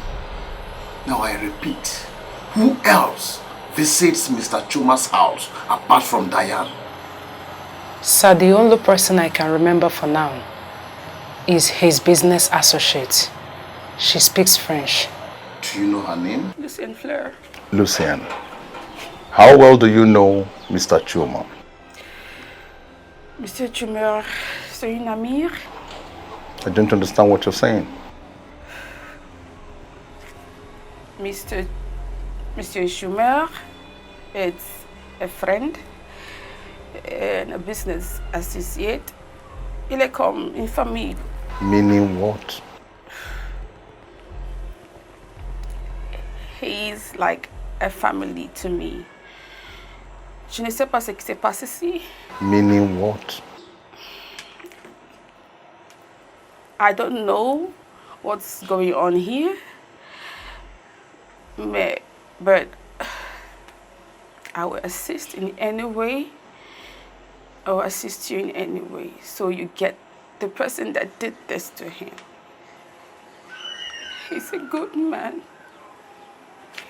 Now I repeat, who else visits Mr. Chuma's house apart from Diane? Sir, the only person I can remember for now is his business associate. She speaks French. Do you know her name? Lucien Fleur. Lucien, how well do you know Mr. Chuma? Monsieur Chuma, c'est une amie. I don't understand what you're saying. Monsieur Schumer, it's a friend and a business associate. Il est comme une famille. Meaning what? He's like a family to me. Je ne sais pas ce qui s'est passé ici. Meaning what? I don't know what's going on here. But I will assist in any way. I will assist you in any way. So you get the person that did this to him. He's a good man.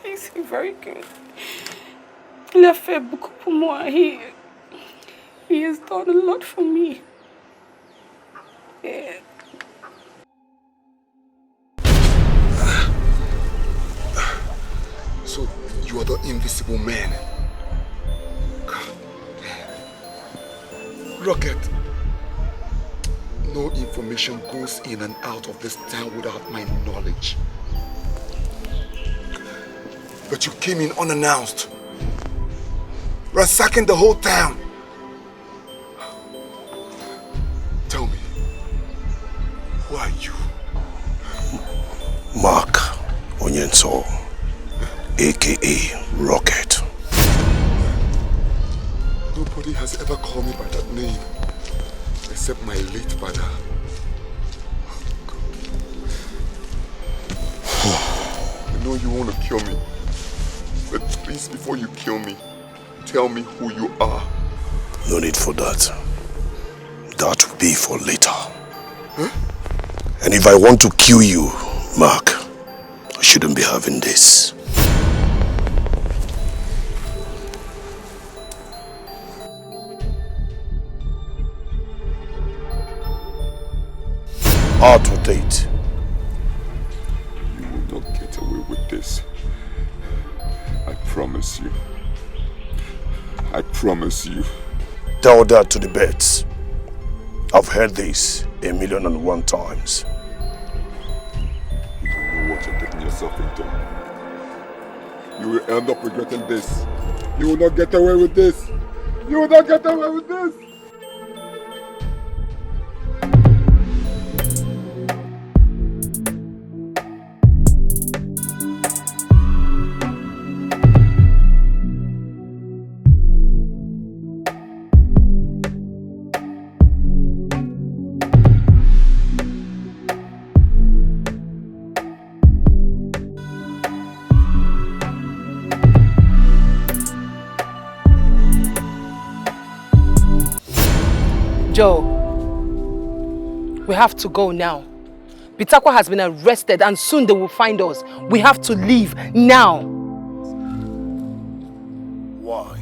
He's very good. Il a fait beaucoup pour moi. He has done a lot for me. Yeah. So, you are the invisible man. Rocket. No information goes in and out of this town without my knowledge. But you came in unannounced, ransacking the whole town. Tell me, who are you? Mark Onyenso, aka Rocket. Nobody has ever called me by that name, except my late father. I know you want to kill me, but please, before you kill me, tell me who you are. No need for that. That will be for later. Huh? And if I want to kill you, Mark, I shouldn't be having this. Out with it. You will not get away with this. I promise you. I promise you. Tell that to the birds. I've heard this 1,000,001 times. You don't know what you're getting yourself into. You will end up regretting this. You will not get away with this. You will not get away with this. Joe, we have to go now. Bitakwa has been arrested and soon they will find us. We have to leave now. Why?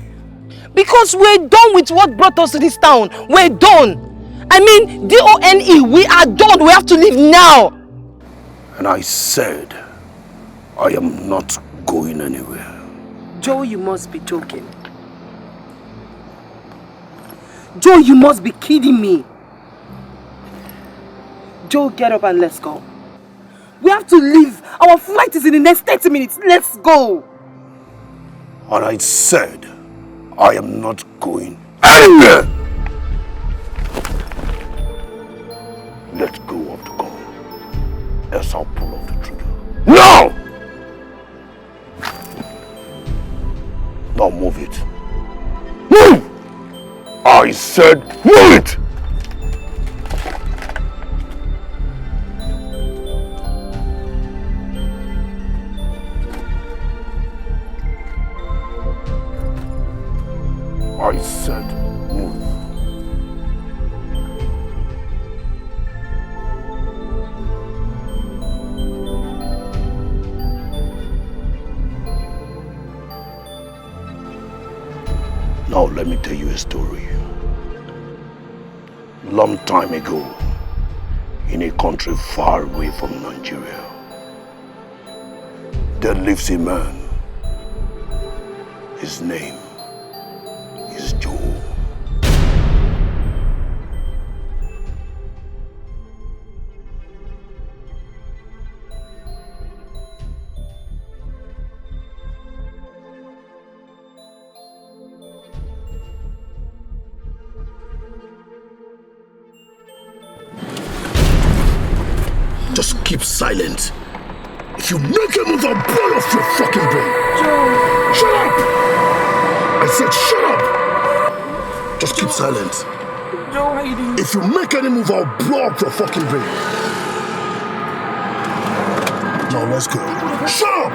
Because we're done with what brought us to this town. We're done. I mean, D-O-N-E, we are done. We have to leave now. And I said I am not going anywhere. Joe, you must be joking. Joe, you must be kidding me. Joe, get up and let's go. We have to leave. Our flight is in the next 30 minutes. Let's go. And I said, I am not going anywhere. Let go of the gun, else I'll pull off the trigger. No! Now move it. Move! I said move it! I said move. Now let me tell you a story. Long time ago, in a country far away from Nigeria, there lives a man. His name is Joe. Just keep silent. If you make a move, I'll blow off your fucking brain. Joe. Shut up! I said shut up! Just keep silent. Joe, how you doing? If you make any move, I'll blow up your fucking brain. Now let's go. Shut up!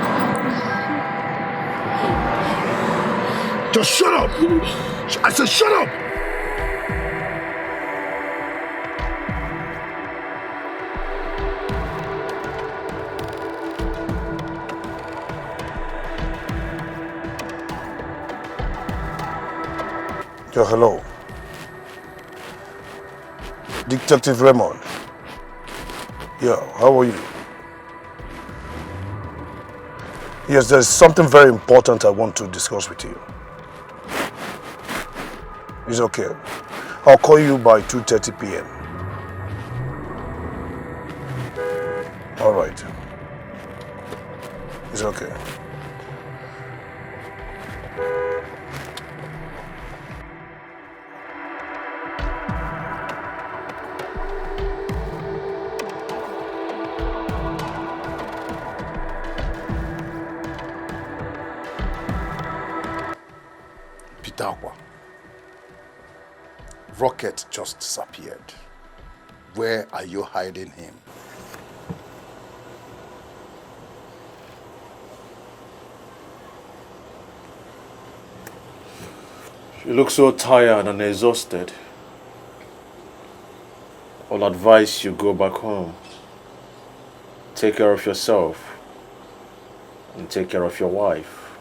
Just shut up! I said shut up! Yeah, hello. Detective Raymond. Yeah, how are you? Yes, there's something very important I want to discuss with you. It's okay. I'll call you by 2:30 p.m. All right. It's okay. Rocket just disappeared. Where are you hiding him? You look so tired and exhausted. I'll advise you go back home. Take care of yourself and take care of your wife.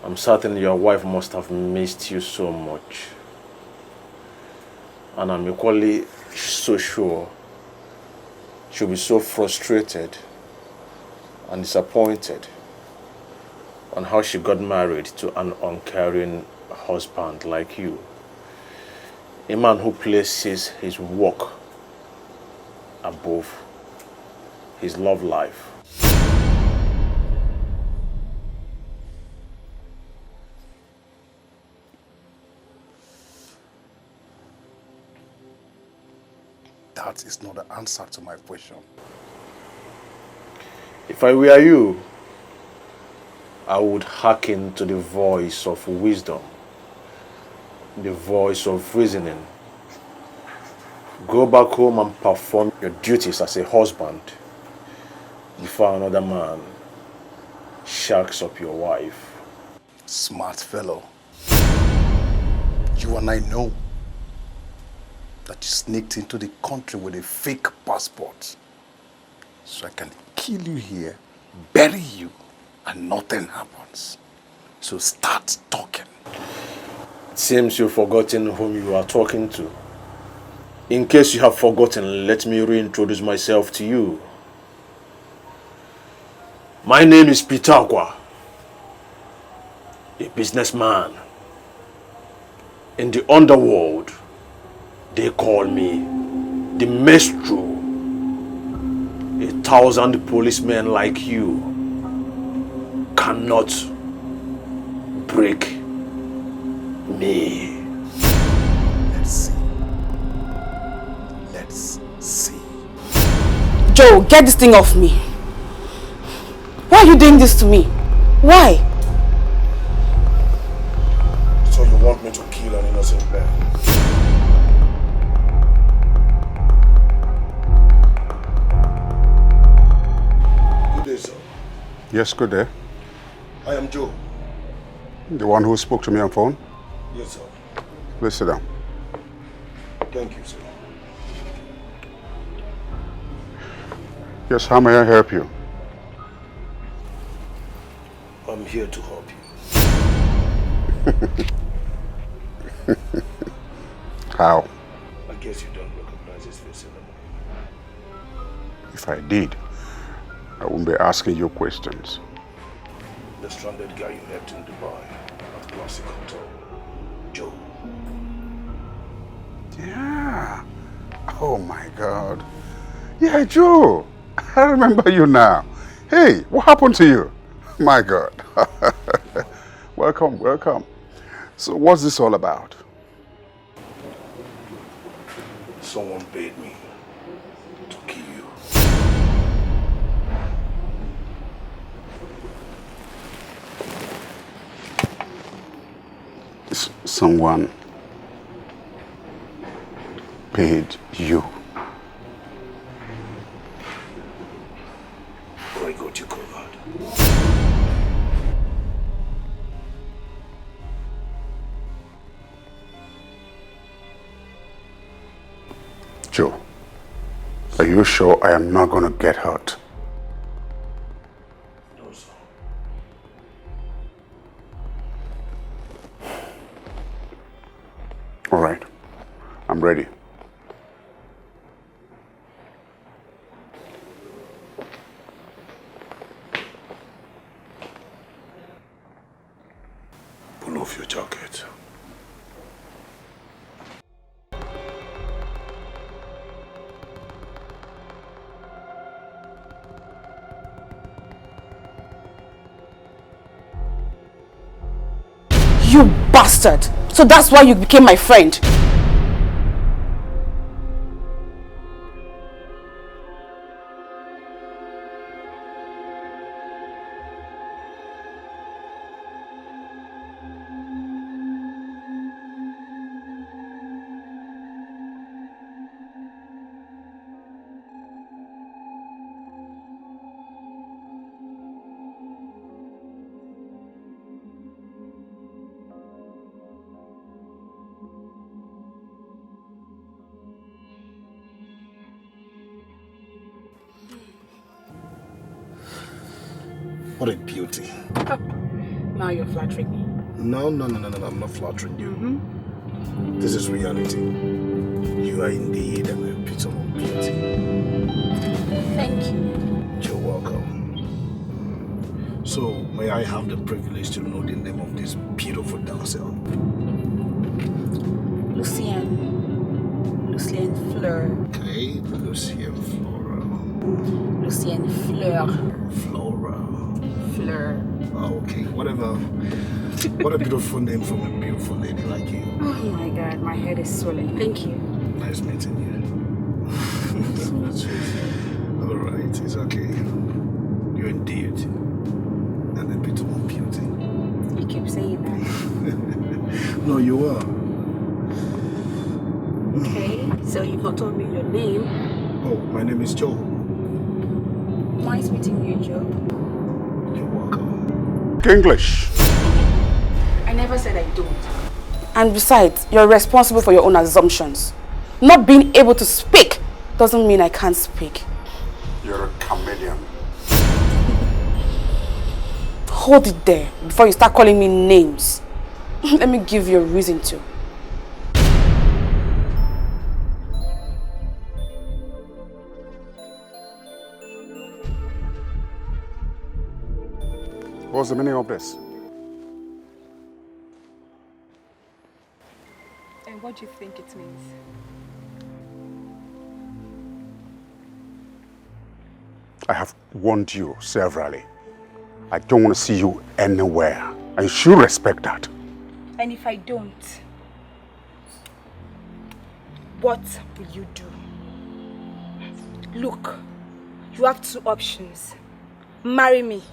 I'm certain your wife must have missed you so much. And I'm equally so sure she'll be so frustrated and disappointed on how she got married to an uncaring husband like you. A man who places his work above his love life. That is not the answer to my question. If I were you, I would hearken to the voice of wisdom, the voice of reasoning. Go back home and perform your duties as a husband before another man shacks up your wife. Smart fellow. You and I know that you sneaked into the country with a fake passport. So I can kill you here, bury you, and nothing happens. So start talking. It seems you've forgotten whom you are talking to. In case you have forgotten, let me reintroduce myself to you. My name is Pitakwa, a businessman. In the underworld, they call me the Maestro. 1,000 policemen like you cannot break me. Let's see. Let's see. Joe, get this thing off me. Why are you doing this to me? Why? So you want me to kill an innocent man? Good day, sir. Yes, good day. I am Joe. The one who spoke to me on phone? Yes, sir. Please sit down. Thank you, sir. Yes, how may I help you? I'm here to help you. How? I guess you don't recognize his face anymore. If I did, I wouldn't be asking you questions. The stranded guy you helped in Dubai at Classic Hotel, Joe. Yeah. Oh my God. Yeah, Joe. I remember you now. Hey, what happened to you? My God. Welcome, welcome. So what's this all about? Someone paid me to kill you. Someone paid you. I got you covered. Joe, are you sure I am not going to get hurt? No, sir. All right, I'm ready. Pull off your jacket. You bastard! So that's why you became my friend. What a beauty. Now you're flattering me. No, I'm not flattering you. This is reality. You are indeed an epitome of beauty. Thank you. You're welcome. So, may I have the privilege to know the name of this beautiful damsel? Lucienne Fleur. Okay, Lucienne Flora. Lucienne Fleur. Flora. Fleur. Oh, okay, whatever. What a beautiful name from a beautiful lady like you. Oh my God, my head is swelling. Thank you. Nice meeting you. All right, it's okay. You're indeed an epitome of beauty. You keep saying that. No, you are. Okay, so you've not told me your name. Oh, my name is Joe. Nice meeting you, Joe. You're welcome. English. I never said I don't. And besides, you're responsible for your own assumptions. Not being able to speak doesn't mean I can't speak. You're a chameleon. Hold it there before you start calling me names. Let me give you a reason to. What's the meaning of this? And what do you think it means? I have warned you severally. I don't want to see you anywhere. And you should respect that. And if I don't, what will you do? Look, you have two options. Marry me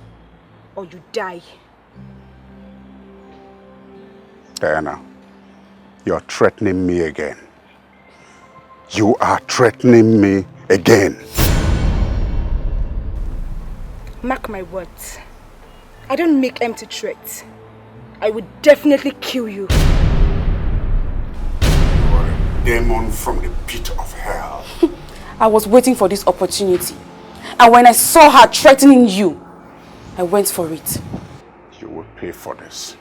or you die. Diana, you're threatening me again. You are threatening me again. Mark my words. I don't make empty threats. I would definitely kill you. You are a demon from the pit of hell. I was waiting for this opportunity. And when I saw her threatening you, I went for it. You will pay for this.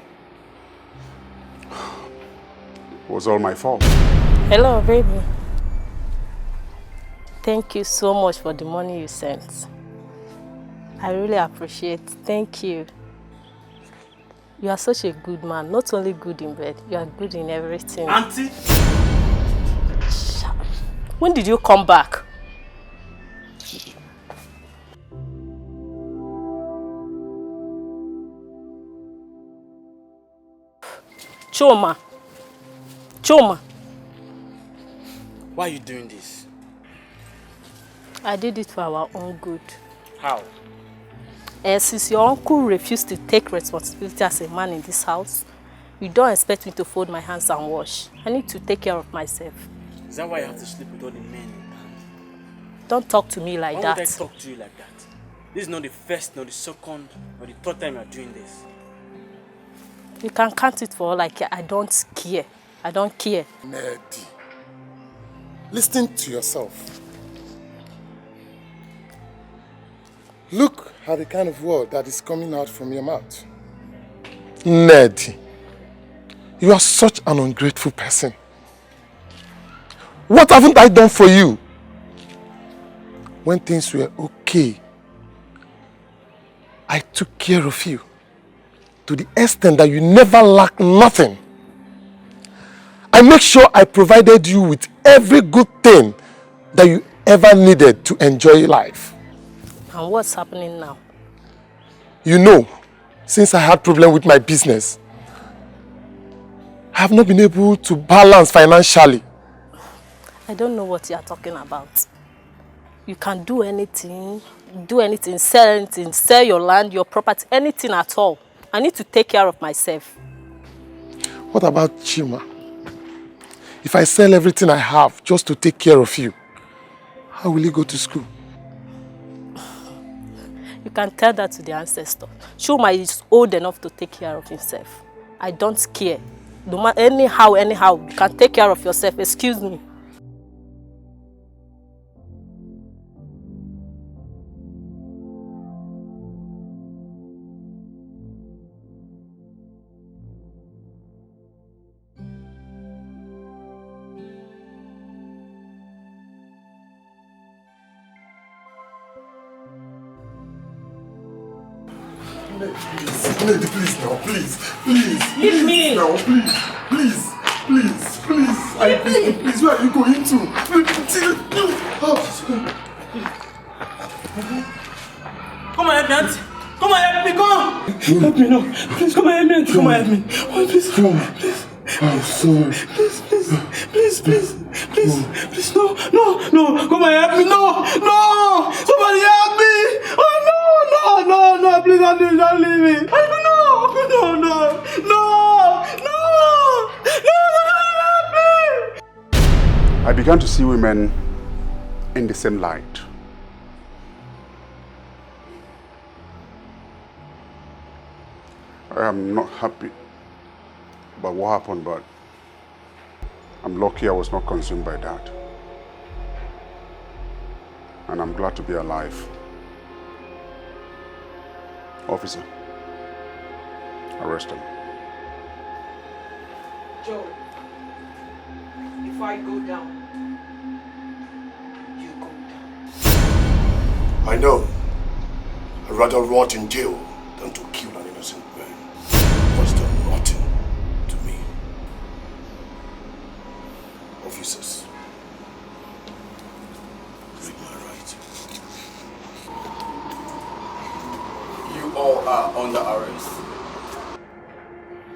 It was all my fault. Hello, baby. Thank you so much for the money you sent. I really appreciate it. Thank you. You are such a good man. Not only good in bed, you are good in everything. Auntie? When did you come back? Choma. Choma. Why are you doing this? I did it for our own good. How? Since your uncle refused to take responsibility as a man in this house, you don't expect me to fold my hands and wash. I need to take care of myself. Is that why you have to sleep with all the men in town? Don't talk to me like that. Why would I talk to you like that? This is not the first, nor the second, nor the third time you are doing this. You can count it for all I care. I don't care. I don't care. Neddy, listen to yourself. Look at the kind of word that is coming out from your mouth. Neddy, you are such an ungrateful person. What haven't I done for you? When things were okay, I took care of you to the extent that you never lacked nothing. I make sure I provided you with every good thing that you ever needed to enjoy life. And what's happening now? You know, since I had problem with my business, I have not been able to balance financially. I don't know what you are talking about. You can do anything, sell your land, your property, anything at all. I need to take care of myself. What about Chima? If I sell everything I have just to take care of you, how will he go to school? You can tell that to the ancestor. Chuma is old enough to take care of himself. I don't care. No matter anyhow, you can take care of yourself. Excuse me. Please now, please. Leave me. Now, please. I beg, please, where are you going to? Come and help me, auntie. Come and help me, come. Help me, no. Please, come and help me, auntie. Come and help me. Oh, please, please. I'm sorry. Please, no. Come and help me, no. Somebody help me. Oh, no. Please, don't leave me. No. I began to see women in the same light. I am not happy about what happened, but I'm lucky I was not consumed by that. And I'm glad to be alive. Officer, arrest him. Joe, if I go down, you go down. I know. I'd rather rot in jail than to kill an innocent all are under arrest.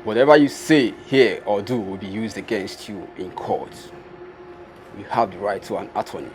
Whatever you say, hear, or do will be used against you in court. You have the right to an attorney.